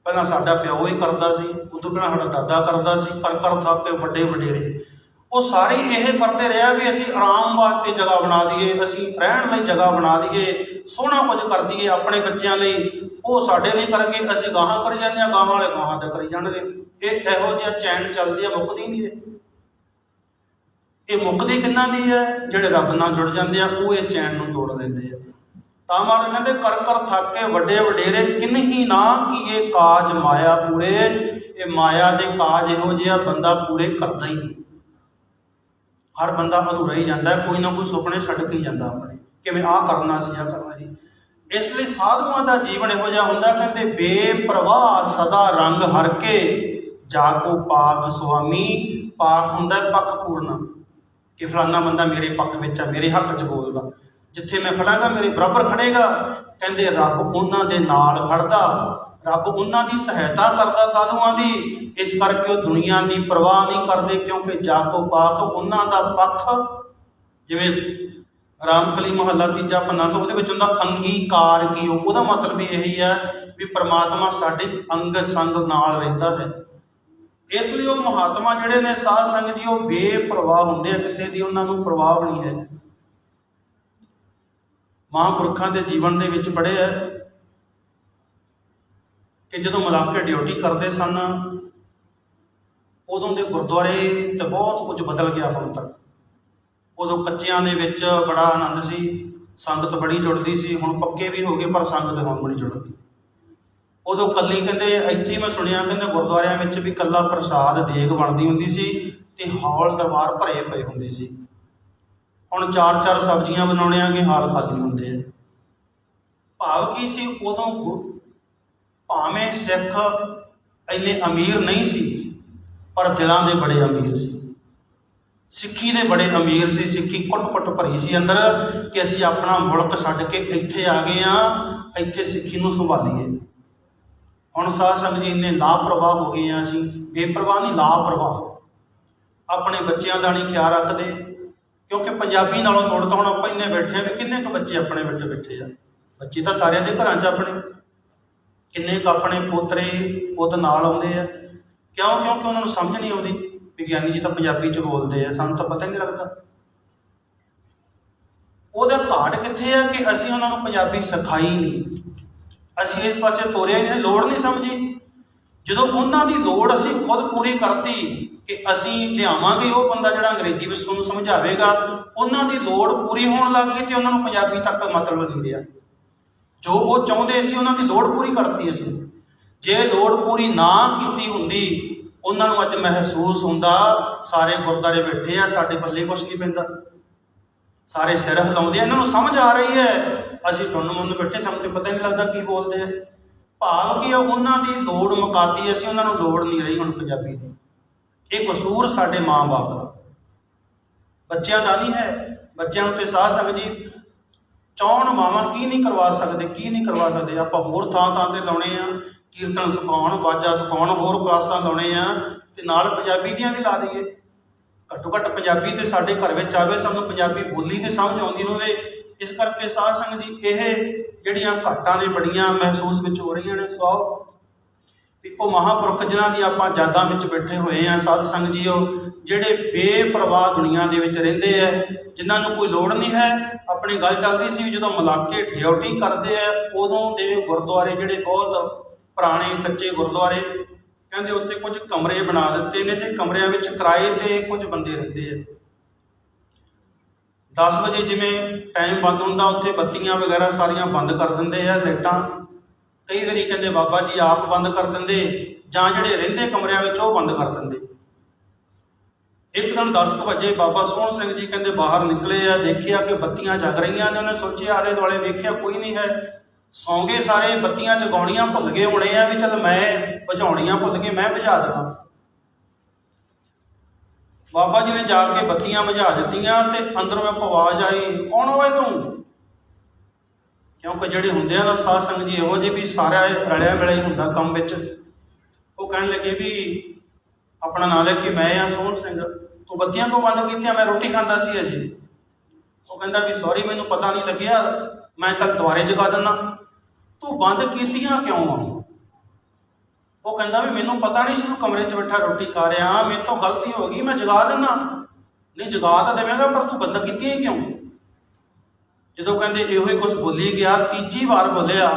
ਪਹਿਲਾਂ ਸਾਡਾ ਪਿਓ ਹੀ ਕਰਦਾ ਸੀ, ਉਦੋਂ ਪਹਿਲਾਂ ਸਾਡਾ ਦਾਦਾ ਕਰਦਾ ਸੀ, ਕਰ ਕਰ ਥਾਕੇ ਵੱਡੇ ਵਡੇਰੇ। ਉਹ ਸਾਰੇ ਇਹ ਕਰਦੇ ਰਿਹਾ ਵੀ ਅਸੀਂ ਆਰਾਮ ਵਾਸਤੇ ਜਗ੍ਹਾ ਬਣਾ ਦਈਏ, ਅਸੀਂ ਰਹਿਣ ਲਈ ਜਗ੍ਹਾ ਬਣਾ ਦਈਏ, ਸੋਹਣਾ ਕੁਝ ਕਰ ਦਈਏ ਆਪਣੇ ਬੱਚਿਆਂ ਲਈ। ਉਹ ਸਾਡੇ ਲਈ ਕਰਕੇ ਅਸੀਂ ਗਾਹਾਂ ਕਰੀ ਜਾਂਦੇ ਹਾਂ, ਗਾਹਾਂ ਵਾਲੇ ਗਾਹਾਂ ਦਾ ਕਰੀ ਜਾਣਗੇ। ਇਹ ਇਹੋ ਜਿਹਾ ਚੈਨ ਚੱਲਦੀ ਆ, ਮੁੱਕਦੀ ਨਹੀਂ। ਇਹ ਮੁੱਕਦੀ ਕਿੰਨਾਂ ਦੀ ਹੈ? ਜਿਹੜੇ ਰੱਬ ਨਾਲ ਜੁੜ ਜਾਂਦੇ ਆ, ਉਹ ਇਹ ਚੈਨ ਨੂੰ ਤੋੜ ਦਿੰਦੇ ਆ। ਤਾਂ ਮਹਾਰਾਜ ਕਹਿੰਦੇ ਕਰ ਕਰ ਥਾਕੇ ਵੱਡੇ ਵਡੇਰੇ, ਕਿਨਹੀ ਨਾ ਕੀਏ ਕਾਜ ਮਾਇਆ ਪੂਰੇ। ਇਹ ਮਾਇਆ ਦੇ ਕਾਜ ਇਹੋ ਜਿਹਾ ਬੰਦਾ ਪੂਰੇ ਕਰਦਾ ਹੀ ਨਹੀਂ। ਹਰ ਬੰਦਾ ਅਧੂਰਾ ਹੀ ਜਾਂਦਾ, ਕੋਈ ਨਾ ਕੋਈ ਸੁਪਨੇ ਛੱਡ ਕੇ ਹੀ ਜਾਂਦਾ ਆਪਣੇ, ਕਿਵੇਂ ਆਹ ਕਰਨਾ ਸੀ, ਆਹ ਕਰਨਾ ਸੀ। ਇਸ ਲਈ ਸਾਧੂਆਂ ਦਾ ਜੀਵਨ ਇਹੋ ਜਿਹਾ ਹੁੰਦਾ, ਕਹਿੰਦੇ ਬੇਪਰਵਾਹ ਸਦਾ ਰੰਗ ਹਰ ਕੇ ਜਾਕੋ ਪਾਕ ਸੁਆਮੀ। ਪਾਕ ਹੁੰਦਾ ਪੱਖ ਪੂਰਨ, ਕਿ ਫਲਾਨਾ ਬੰਦਾ ਮੇਰੇ ਪੱਖ ਵਿੱਚ ਆ, ਮੇਰੇ ਹੱਕ 'ਚ ਬੋਲਦਾ, ਜਿੱਥੇ ਮੈਂ ਖੜਾਂਗਾ ਮੇਰੇ ਬਰਾਬਰ ਖੜੇਗਾ। ਕਹਿੰਦੇ ਰੱਬ ਉਹਨਾਂ ਦੇ ਨਾਲ ਖੜਦਾ, ਰੱਬ ਉਹਨਾਂ ਦੀ ਸਹਾਇਤਾ ਕਰਦਾ ਸਾਧੂਆਂ ਦੀ। ਇਸ ਕਰਕੇ ਉਹ ਦੁਨੀਆ ਦੀ ਪਰਵਾਹ ਨਹੀਂ ਕਰਦੇ, ਕਿਉਂਕਿ ਜਾਕੋ ਪਾਕ ਉਹਨਾਂ ਦਾ ਪੱਖ। ਜਿਵੇਂ ਰਾਮਕਲੀ ਮਹੱਲਾ ਤੀਜਾ ਪੰਨਾ ਸੋ, ਉਹਦੇ ਵਿੱਚ ਹੁੰਦਾ ਅੰਗੀਕਾਰ ਕੀ। ਉਹਦਾ ਮਤਲਬ ਵੀ ਇਹੀ ਹੈ ਵੀ ਪਰਮਾਤਮਾ ਸਾਡੇ ਅੰਗ ਸੰਗ ਨਾਲ ਰਹਿੰਦਾ ਹੈ। ਇਸ ਲਈ ਉਹ ਮਹਾਤਮਾ ਜਿਹੜੇ ਨੇ ਸਾਧ ਸੰਗਤ ਜੀ, ਉਹ ਬੇਪਰਵਾਹ ਹੁੰਦੇ ਆ, ਕਿਸੇ ਦੀ ਉਹਨਾਂ ਨੂੰ ਪ੍ਰਵਾਹ ਨਹੀਂ ਹੈ। ਮਹਾਂਪੁਰਖਾਂ ਦੇ ਜੀਵਨ ਦੇ ਵਿੱਚ ਪੜ੍ਹਿਆ ਕਿ ਜਦੋਂ ਮਲਾਕੇ ਡਿਊਟੀ ਕਰਦੇ ਸਨ, ਉਦੋਂ ਦੇ ਗੁਰਦੁਆਰੇ ਤੇ ਬਹੁਤ ਕੁਝ ਬਦਲ ਗਿਆ ਹੁਣ ਤੱਕ। ਉਦੋਂ ਕੱਚਿਆਂ ਦੇ ਵਿੱਚ ਬੜਾ ਆਨੰਦ ਸੀ, ਸੰਗਤ ਬੜੀ ਜੁੜਦੀ ਸੀ। ਹੁਣ ਪੱਕੇ ਵੀ ਹੋ ਗਏ ਪਰ ਸੰਗਤ ਹੁਣ ਬੜੀ ਜੁੜਦੀ। ਉਦੋਂ ਕੱਲੀ ਕਹਿੰਦੇ ਇੱਥੇ ਮੈਂ ਸੁਣਿਆ ਕਹਿੰਦੇ ਗੁਰਦੁਆਰਿਆਂ ਵਿੱਚ ਵੀ ਕੱਲਾ ਪ੍ਰਸ਼ਾਦ ਦੇਗ ਬਣਦੀ ਹੁੰਦੀ ਸੀ ਤੇ ਹਾਲ ਦਰਬਾਰ ਭਰੇ ਪਏ ਹੁੰਦੇ ਸੀ। ਹੁਣ 4-4 ਸਬਜ਼ੀਆਂ ਬਣਾਉਣਿਆਂਗੇ ਹਾਲ ਖਾਲੀ ਹੁੰਦੇ ਆ। ਭਾਵ ਕੀ ਸੀ, ਉਦੋਂ ਭਾਵੇਂ ਸਿੱਖ ਇੰਨੇ ਅਮੀਰ ਨਹੀਂ ਸੀ ਪਰ ਦਿਲਾਂ ਦੇ ਬੜੇ ਅਮੀਰ ਸੀ। ਸਿੱਖੀ ਦੇ ਬੜੇ ਅਮੀਰ ਸੀ। ਸਿੱਖੀ ਕੁੱਟ-ਕੁੱਟ ਭਰੀ ਸੀ ਅੰਦਰ ਕਿ ਅਸੀਂ ਆਪਣਾ ਮੁਲਕ ਛੱਡ ਕੇ ਇੱਥੇ ਆ ਗਏ ਹਾਂ, ਇੱਥੇ ਸਿੱਖੀ ਨੂੰ ਸੰਭਾਲੀਏ। ਹੁਣ ਸਾਧ ਸੰਗਤ ਜੀ ਇੰਨੇ ਲਾਪਰਵਾਹ ਹੋ ਗਏ ਹਾਂ ਅਸੀਂ, ਬੇਪਰਵਾਹ ਨਹੀਂ ਲਾਪਰਵਾਹ। ਆਪਣੇ ਬੱਚਿਆਂ ਦਾ ਨਹੀਂ ਖਿਆਲ ਰੱਖਦੇ, ਕਿਉਂਕਿ ਪੰਜਾਬੀ ਨਾਲੋਂ ਥੋੜ੍ਹਾ ਤਾਂ ਹੁਣ ਆਪਾਂ ਇੰਨੇ ਬੈਠੇ ਹਾਂ ਵੀ ਕਿੰਨੇ ਕੁ ਬੱਚੇ ਆਪਣੇ ਵਿੱਚ ਬੈਠੇ ਆ। ਬੱਚੇ ਤਾਂ ਸਾਰਿਆਂ ਦੇ ਘਰਾਂ 'ਚ ਆਪਣੇ, ਕਿੰਨੇ ਕੁ ਆਪਣੇ ਪੋਤਰੇ ਪੁੱਤ ਨਾਲ ਆਉਂਦੇ ਆ। ਕਿਉਂ? ਕਿਉਂਕਿ ਉਹਨਾਂ ਨੂੰ ਸਮਝ ਨਹੀਂ ਆਉਂਦੀ। ਵਿਗਿਆਨੀ ਜੀ ਤਾਂ ਪੰਜਾਬੀ 'ਚ ਬੋਲਦੇ ਆ, ਸਾਨੂੰ ਤਾਂ ਪਤਾ ਨਹੀਂ ਲੱਗਦਾ। ਉਹਦਾ ਘਾਟ ਕਿੱਥੇ ਆ ਕਿ ਅਸੀਂ ਉਹਨਾਂ ਨੂੰ ਪੰਜਾਬੀ ਸਿਖਾਈ ਨਹੀਂ, ਅਸੀਂ ਇਸ ਪਾਸੇ ਤੋਰਿਆ ਹੀ ਨਹੀਂ, ਲੋੜ ਨਹੀਂ ਸਮਝੀ। ਜਦੋਂ ਉਹਨਾਂ ਦੀ ਲੋੜ ਅਸੀਂ ਖੁਦ ਪੂਰੀ ਕਰਤੀ ਕਿ ਅਸੀਂ ਲਿਆਵਾਂਗੇ ਉਹ ਬੰਦਾ ਜਿਹੜਾ ਅੰਗਰੇਜ਼ੀ ਵਿੱਚ ਤੁਹਾਨੂੰ ਸਮਝਾਵੇਗਾ, ਉਹਨਾਂ ਦੀ ਲੋੜ ਪੂਰੀ ਹੋਣ ਲੱਗ ਗਈ ਤੇ ਉਹਨਾਂ ਨੂੰ ਪੰਜਾਬੀ ਤੱਕ ਮਤਲਬ ਨਹੀਂ ਰਿਹਾ। ਜੋ ਉਹ ਚਾਹੁੰਦੇ ਸੀ ਉਹਨਾਂ ਦੀ ਲੋੜ ਪੂਰੀ ਕਰਤੀ ਅਸੀਂ। ਜੇ ਲੋੜ ਪੂਰੀ ਨਾ ਕੀਤੀ ਹੁੰਦੀ, ਉਹਨਾਂ ਨੂੰ ਅੱਜ ਮਹਿਸੂਸ ਹੁੰਦਾ ਸਾਰੇ ਗੁਰਦੁਆਰੇ ਬੈਠੇ ਆ, ਸਾਡੇ ਪੱਲੇ ਕੁਛ ਨਹੀਂ ਪੈਂਦਾ, ਸਾਰੇ ਸਿਰ ਹਿਲਾਉਂਦੇ ਆ, ਇਹਨਾਂ ਨੂੰ ਸਮਝ ਆ ਰਹੀ ਹੈ, ਅਸੀਂ ਟੁੰਨ-ਮੁੰਨ ਬੈਠੇ, ਸਾਨੂੰ ਤੇ ਪਤਾ ਨਹੀਂ ਲੱਗਦਾ ਕੀ ਬੋਲਦੇ ਆ। ਭਾਵ ਕੀ ਉਹਨਾਂ ਦੀ ਲੋੜ ਮੁਕਾਤੀ, ਅਸੀਂ ਉਹਨਾਂ ਨੂੰ ਲੋੜ ਨਹੀਂ ਰਹੀ ਹੁਣ ਪੰਜਾਬੀ ਦੀ। ਇਹ ਕਸੂਰ ਸਾਡੇ ਮਾਂ-ਬਾਪ ਦਾ, ਬੱਚਿਆਂ ਦਾ ਨਹੀਂ ਹੈ। ਬੱਚਿਆਂ ਨੂੰ ਤੇ ਸਾਧ ਸੰਗਤ ਜੀ ਚਾਹੁਣ ਮਾਵਾਂ ਕੀ ਨਹੀਂ ਕਰਵਾ ਸਕਦੇ, ਕੀ ਨਹੀਂ ਕਰਵਾ ਸਕਦੇ। ਆਪਾਂ ਹੋਰ ਥਾਂ ਤੇ ਲਾਉਣੇ ਆ, ਕੀਰਤਨ ਸਿਖਾਉਣ, ਵਾਜਾ ਸਿਖਾਉਣ, ਹੋਰ ਕਲਾਸਾਂ ਲਾਉਣੇ ਆ ਤੇ ਨਾਲ ਪੰਜਾਬੀ ਦੀਆਂ ਵੀ ਲਾ ਦਈਏ। ਘੱਟੋ ਘੱਟ ਪੰਜਾਬੀ ਤੇ ਸਾਡੇ ਘਰ ਵਿੱਚ ਆਵੇ, ਸਾਨੂੰ ਪੰਜਾਬੀ ਬੋਲੀ ਤੇ ਸਮਝ ਆਉਂਦੀ ਹੋਵੇ। ਇਸ ਕਰਕੇ ਸਾਧ ਸੰਗਤ ਜੀ ਇਹ ਜਿਹੜੀਆਂ ਘਾਟਾਂ ਦੇ ਬੜੀਆਂ ਮਹਿਸੂਸ ਵਿੱਚ ਹੋ ਰਹੀਆਂ ਨੇ, ਸੋ ਵੀ ਉਹ ਮਹਾਂਪੁਰਖ ਜਿਨ੍ਹਾਂ ਦੀ ਆਪਾਂ ਯਾਦਾਂ ਵਿੱਚ ਬੈਠੇ ਹੋਏ ਆ, ਸਾਧ ਸੰਗਤ ਜੀ ਉਹ ਜਿਹੜੇ ਬੇਪਰਵਾਹ ਦੁਨੀਆ ਦੇ ਵਿੱਚ ਰਹਿੰਦੇ ਆ, ਜਿਨ੍ਹਾਂ ਨੂੰ ਕੋਈ ਲੋੜ ਨਹੀਂ ਹੈ। ਆਪਣੀ ਗੱਲ ਚੱਲਦੀ ਸੀ ਜਦੋਂ ਮਲਾਕੇ ਡਿਊਟੀ ਕਰਦੇ ਆ, ਉਦੋਂ ਦੇ ਗੁਰਦੁਆਰੇ ਜਿਹੜੇ ਬਹੁਤ ਪੁਰਾਣੇ ਕੱਚੇ ਗੁਰਦੁਆਰੇ, ਕਹਿੰਦੇ ਉੱਥੇ ਕੁਝ ਕਮਰੇ ਬਣਾ ਦਿੱਤੇ ਨੇ ਤੇ ਕਮਰਿਆਂ ਵਿੱਚ ਕਿਰਾਏ ਤੇ ਕੁਝ ਬੰਦੇ ਰਹਿੰਦੇ ਆ। 10 ਵਜੇ ਜਿਵੇਂ ਟਾਈਮ ਬੰਦ ਹੁੰਦਾ, ਉੱਥੇ ਬੱਤੀਆਂ ਵਗੈਰਾ ਸਾਰੀਆਂ ਬੰਦ ਕਰ ਦਿੰਦੇ ਆ, ਲਾਈਟਾਂ। ਕਈ ਵਾਰੀ ਕਹਿੰਦੇ ਬਾਬਾ ਜੀ ਆਪ ਬੰਦ ਕਰ ਦਿੰਦੇ, ਜਾਂ ਜਿਹੜੇ ਰਹਿੰਦੇ ਕਮਰਿਆਂ ਵਿੱਚ ਉਹ ਬੰਦ ਕਰ ਦਿੰਦੇ। ਇੱਕ ਦਿਨ 10 ਵਜੇ ਬਾਬਾ ਸੋਹਣ ਸਿੰਘ ਜੀ ਕਹਿੰਦੇ ਬਾਹਰ ਨਿਕਲੇ ਆ, ਦੇਖਿਆ ਕਿ ਬੱਤੀਆਂ ਜਗ ਰਹੀਆਂ ਨੇ। ਉਹਨੇ ਸੋਚਿਆ ਆਲੇ ਦੁਆਲੇ ਵੇਖਿਆ ਕੋਈ ਨਹੀਂ ਹੈ, ਸੌਂ ਗਏ ਸਾਰੇ, ਬੱਤੀਆਂ ਜਗਾਉਣੀਆਂ ਭੁੱਲ ਗਏ ਹੋਣੇ ਆ ਵੀ ਚੱਲ ਮੈਂ ਬੁਝਾਉਣੀਆਂ ਭੁੱਲ ਗਏ, ਮੈਂ ਬੁਝਾ ਦੇਵਾਂ। ਬਾਬਾ ਜੀ ਨੇ ਜਾ ਕੇ ਬੱਤੀਆਂ ਬੁਝਾ ਦਿੱਤੀਆਂ ਤੇ ਅੰਦਰੋਂ ਇੱਕ ਆਵਾਜ਼ ਆਈ, ਕੌਣ ਹੋਏ ਤੂੰ? ਕਿਉਂਕਿ ਜਿਹੜੇ ਹੁੰਦੇ ਆ ਨਾ ਸਾਧ ਸੰਗਤ ਜੀ ਇਹੋ ਜਿਹੇ ਵੀ ਸਾਰਾ ਰਲਿਆ ਮਿਲਿਆ ਹੀ ਹੁੰਦਾ ਕੰਮ ਵਿੱਚ। ਉਹ ਕਹਿਣ ਲੱਗੇ ਵੀ ਆਪਣਾ ਨਾਂ ਲੈ ਕੇ ਮੈਂ ਆ ਸੋਹਣ ਸਿੰਘ, ਤੂੰ ਬੱਤੀਆਂ ਕਿਉਂ ਬੰਦ ਕੀਤੀਆਂ? ਮੈਂ ਰੋਟੀ ਖਾਂਦਾ ਸੀ ਅਜੇ। ਉਹ ਕਹਿੰਦਾ ਵੀ ਸੌਰੀ, ਮੈਨੂੰ ਪਤਾ ਨਹੀਂ ਲੱਗਿਆ, ਮੈਂ ਤਾਂ ਦੁਬਾਰੇ ਜਗਾ ਦਿੰਦਾ। ਤੂੰ ਬੰਦ ਕੀਤੀਆਂ ਕਿਉਂ ਆ? ਉਹ ਕਹਿੰਦਾ ਵੀ ਮੈਨੂੰ ਪਤਾ ਨਹੀਂ ਸੀ ਤੂੰ ਕਮਰੇ 'ਚ ਬੈਠਾ ਰੋਟੀ ਖਾ ਰਿਹਾ, ਮੇਰੇ ਤੋਂ ਗਲਤੀ ਹੋ ਗਈ, ਮੈਂ ਜਗਾ ਦਿੰਦਾ। ਨਹੀਂ ਜਗਾ ਤਾਂ ਦੇਵੇਂਗਾ, ਪਰ ਤੂੰ ਬੰਦ ਕੀਤੀਆਂ ਕਿਉਂ? ਜਦੋਂ ਕਹਿੰਦੇ ਇਹੋ ਹੀ ਕੁਝ ਬੋਲੀ ਗਿਆ, ਤੀਜੀ ਵਾਰ ਬੋਲਿਆ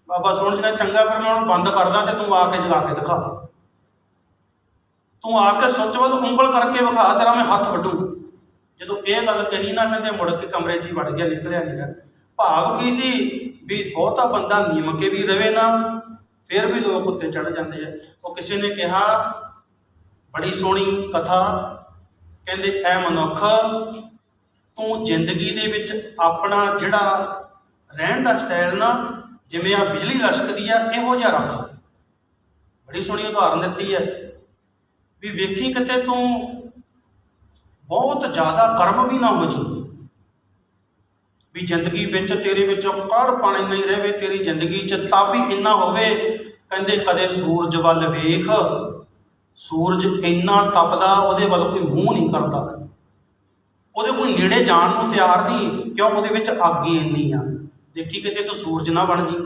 ਬਾਬਾ ਸੋਹਣ ਸਿੰਘ, ਚੰਗਾ ਫਿਰ ਮੈਂ ਉਹਨੂੰ ਬੰਦ ਕਰਦਾ ਤੇ ਤੂੰ ਆ ਕੇ ਜਗਾ ਕੇ ਦਿਖਾ। ਤੂੰ ਆ ਕੇ ਸੁੱਚ ਵੱਲ ਉਂਗਲ ਕਰਕੇ ਵਿਖਾ, ਤੇਰਾ ਮੈਂ ਹੱਥ ਵੱਢੂ। ਜਦੋਂ ਇਹ ਗੱਲ ਕਹੀ ਨਾ, ਕਹਿੰਦੇ ਮੁੜ ਕੇ ਕਮਰੇ 'ਚ ਹੀ ਵੜ ਗਿਆ, ਨਿਕਲਿਆ ਨਹੀਂ। ਭਾਵ ਕੀ ਸੀ ਵੀ ਬਹੁਤਾ ਬੰਦਾ ਨੀਮ ਕੇ ਵੀ ਰਵੇ ਨਾ, ਫਿਰ ਵੀ ਲੋਕ ਉੱਤੇ ਚੜ੍ਹ ਜਾਂਦੇ ਆ। ਉਹ ਕਿਸੇ ਨੇ ਕਿਹਾ, ਬੜੀ ਸੋਹਣੀ ਕਥਾ, ਕਹਿੰਦੇ ਐ ਮਨੁੱਖ, ਤੂੰ ਜ਼ਿੰਦਗੀ ਦੇ ਵਿੱਚ ਆਪਣਾ ਜਿਹੜਾ ਰਹਿਣ ਦਾ ਸਟਾਈਲ ਨਾ, ਜਿਵੇਂ ਆ ਬਿਜਲੀ ਲਸ਼ਕਦੀ ਆ, ਇਹੋ ਜਿਹਾ ਰੱਖ। ਬੜੀ ਸੋਹਣੀ ਉਦਾਹਰਨ ਦਿੱਤੀ ਹੈ ਵੀ ਵੇਖੀ ਕਿਤੇ ਤੂੰ ਬਹੁਤ ਜ਼ਿਆਦਾ ਗਰਮ ਵੀ ਨਾ ਹੋ ਜਾਊ, ਵੀ ਜ਼ਿੰਦਗੀ ਵਿੱਚ ਤੇਰੇ ਵਿੱਚੋਂ ਕਾੜਪਣ ਨਹੀਂ ਰਹੇ, ਤੇਰੀ ਜ਼ਿੰਦਗੀ 'ਚ ਤਾਪ ਹੀ ਇੰਨਾ ਹੋਵੇ। ਕਹਿੰਦੇ ਕਦੇ ਸੂਰਜ ਵੱਲ ਵੇਖ, ਸੂਰਜ ਇੰਨਾ ਤਪਦਾ, ਉਹਦੇ ਵੱਲ ਕੋਈ ਮੂੰਹ ਨਹੀਂ ਕਰਦਾ, ਉਹਦੇ ਕੋਈ ਨੇੜੇ ਜਾਣ ਨੂੰ ਤਿਆਰ ਨਹੀਂ, ਕਿਉਂ? ਉਹਦੇ ਵਿੱਚ ਅੱਗ ਹੀ ਇੰਨੀ ਆ। ਦੇਖੀ ਕਿਤੇ ਤੂੰ ਸੂਰਜ ਨਾ ਬਣ ਜੀ।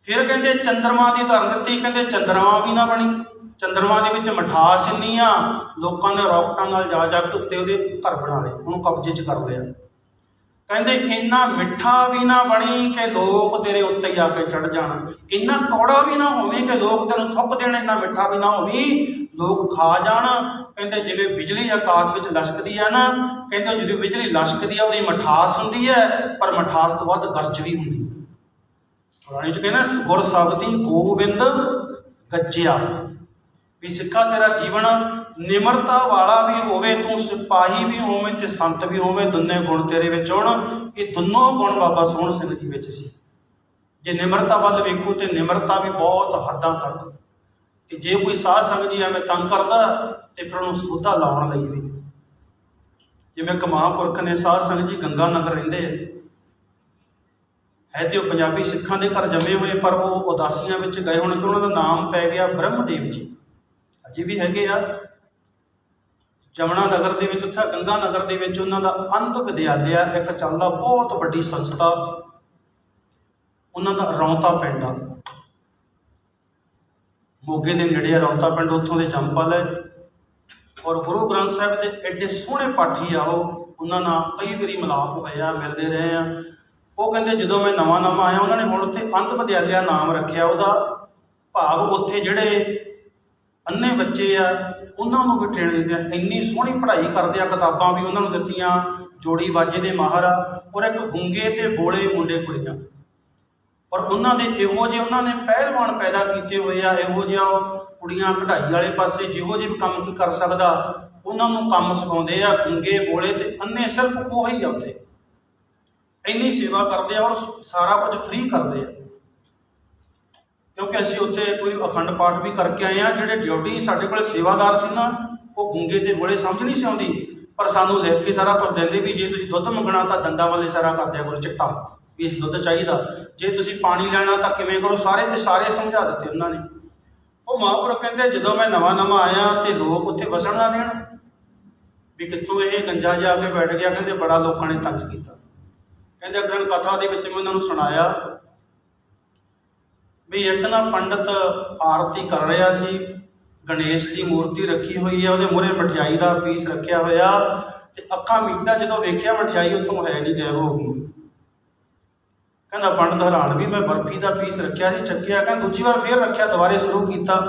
ਫਿਰ ਕਹਿੰਦੇ ਚੰਦਰਮਾ ਦੀ ਧਰਨ ਦਿੱਤੀ, ਕਹਿੰਦੇ ਚੰਦਰਮਾ ਵੀ ਨਾ ਬਣੀ। ਚੰਦਰਮਾ ਦੇ ਵਿੱਚ ਮਿਠਾਸ ਇੰਨੀ ਆ, ਲੋਕਾਂ ਨੇ ਰੌਕਟਾਂ ਨਾਲ ਜਾ ਜਾ ਕੇ ਉੱਤੇ ਉਹਦੇ ਘਰ ਬਣਾ ਲਏ, ਉਹਨੂੰ ਕਬਜ਼ੇ 'ਚ ਕਰ ਲਿਆ। ਕਹਿੰਦੇ ਇੰਨਾ ਮਿੱਠਾ ਵੀ ਨਾ ਬਣੀ ਕਿ ਲੋਕ ਤੇਰੇ ਉੱਤੇ ਹੀ ਆ ਕੇ ਚੜ ਜਾਣ, ਇੰਨਾ ਕੌੜਾ ਵੀ ਨਾ ਹੋਵੇ ਕਿ ਲੋਕ ਤੈਨੂੰ ਥੁੱਕ ਦੇਣ, ਇੰਨਾ ਮਿੱਠਾ ਵੀ ਨਾ ਹੋਵੇ ਲੋਕ ਖਾ ਜਾਣ। ਕਹਿੰਦੇ ਜਿਵੇਂ ਬਿਜਲੀ ਆਕਾਸ਼ ਵਿੱਚ ਲਸ਼ਕਦੀ ਹੈ ਨਾ, ਕਹਿੰਦੇ ਜਦੋਂ ਬਿਜਲੀ ਲਸ਼ਕਦੀ ਹੈ ਉਹਦੀ ਮਿਠਾਸ ਹੁੰਦੀ ਹੈ, ਪਰ ਮਿਠਾਸ ਤੋਂ ਵੱਧ ਗਰਜ ਵੀ ਹੁੰਦੀ ਹੈ। ਪੁਰਾਣੀ ਚ ਕਹਿੰਦਾ ਗੁਰ ਸ਼ਬਦੀ ਗੋਬਿੰਦ ਗੱਜਿਆ, ਵੀ ਸਿੱਖਾ ਤੇਰਾ ਜੀਵਨ ਨਿਮਰਤਾ ਵਾਲਾ ਵੀ ਹੋਵੇ, ਤੂੰ ਸਿਪਾਹੀ ਵੀ ਹੋਵੇਂ ਤੇ ਸੰਤ ਵੀ ਹੋਵੇਂ, ਦੋਨੇ ਗੁਣ ਤੇਰੇ ਵਿੱਚ ਹੋਣ। ਇਹ ਦੋਨੋਂ ਗੁਣ ਬਾਬਾ ਸੋਹਣ ਸਿੰਘ ਜੀ ਵਿੱਚ ਸੀ। ਜੇ ਨਿਮਰਤਾ ਵੱਲ ਵੇਖੋ ਤੇ ਨਿਮਰਤਾ ਵੀ ਬਹੁਤ ਹੱਦਾਂ ਤੱਕ, ਤੇ ਜੇ ਕੋਈ ਸਾਧ ਸੰਗਤ ਜੀ ਐਵੇਂ ਤੰਗ ਕਰਦਾ ਤੇ ਫਿਰ ਉਹਨੂੰ ਸੋਧਾ ਲਾਉਣ ਲਈ ਵੀ, ਜਿਵੇਂ ਇੱਕ ਮਹਾਂਪੁਰਖ ਨੇ ਸਾਧ ਸੰਗਤ ਜੀ ਗੰਗਾ ਨਗਰ ਰਹਿੰਦੇ ਹੈ ਤੇ ਉਹ ਪੰਜਾਬੀ ਸਿੱਖਾਂ ਦੇ ਘਰ ਜੰਮੇ ਹੋਏ, ਪਰ ਉਹ ਉਦਾਸੀਆਂ ਵਿੱਚ ਗਏ ਹੋਣ ਕਿ ਉਹਨਾਂ ਦਾ ਨਾਮ ਪੈ ਗਿਆ ਬ੍ਰਹਮਦੇਵ ਜੀ। ਅਜੇ ਵੀ ਹੈਗੇ ਆ ਜਮਨਾ ਨਗਰ ਦੇ ਵਿੱਚ, ਉੱਥੇ ਗੰਗਾ ਨਗਰ ਦੇ ਵਿੱਚ ਉਹਨਾਂ ਦਾ ਅੰਧ ਵਿਦਿਆਲਿਆ ਇੱਕ ਚੱਲਦਾ, ਬਹੁਤ ਵੱਡੀ ਸੰਸਥਾ। ਉਹਨਾਂ ਦਾ ਰੌਂਤਾ ਪਿੰਡ ਆ, ਮੋਗੇ ਦੇ ਨੇੜੇ ਆ ਰੌਂਤਾ ਪਿੰਡ, ਉੱਥੋਂ ਦੇ ਜੰਮਪਲ ਹੈ। ਔਰ ਗੁਰੂ ਗ੍ਰੰਥ ਸਾਹਿਬ ਦੇ ਐਡੇ ਸੋਹਣੇ ਪਾਠੀ ਆ ਉਹ, ਉਹਨਾਂ ਨਾਲ ਕਈ ਵਾਰੀ ਮਿਲਾਪ ਹੋਇਆ, ਮਿਲਦੇ ਰਹੇ ਆ। ਉਹ ਕਹਿੰਦੇ ਜਦੋਂ ਮੈਂ ਨਵਾਂ ਆਇਆ, ਉਹਨਾਂ ਨੇ ਹੁਣ ਉੱਥੇ ਅੰਧ ਵਿਦਿਆਲਿਆ ਨਾਮ ਰੱਖਿਆ ਉਹਦਾ, ਭਾਵ ਉੱਥੇ ਜਿਹੜੇ ਅੰਨੇ ਬੱਚੇ ਆ ਉਹਨਾਂ ਨੂੰ ਵੀ ਟ੍ਰੇਨਿੰਗ ਦਿੰਦੇ ਆ। ਇੰਨੀ ਸੋਹਣੀ ਪੜ੍ਹਾਈ ਕਰਦੇ ਆ, ਕਿਤਾਬਾਂ ਵੀ ਉਹਨਾਂ ਨੂੰ ਦਿੱਤੀਆਂ, ਜੋੜੀ ਵਾਜੇ ਦੇ ਮਾਹਰ ਆ, ਔਰ ਇੱਕ ਗੂੰਗੇ ਤੇ ਬੋਲੇ ਮੁੰਡੇ ਕੁੜੀਆਂ। ਔਰ ਉਹਨਾਂ ਦੇ ਇਹੋ ਜਿਹੇ ਉਹਨਾਂ ਨੇ ਪਹਿਲਵਾਨ ਪੈਦਾ ਕੀਤੇ ਹੋਏ ਆ, ਇਹੋ ਜਿਹਾ ਕੁੜੀਆਂ ਕਢਾਈ ਵਾਲੇ ਪਾਸੇ ਜਿਹੋ ਜਿਹੇ ਵੀ ਕੰਮ ਕੀ ਕਰ ਸਕਦਾ ਉਹਨਾਂ ਨੂੰ ਕੰਮ ਸਿਖਾਉਂਦੇ ਆ। ਗੂੰਗੇ ਬੋਲੇ ਤੇ ਅੰਨੇ ਸਿਰਫ ਉਹੀ ਆ, ਉੱਥੇ ਇੰਨੀ ਸੇਵਾ ਕਰਦੇ ਆ ਔਰ ਸਾਰਾ ਕੁਝ ਫ੍ਰੀ ਕਰਦੇ ਆ। ਕਿਉਂਕਿ ਅਸੀਂ ਉੱਥੇ ਕੋਈ ਅਖੰਡ ਪਾਠ ਵੀ ਕਰਕੇ ਆਏ ਆ। ਜਿਹੜੇ ਡਿਊਟੀ ਸਾਡੇ ਕੋਲ ਸੇਵਾਦਾਰ ਸੀ ਨਾ, ਉਹ ਗੂੰਗੇ ਤੇ ਬੋਲੇ ਸਮਝ ਨਹੀਂ ਸੀ ਆਉਂਦੀ, ਪਰ ਸਾਨੂੰ ਲਿਖ ਕੇ ਸਾਰਾ ਕੁਝ ਦਿੰਦੇ ਵੀ ਜੇ ਤੁਸੀਂ ਦੁੱਧ ਮੰਗਣਾ ਤਾਂ ਦੰਦਾਂ ਵਾਲੇ ਸਾਰਾ ਕਰਦਿਆ ਕਰੋ ਚਿੱਟਾ, ਵੀ ਇਸ ਦੁੱਧ ਚਾਹੀਦਾ, ਜੇ ਤੁਸੀਂ ਪਾਣੀ ਲੈਣਾ ਤਾਂ ਕਿਵੇਂ ਕਰੋ, ਸਾਰੇ ਦੇ ਸਾਰੇ ਸਮਝਾ ਦਿੱਤੇ ਉਹਨਾਂ ਨੇ। ਉਹ ਮਹਾਂਪੁਰਖ ਕਹਿੰਦੇ ਜਦੋਂ ਮੈਂ ਨਵਾਂ ਆਇਆ ਤੇ ਲੋਕ ਉੱਥੇ ਵਸਣ ਨਾ ਦੇਣ, ਵੀ ਕਿੱਥੋਂ ਇਹ ਗੰਜਾ ਜਾ ਕੇ ਬੈਠ ਗਿਆ। ਕਹਿੰਦੇ ਬੜਾ ਲੋਕਾਂ ਨੇ ਤੰਗ ਕੀਤਾ। ਕਹਿੰਦੇ ਇੱਕ ਦਿਨ ਕਥਾ ਦੇ ਵਿੱਚ ਮੈਂ ਉਹਨਾਂ ਨੂੰ ਸੁਣਾਇਆ ਵੀ ਇੱਕ ਨਾ ਪੰਡਤ ਆਰਤੀ ਕਰ ਰਿਹਾ ਸੀ, ਗਣੇਸ਼ ਦੀ ਮੂਰਤੀ ਰੱਖੀ ਹੋਈ ਹੈ, ਉਹਦੇ ਮੂਹਰੇ ਮਠਿਆਈ ਦਾ ਪੀਸ ਰੱਖਿਆ ਹੋਇਆ, ਤੇ ਅੱਖਾਂ ਮੀਚਦਾ ਜਦੋਂ ਵੇਖਿਆ ਮਠਿਆਈ ਉੱਥੋਂ ਹੈ ਨਹੀਂ, ਗਾਇਬ ਹੋ ਗਈ। ਕਹਿੰਦਾ ਪੰਡਤ ਹੈਰਾਨ ਵੀ ਮੈਂ ਬਰਫੀ ਦਾ ਪੀਸ ਰੱਖਿਆ ਸੀ, ਚੱਕਿਆ। ਕਹਿੰਦਾ ਦੂਜੀ ਵਾਰ ਫੇਰ ਰੱਖਿਆ, ਦੁਬਾਰੇ ਸ਼ੁਰੂ ਕੀਤਾ।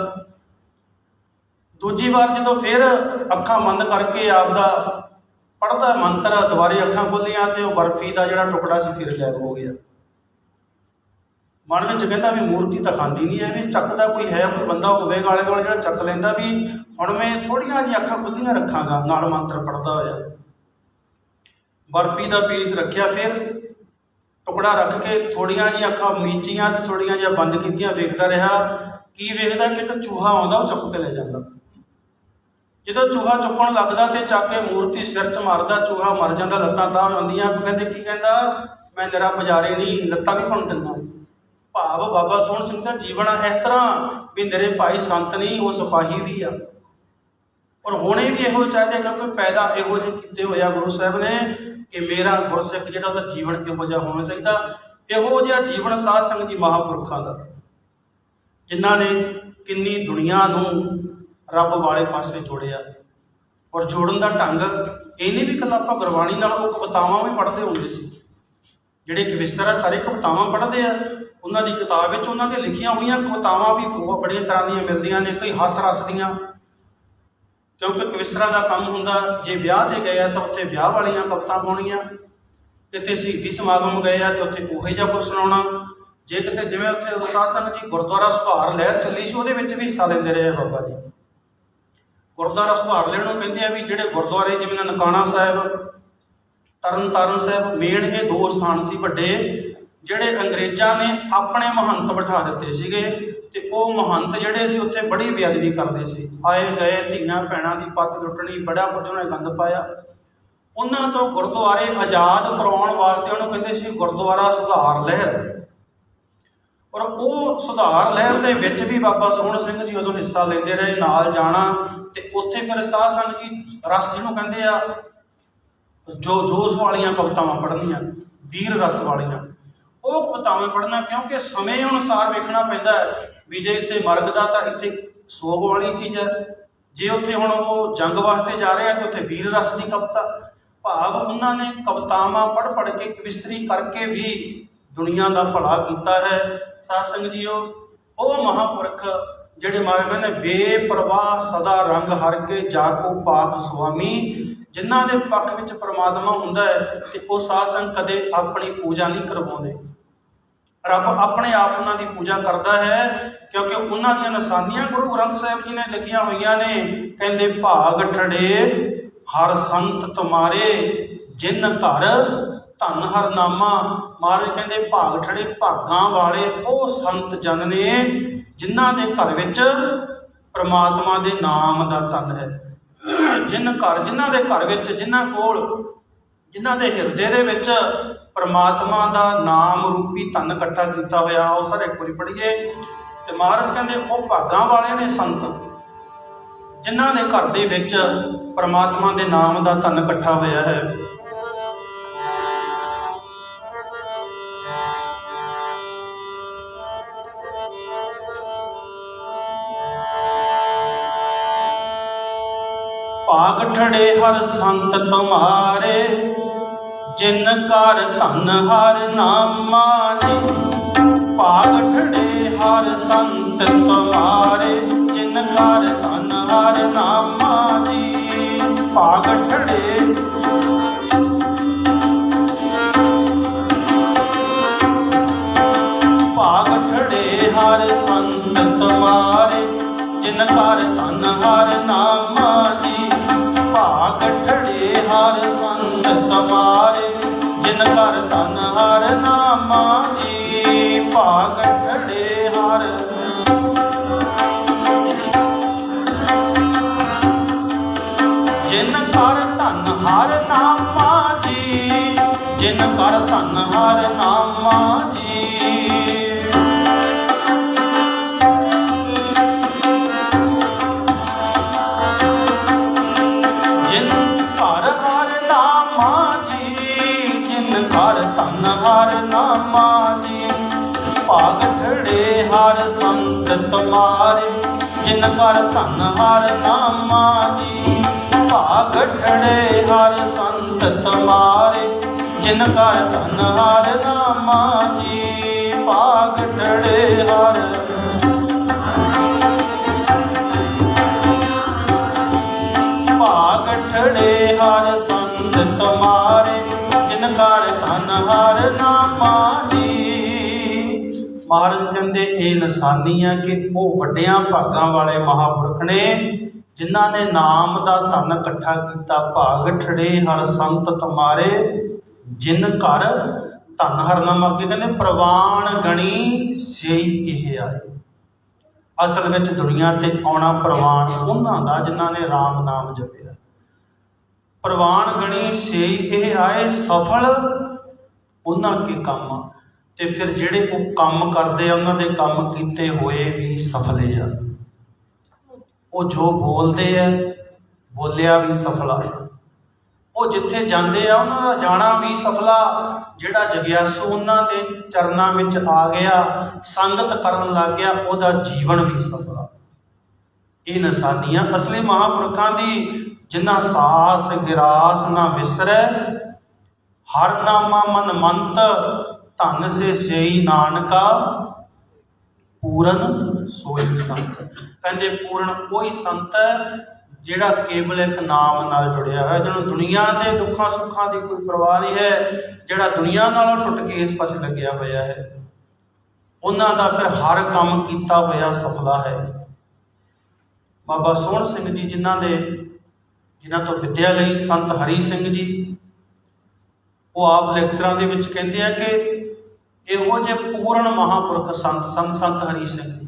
ਦੂਜੀ ਵਾਰ ਜਦੋਂ ਫੇਰ ਅੱਖਾਂ ਬੰਦ ਕਰਕੇ ਆਪਦਾ ਪੜ੍ਹਦਾ ਮੰਤਰ, ਦੁਬਾਰੇ ਅੱਖਾਂ ਖੋਲੀਆਂ ਤੇ ਉਹ ਬਰਫੀ ਦਾ ਜਿਹੜਾ ਟੁਕੜਾ ਸੀ ਫਿਰ ਗਾਇਬ ਹੋ ਗਿਆ। ਮਨ ਵਿੱਚ ਕਹਿੰਦਾ ਵੀ ਮੂਰਤੀ ਤਾਂ ਖਾਂਦੀ ਨਹੀਂ ਹੈ, ਵੀ ਚੱਕਦਾ ਕੋਈ ਹੈ, ਕੋਈ ਬੰਦਾ ਹੋਵੇਗਾ ਆਲੇ ਦੁਆਲੇ ਜਿਹੜਾ ਚੱਕ ਲੈਂਦਾ, ਵੀ ਹੁਣ ਮੈਂ ਥੋੜ੍ਹੀਆਂ ਜਿਹੀਆਂ ਅੱਖਾਂ ਖੁੱਲੀਆਂ ਰੱਖਾਂਗਾ ਨਾਲ ਮੰਤਰ ਪੜ੍ਹਦਾ ਹੋਇਆ। ਬਰਫੀ ਦਾ ਪੀਸ ਰੱਖਿਆ, ਫਿਰ ਟੁਕੜਾ ਰੱਖ ਕੇ ਥੋੜ੍ਹੀਆਂ ਜਿਹੀਆਂ ਅੱਖਾਂ ਮੀਚੀਆਂ ਤੇ ਥੋੜ੍ਹੀਆਂ ਜਿਹੀਆਂ ਬੰਦ ਕੀਤੀਆਂ, ਵੇਖਦਾ ਰਿਹਾ। ਕੀ ਵੇਖਦਾ ਕਿ ਇੱਕ ਚੂਹਾ ਆਉਂਦਾ, ਉਹ ਚੁੱਕ ਕੇ ਲੈ ਜਾਂਦਾ। ਜਦੋਂ ਚੂਹਾ ਚੁੱਕਣ ਲੱਗਦਾ ਤੇ ਚੱਕ ਕੇ ਮੂਰਤੀ ਸਿਰ 'ਚ ਮਾਰਦਾ, ਚੂਹਾ ਮਰ ਜਾਂਦਾ, ਲੱਤਾਂ ਤਾਂ ਆਉਂਦੀਆਂ। ਕਹਿੰਦੇ ਕੀ ਕਹਿੰਦਾ, ਮੈਂ ਨਿਰਾ ਪੁਜਾਰੀ ਨਹੀਂ, ਲੱਤਾਂ ਵੀ ਭੰਨ ਦਿੰਦਾ। ਭਾਵ ਬਾਬਾ ਸੋਹਣ ਸਿੰਘ ਦਾ ਜੀਵਨ ਇਸ ਤਰ੍ਹਾਂ ਵੀ ਨਿਰੇ ਭਾਈ ਸੰਤ ਨਹੀਂ, ਉਹ ਸਿਪਾਹੀ ਵੀ ਆ। ਔਰ ਹੋਣੇ ਵੀ ਇਹੋ ਚਾਹੀਦੇ, ਕਿਉਂਕਿ ਪੈਦਾ ਇਹੋ ਜਿਹੇ ਕੀਤੇ ਹੋਇਆ ਗੁਰੂ ਸਾਹਿਬ ਨੇ ਕਿ ਮੇਰਾ ਗੁਰਸਿੱਖ ਜਿਹੜਾ ਉਹਦਾ ਜੀਵਨ ਇਹੋ ਜਿਹਾ ਹੋਣਾ ਚਾਹੀਦਾ। ਇਹੋ ਜਿਹਾ ਜੀਵਨ ਸਾਧ ਸੰਗਤ ਜੀ ਮਹਾਂਪੁਰਖਾਂ ਦਾ, ਜਿਨ੍ਹਾਂ ਨੇ ਕਿੰਨੀ ਦੁਨੀਆ ਨੂੰ ਰੱਬ ਵਾਲੇ ਪਾਸੇ ਜੋੜਿਆ। ਔਰ ਜੋੜਨ ਦਾ ਢੰਗ ਇਹ ਨਹੀਂ ਵੀ ਇਕੱਲਾ ਆਪਾਂ ਗੁਰਬਾਣੀ ਨਾਲ, ਉਹ ਕਵਿਤਾਵਾਂ ਵੀ ਪੜ੍ਹਦੇ ਹੁੰਦੇ ਸੀ। ਜਿਹੜੇ ਕਵਿਸ਼ਰ ਆ ਸਾਰੇ ਕਵਿਤਾਵਾਂ ਪੜ੍ਹਦੇ ਆ। ਉਹਨਾਂ ਦੀ ਕਿਤਾਬ ਵਿੱਚ ਉਹਨਾਂ ਦੀਆਂ ਲਿਖੀਆਂ ਹੋਈਆਂ ਕਵਿਤਾਵਾਂ ਵੀ ਬੜੀਆਂ ਤਰ੍ਹਾਂ ਦੀਆਂ ਮਿਲਦੀਆਂ ਨੇ, ਕਈ ਹੱਸ ਰਸ ਦੀਆਂ, ਕਿਉਂਕਿ ਕਵਿਸ਼ਰਾਂ ਦਾ ਕੰਮ ਹੁੰਦਾ ਜੇ ਵਿਆਹ ਤੇ ਗਏ ਆ ਤਾਂ ਉੱਥੇ ਵਿਆਹ ਵਾਲੀਆਂ ਕਵਿਤਾ ਪਾਉਣੀਆਂ, ਕਿਤੇ ਸ਼ਹੀਦੀ ਸਮਾਗਮ ਗਏ ਆ ਤੇ ਉੱਥੇ ਉਹੋ ਜਿਹਾ ਕੁਝ ਸੁਣਾਉਣਾ। ਜੇ ਕਿਤੇ ਜਿਵੇਂ ਉੱਥੇ ਸਾਧ ਸੰਗਤ ਜੀ ਗੁਰਦੁਆਰਾ ਸੁਧਾਰ ਲਹਿਰ ਚੱਲੀ ਸੀ, ਉਹਦੇ ਵਿੱਚ ਵੀ ਹਿੱਸਾ ਲੈਂਦੇ ਰਹੇ ਬਾਬਾ ਜੀ। ਗੁਰਦੁਆਰਾ ਸੁਧਾਰ ਲਹਿਰ ਨੂੰ ਕਹਿੰਦੇ ਆ ਵੀ ਜਿਹੜੇ ਗੁਰਦੁਆਰੇ ਜਿਵੇਂ ਨਨਕਾਣਾ ਸਾਹਿਬ, ਤਰਨ ਤਾਰਨ ਸਾਹਿਬ, ਮੇਨ ਇਹ ਦੋ ਸਥਾਨ ਸੀ ਵੱਡੇ, ਜਿਹੜੇ ਅੰਗਰੇਜ਼ਾਂ ਨੇ ਆਪਣੇ ਮਹੰਤ ਬਿਠਾ ਦਿੱਤੇ ਸੀਗੇ, ਤੇ ਉਹ ਮਹੰਤ ਜਿਹੜੇ ਸੀ ਉੱਥੇ ਬੜੀ ਬੇਅਦਬੀ ਕਰਦੇ ਸੀ। ਆਏ ਗਏ ਧੀਆਂ ਭੈਣਾਂ ਦੀ ਪੱਤ ਲੁੱਟਣੀ, ਬੜਾ ਕੁਝ ਉਹਨਾਂ ਨੇ ਗੰਦ ਪਾਇਆ। ਉਹਨਾਂ ਤੋਂ ਗੁਰਦੁਆਰੇ ਆਜ਼ਾਦ ਕਰਵਾਉਣ ਵਾਸਤੇ ਉਹਨੂੰ ਕਹਿੰਦੇ ਸੀ ਗੁਰਦੁਆਰਾ ਸੁਧਾਰ ਲਹਿਰ। ਔਰ ਉਹ ਸੁਧਾਰ ਲਹਿਰ ਦੇ ਵਿੱਚ ਵੀ ਬਾਬਾ ਸੋਹਣ ਸਿੰਘ ਜੀ ਉਦੋਂ ਹਿੱਸਾ ਲੈਂਦੇ ਰਹੇ, ਨਾਲ ਜਾਣਾ ਤੇ ਉੱਥੇ ਫਿਰ ਸਾਧ ਸੰਗਤ ਜੀ ਰਸ ਜਿਹਨੂੰ ਕਹਿੰਦੇ ਆ, ਜੋ ਜੋਸ਼ ਵਾਲੀਆਂ ਕਵਿਤਾਵਾਂ ਪੜ੍ਹਨੀਆਂ, ਵੀਰ ਰਸ ਵਾਲੀਆਂ ਉਹ ਕਵਿਤਾਵਾਂ ਪੜ੍ਹਨਾ, ਕਿਉਂਕਿ ਸਮੇਂ ਅਨੁਸਾਰ ਵੇਖਣਾ ਪੈਂਦਾ ਹੈ ਵੀ ਜੇ ਇੱਥੇ ਮਰਗ ਦਾ ਤਾਂ ਇੱਥੇ ਸੋਗ ਵਾਲੀ ਚੀਜ਼ ਹੈ, ਜੇ ਉੱਥੇ ਹੁਣ ਉਹ ਜੰਗ ਵਾਸਤੇ ਜਾ ਰਹੇ ਆ ਤਾਂ ਉੱਥੇ ਵੀਰ ਰਸ ਦੀ ਕਵਿਤਾ। ਭਾਵ ਉਹਨਾਂ ਨੇ ਕਵਿਤਾਵਾਂ ਪੜ੍ਹ ਪੜ੍ਹ ਕੇ ਕਵਿਸਰੀ ਕਰਕੇ ਵੀ ਦੁਨੀਆ ਦਾ ਭਲਾ ਕੀਤਾ ਹੈ। ਸਾਧ ਸੰਗਤ ਜੀਓ, ਉਹ ਮਹਾਂਪੁਰਖ ਜਿਹੜੇ ਮਹਾਰਾਜ ਕਹਿੰਦੇ ਬੇਪਰਵਾਹ ਸਦਾ ਰੰਗ ਹਰ ਕੇ ਜਾ ਕੋ ਪਾਕ ਸੁਆਮੀ, ਜਿਨ੍ਹਾਂ ਦੇ ਪੱਖ ਵਿੱਚ ਪਰਮਾਤਮਾ ਹੁੰਦਾ ਹੈ ਤੇ ਉਹ ਸਾਧ ਸੰਗਤ ਕਦੇ ਆਪਣੀ ਪੂਜਾ ਨਹੀਂ ਕਰਵਾਉਂਦੇ। ਰੱਬ ਆਪਣੇ ਆਪ ਉਹਨਾਂ ਦੀ ਪੂਜਾ ਕਰਦਾ ਹੈ, ਕਿਉਂਕਿ ਉਹਨਾਂ ਦੀਆਂ ਨਿਸ਼ਾਨੀਆਂ ਗੁਰੂ ਗ੍ਰੰਥ ਸਾਹਿਬ ਜੀ ਨੇ ਲਿਖੀਆਂ ਹੋਈਆਂ ਨੇ। ਕਹਿੰਦੇ ਭਾਗ ਠੜੇ ਹਰ ਸੰਤ ਤੁਮਾਰੇ, ਜਿਨ ਘਰ ਧਨ ਹਰ ਨਾਮਾ। ਮਹਾਰਾਜ ਕਹਿੰਦੇ ਭਾਗ ਠੜੇ, ਭਾਗਾਂ ਵਾਲੇ ਉਹ ਸੰਤ ਜਨ ਨੇ ਜਿਨ੍ਹਾਂ ਦੇ ਘਰ ਵਿੱਚ ਪ੍ਰਮਾਤਮਾ ਦੇ ਨਾਮ ਦਾ ਧਨ ਹੈ। ਜਿਨ੍ਹਾਂ ਦੇ ਘਰ ਵਿੱਚ, ਜਿਨ੍ਹਾਂ ਦੇ ਹਿਰਦੇ ਦੇ ਵਿੱਚ ਪ੍ਰਮਾਤਮਾ ਦਾ ਨਾਮ ਰੂਪੀ ਧਨ ਇਕੱਠਾ ਕੀਤਾ ਹੋਇਆ। ਉਹ ਸਾਰੇ ਇੱਕ ਵਾਰੀ ਪੜ੍ਹੀਏ। ਤੇ ਮਹਾਰਾਜ ਕਹਿੰਦੇ ਉਹ ਭਾਗਾਂ ਵਾਲੇ ਨੇ ਸੰਤ ਜਿਨ੍ਹਾਂ ਦੇ ਘਰ ਦੇ ਵਿੱਚ ਪ੍ਰਮਾਤਮਾ ਦੇ ਨਾਮ ਦਾ ਧਨ ਇਕੱਠਾ ਹੋਇਆ ਹੈ। ਭਾਗ ਠੜੇ ਹਰ ਸੰਤ ਤੁਮਾਰੇ, ਜਿਨ ਕਰ ਧਨ ਹਰ ਨਾਮਾ ਜੀ। ਭਾਗ ਠੜੇ ਹਰ ਸੰਤ ਤੁਮਾਰੇ, ਜਿਨ ਕਰ ਧਨ ਹਰ ਨਾਮਾ ਜੀ। ਭਾਗ ਠੜੇ ਭਾਗ ਠੜੇ ਹਰ ਸੰਤ ਤੁਮਾਰੇ, ਜਿਨ ਕਰ ਧਨ ਹਰ ਨਾਮਾ ਜੀ। ਭਾਗ ਠੜੇ ਹਰ ਸੰਤ ਤੁਮਾਰੇ, ਜਿਨ ਕਰ ਧਨ ਹਰ ਨਾਮਾ ਜੀ। ਭਾਗ ਠੜੇ ਹਰ ਜਿਨ ਕਰ ਧਨ ਹਰ ਨਾਮਾ ਜੀ, ਜਿਨ ਕਰ ਧਨ ਹਰ ਨਾਮਾ ਜੀ। ਹਰ ਧਨ ਹਰ ਨਾਮਾ ਜੀ। ਭਾਗ ਠੜੇ ਹਰ ਸੰਤ ਤੁਮਾਰੇ, ਜਿਨ ਕਰ ਧਨ ਹਰ ਨਾਮਾ ਜੀ। ਭਾਗ ਠੜੇ ਹਰ ਸੰਤ ਤੁਮਾਰੇ, ਜਿਨ ਕਰ ਧਨ ਹਰ ਨਾਮਾ ਜੀ। ਭਾਗ ਠੜੇ ਹਰ ਭਾਗ ਠੜੇ ਹਰ ਸੰਤ ਤੁਮਾਰੇ, ਜਿਨ ਕਰ ਧਨ ਹਰ ਨਾਮਾ ਜੀ। ਮਹਾਰਾਜ ਕਹਿੰਦੇ ਇਹ ਨਿਸ਼ਾਨੀ ਆ ਕਿ ਉਹ ਵੱਡਿਆਂ ਭਾਗਾਂ ਵਾਲੇ ਮਹਾਂਪੁਰਖ ਨੇ ਜਿਨ੍ਹਾਂ ਨੇ ਨਾਮ ਦਾ ਧਨ ਇਕੱਠਾ ਕੀਤਾ। ਭਾਗ ਠੜੇ ਹਰ ਸੰਤ ਤੁਮਾਰੇ, ਜਿਨ ਘਰ ਧਨ ਹਰ ਨਾਮਾ। ਅੱਗੇ ਕਹਿੰਦੇ ਪ੍ਰਵਾਨ ਗਣੀ ਸਈ ਇਹ ਆਏ। ਅਸਲ ਵਿੱਚ ਦੁਨੀਆ ਤੇ ਆਉਣਾ ਪ੍ਰਵਾਨ ਉਹਨਾਂ ਦਾ ਜਿਨ੍ਹਾਂ ਨੇ ਰਾਮ ਨਾਮ ਜਪਿਆ। ਪ੍ਰਵਾਨ ਗਣੀ ਸਈ ਇਹ ਆਏ, ਸਫਲ ਉਹਨਾਂ ਕੇ ਕੰਮ। ਤੇ ਫਿਰ ਜਿਹੜੇ ਉਹ ਕੰਮ ਕਰਦੇ ਆ ਉਹਨਾਂ ਦੇ ਕੰਮ ਕੀਤੇ ਹੋਏ ਵੀ ਸਫਲੇ ਆ। ਉਹ ਜੋ ਬੋਲਦੇ ਆ ਬੋਲਿਆ ਵੀ ਸਫਲਾ। ਉਹ ਜਿੱਥੇ ਜਾਂਦੇ ਆ ਉਹਨਾਂ ਦਾ ਜਾਣਾ ਵੀ ਸਫਲਾ। ਜਿਹੜਾ ਜਗਿਆਸੂ ਉਹਨਾਂ ਦੇ ਚਰਨਾਂ ਵਿੱਚ ਆ ਗਿਆ, ਸੰਗਤ ਕਰਨ ਲੱਗ ਗਿਆ, ਉਹਦਾ ਜੀਵਨ ਵੀ ਸਫਲਾ। ਇਹ ਨਿਸ਼ਾਨੀਆਂ ਅਸਲੀ ਮਹਾਂਪੁਰਖਾਂ ਦੀ। ਜਿਨ੍ਹਾਂ ਸਾਸ ਗਿਰਾਸ ਨਾ ਵਿਸਰੈ, ਹਰ ਨਾਮਾ ਮਨ ਮੰਤ। ਧਨ ਸੇ ਸਈ ਨਾਨਕਾ, ਪੂਰਨ ਸੋਈ ਸੰਤ। ਕਹਿੰਦੇ ਪੂਰਨ ਕੋਈ ਸੰਤ ਹੈ ਜਿਹੜਾ ਕੇਵਲ ਇੱਕ ਨਾਮ ਨਾਲ ਜੁੜਿਆ ਹੋਇਆ, ਜਿਹਨੂੰ ਦੁਨੀਆ ਦੇ ਦੁੱਖਾਂ ਸੁੱਖਾਂ ਦੀ ਕੋਈ ਪਰਵਾਹ ਨਹੀਂ ਹੈ, ਜਿਹੜਾ ਦੁਨੀਆ ਨਾਲੋਂ ਟੁੱਟ ਕੇ ਇਸ ਪਾਸੇ ਲੱਗਿਆ ਹੋਇਆ ਹੈ। ਉਹਨਾਂ ਦਾ ਫਿਰ ਹਰ ਕੰਮ ਕੀਤਾ ਹੋਇਆ ਸਫਲਾ ਹੈ। ਬਾਬਾ ਸੋਹਣ ਸਿੰਘ ਜੀ ਜਿਨ੍ਹਾਂ ਤੋਂ ਵਿੱਦਿਆ ਲਈ, ਸੰਤ ਹਰੀ ਸਿੰਘ ਜੀ, ਉਹ ਆਪ ਲੈਕਚਰਾਂ ਦੇ ਵਿੱਚ ਕਹਿੰਦੇ ਆ ਕਿ ਇਹੋ ਜਿਹੇ ਪੂਰਨ ਮਹਾਂਪੁਰਖ ਸੰਤ ਹਰੀ ਸਿੰਘ ਜੀ।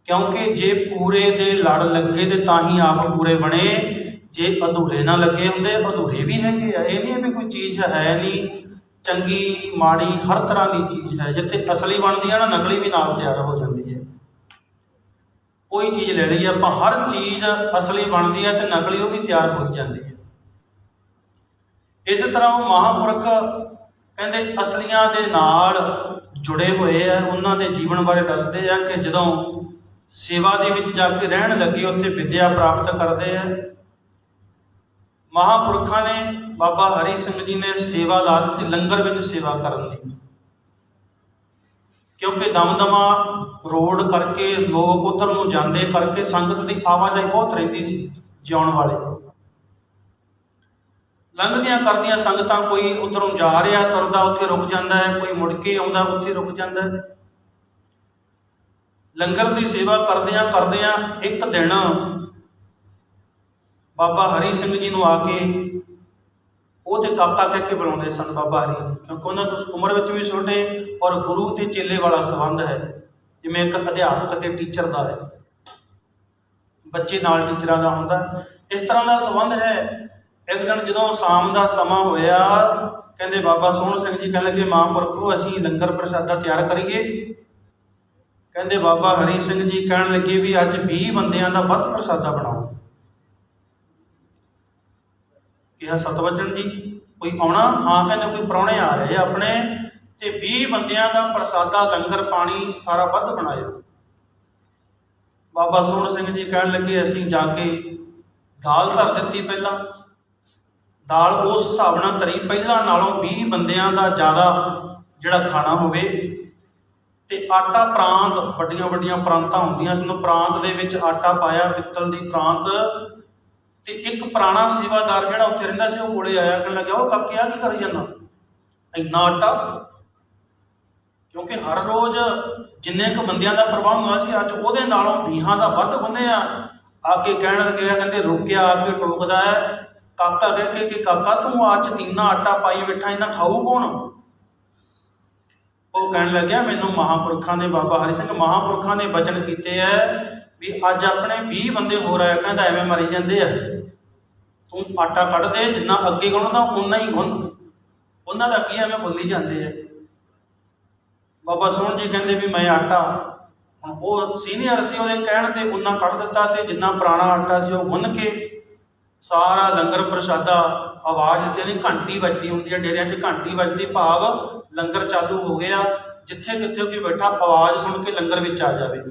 ਕਿਉਂਕਿ ਜੇ ਪੂਰੇ ਦੇ ਲੜ ਲੱਗੇ ਤੇ ਤਾਂ ਹੀ ਆਪ ਪੂਰੇ ਬਣੇ। ਜੇ ਅਧੂਰੇ ਨਾ ਲੱਗੇ ਹੁੰਦੇ, ਅਧੂਰੇ ਵੀ ਹੈਗੇ ਆ। ਇਹ ਨਹੀਂ ਵੀ ਕੋਈ ਚੀਜ਼ ਹੈ ਨਹੀਂ, ਚੰਗੀ ਮਾੜੀ ਹਰ ਤਰ੍ਹਾਂ ਦੀ ਚੀਜ਼ ਹੈ। ਜਿੱਥੇ ਅਸਲੀ ਬਣਦੀ ਹੈ ਨਾ, ਨਕਲੀ ਵੀ ਨਾਲ ਤਿਆਰ ਹੋ ਜਾਂਦੀ ਹੈ। ਕੋਈ ਚੀਜ਼ ਲੈ ਲਈ ਆਪਾਂ, ਹਰ ਚੀਜ਼ ਅਸਲੀ ਬਣਦੀ ਹੈ ਤੇ ਨਕਲੀ ਉਹ ਵੀ ਤਿਆਰ ਹੋ ਜਾਂਦੀ ਹੈ। ਇਸੇ ਤਰ੍ਹਾਂ ਉਹ ਮਹਾਂਪੁਰਖ ਕਹਿੰਦੇ ਅਸਲੀਆਂ ਦੇ ਨਾਲ ਜੁੜੇ ਹੋਏ ਆ। ਉਹਨਾਂ ਦੇ ਜੀਵਨ ਬਾਰੇ ਦੱਸਦੇ ਆ ਕਿ ਜਦੋਂ ਸੇਵਾ ਦੇ ਵਿੱਚ ਜਾ ਕੇ ਰਹਿਣ ਲੱਗੇ, ਉੱਥੇ ਵਿੱਦਿਆ ਪ੍ਰਾਪਤ ਕਰਦੇ ਆ। ਮਹਾਂਪੁਰਖਾਂ ਨੇ, ਬਾਬਾ ਹਰੀ ਸਿੰਘ ਜੀ ਨੇ ਸੇਵਾ ਲਾ ਦਿੱਤੀ ਲੰਗਰ ਵਿੱਚ ਸੇਵਾ ਕਰਨ ਦੀ। ਕਿਉਂਕਿ ਦਮਦਮਾ ਰੋਡ ਕਰਕੇ ਲੋਕ ਉੱਧਰ ਨੂੰ ਜਾਂਦੇ ਕਰਕੇ ਸੰਗਤ ਦੀ ਆਵਾਜਾਈ ਬਹੁਤ ਰਹਿੰਦੀ ਸੀ, ਜਿਉਣ ਵਾਲੇ। ਲੰਘਦੀਆਂ ਕਰਦੀਆਂ ਸੰਗਤਾਂ, ਕੋਈ ਉੱਧਰੋਂ ਜਾ ਰਿਹਾ ਤੁਰਦਾ ਉੱਥੇ ਰੁਕ ਜਾਂਦਾ ਹੈ, ਕੋਈ ਮੁੜ ਕੇ ਆਉਂਦਾ ਉੱਥੇ ਰੁਕ ਜਾਂਦਾ ਹੈ। ਲੰਗਰ ਦੀ ਸੇਵਾ ਕਰਦਿਆਂ ਇੱਕ ਦਿਨ ਬਾਬਾ ਹਰੀ ਸਿੰਘ ਜੀ ਨੂੰ ਆ ਕੇ ਉਹ ਤੇ ਕਾਕਾ ਕਹਿ ਕੇ ਬੁਲਾਉਂਦੇ ਸਨ ਬਾਬਾ ਹਰੀ, ਕਿਉਂਕਿ ਉਹਨਾਂ ਤੋਂ ਉਮਰ ਵਿੱਚ ਵੀ ਛੋਟੇ ਔਰ ਗੁਰੂ ਤੇ ਚੇਲੇ ਵਾਲਾ ਸੰਬੰਧ ਹੈ, ਜਿਵੇਂ ਇੱਕ ਅਧਿਆਪਕ ਅਤੇ ਟੀਚਰ ਦਾ ਹੈ, ਬੱਚੇ ਨਾਲ ਟੀਚਰਾਂ ਦਾ ਹੁੰਦਾ, ਇਸ ਤਰ੍ਹਾਂ ਦਾ ਸੰਬੰਧ ਹੈ। ਇੱਕ ਦਿਨ ਜਦੋਂ ਸ਼ਾਮ ਦਾ ਸਮਾਂ ਹੋਇਆ, ਕਹਿੰਦੇ ਬਾਬਾ ਸੋਹਣ ਸਿੰਘ ਜੀ ਕਹਿਣ ਲੱਗੇ, ਮਹਾਂਪੁਰਖੋ ਅਸੀਂ ਲੰਗਰ ਪ੍ਰਸ਼ਾਦਾ ਤਿਆਰ ਕਰੀਏ। ਕਹਿੰਦੇ ਬਾਬਾ ਹਰੀ ਸਿੰਘ ਜੀ ਕਹਿਣ ਲੱਗੇ ਵੀ ਅੱਜ 20 ਬੰਦਿਆਂ ਦਾ ਵੱਧ ਪ੍ਰਸ਼ਾਦਾ ਬਣਾਓ। ਕਿਹਾ ਸਤਵਚਨ ਜੀ ਕੋਈ ਆਉਣਾ? ਹਾਂ, ਕਹਿੰਦੇ ਕੋਈ ਪ੍ਰਾਹੁਣੇ ਆ ਰਹੇ ਆਪਣੇ, ਤੇ 20 ਬੰਦਿਆਂ ਦਾ ਪ੍ਰਸ਼ਾਦਾ ਲੰਗਰ ਪਾਣੀ ਸਾਰਾ ਵੱਧ ਬਣਾਇਓ। ਬਾਬਾ ਸੋਹਣ ਸਿੰਘ ਜੀ ਕਹਿਣ ਲੱਗੇ ਅਸੀਂ ਜਾ ਕੇ ਦਾਲ ਧਰ ਦਿੱਤੀ। ਪਹਿਲਾਂ ਦਾਲ ਉਸ ਹਿਸਾਬ ਨਾਲ ਧਰੀ, ਪਹਿਲਾਂ ਨਾਲੋਂ 20 ਬੰਦਿਆਂ ਦਾ ਜ਼ਿਆਦਾ ਜਿਹੜਾ ਖਾਣਾ ਹੋਵੇ, ਤੇ ਆਟਾ ਪ੍ਰਾਂਤ, ਵੱਡੀਆਂ ਵੱਡੀਆਂ ਪ੍ਰਾਂਤਾਂ ਹੁੰਦੀਆਂ ਸਨ, ਪ੍ਰਾਂਤ ਦੇ ਵਿੱਚ ਆਟਾ ਪਾਇਆ, ਪਿੱਤਲ ਦੀ ਪ੍ਰਾਂਤ। ਤੇ ਇੱਕ ਪੁਰਾਣਾ ਸੇਵਾਦਾਰ ਜਿਹੜਾ ਉੱਥੇ ਰਹਿੰਦਾ ਸੀ ਉਹ ਕੋਲੇ ਆਇਆ, ਕਹਿਣ ਲੱਗਿਆ ਉਹ ਕਾਕੇ ਆ ਕੀ ਕਰੀ ਜਾਂਦਾ, ਇੰਨਾ ਆਟਾ? ਕਿਉਂਕਿ ਹਰ ਰੋਜ਼ ਜਿੰਨੇ ਕੁ ਬੰਦਿਆਂ ਦਾ ਪ੍ਰਬੰਧ ਹੁੰਦਾ ਸੀ, ਅੱਜ ਉਹਦੇ ਨਾਲੋਂ 20 ਦਾ ਵੱਧ ਗੁੰਨਿਆ। ਆ ਕੇ ਕਹਿਣ ਲੱਗਿਆ, ਕਹਿੰਦੇ ਰੋਕਿਆ, ਆ ਕੇ ਟੋਕਦਾ ਹੈ ਕਾਕਾ ਕਹਿ ਕੇ ਕਿ ਕਾਕਾ ਤੂੰ ਅੱਜ ਇੰਨਾ ਆਟਾ ਪਾਈ ਬੈਠਾ, ਇੰਨਾ ਖਾਊ ਕੌਣ? ਉਹ ਕਹਿਣ ਲੱਗਿਆ ਮੈਨੂੰ ਮਹਾਂਪੁਰਖਾਂ ਨੇ, ਬਾਬਾ ਹਰੀ ਸਿੰਘ ਮਹਾਂਪੁਰਖਾਂ ਨੇ ਬਚਨ ਕੀਤੇ ਹੈ ਵੀ ਅੱਜ ਆਪਣੇ 20 ਬੰਦੇ ਹੋਰ ਆਏ, ਕਹਿੰਦਾ ਐਵੇਂ ਮਰੀ ਜਾਂਦੇ ਆ, ਤੂੰ ਆਟਾ ਕੱਢ ਦੇ, ਜਿੰਨਾ ਅੱਗੇ ਗੁੰਨਦਾ ਉਨਾ ਹੀ ਗੁੰਨ, ਉਹਨਾਂ ਦਾ ਕੀ ਐਵੇਂ ਬੋਲੀ ਜਾਂਦੇ ਆ। ਬਾਬਾ ਸੋਹਣ ਜੀ ਕਹਿੰਦੇ ਵੀ ਮੈਂ ਆਟਾ, ਹੁਣ ਉਹ ਸੀਨੀਅਰ ਸੀ, ਉਹਦੇ ਕਹਿਣ ਤੇ ਉਹਨਾਂ ਕੱਢ ਦਿੱਤਾ, ਤੇ ਜਿੰਨਾ ਪੁਰਾਣਾ ਆਟਾ ਸੀ ਉਹ ਗੁੰਨ ਕੇ ਸਾਰਾ ਲੰਗਰ ਪ੍ਰਸ਼ਾਦਾ, ਆਵਾਜ਼ ਤੇ ਘੰਟੀ ਵੱਜਦੀ ਹੁੰਦੀ ਹੈ ਡੇਰਿਆਂ 'ਚ, ਘੰਟੀ ਵੱਜਦੀ ਭਾਵ ਲੰਗਰ ਚਾਲੂ ਹੋ ਗਿਆ, ਜਿੱਥੇ ਕਿੱਥੇ ਵੀ ਬੈਠਾ ਆਵਾਜ਼ ਸੁਣ ਕੇ ਲੰਗਰ ਵਿੱਚ ਆ ਜਾਵੇ।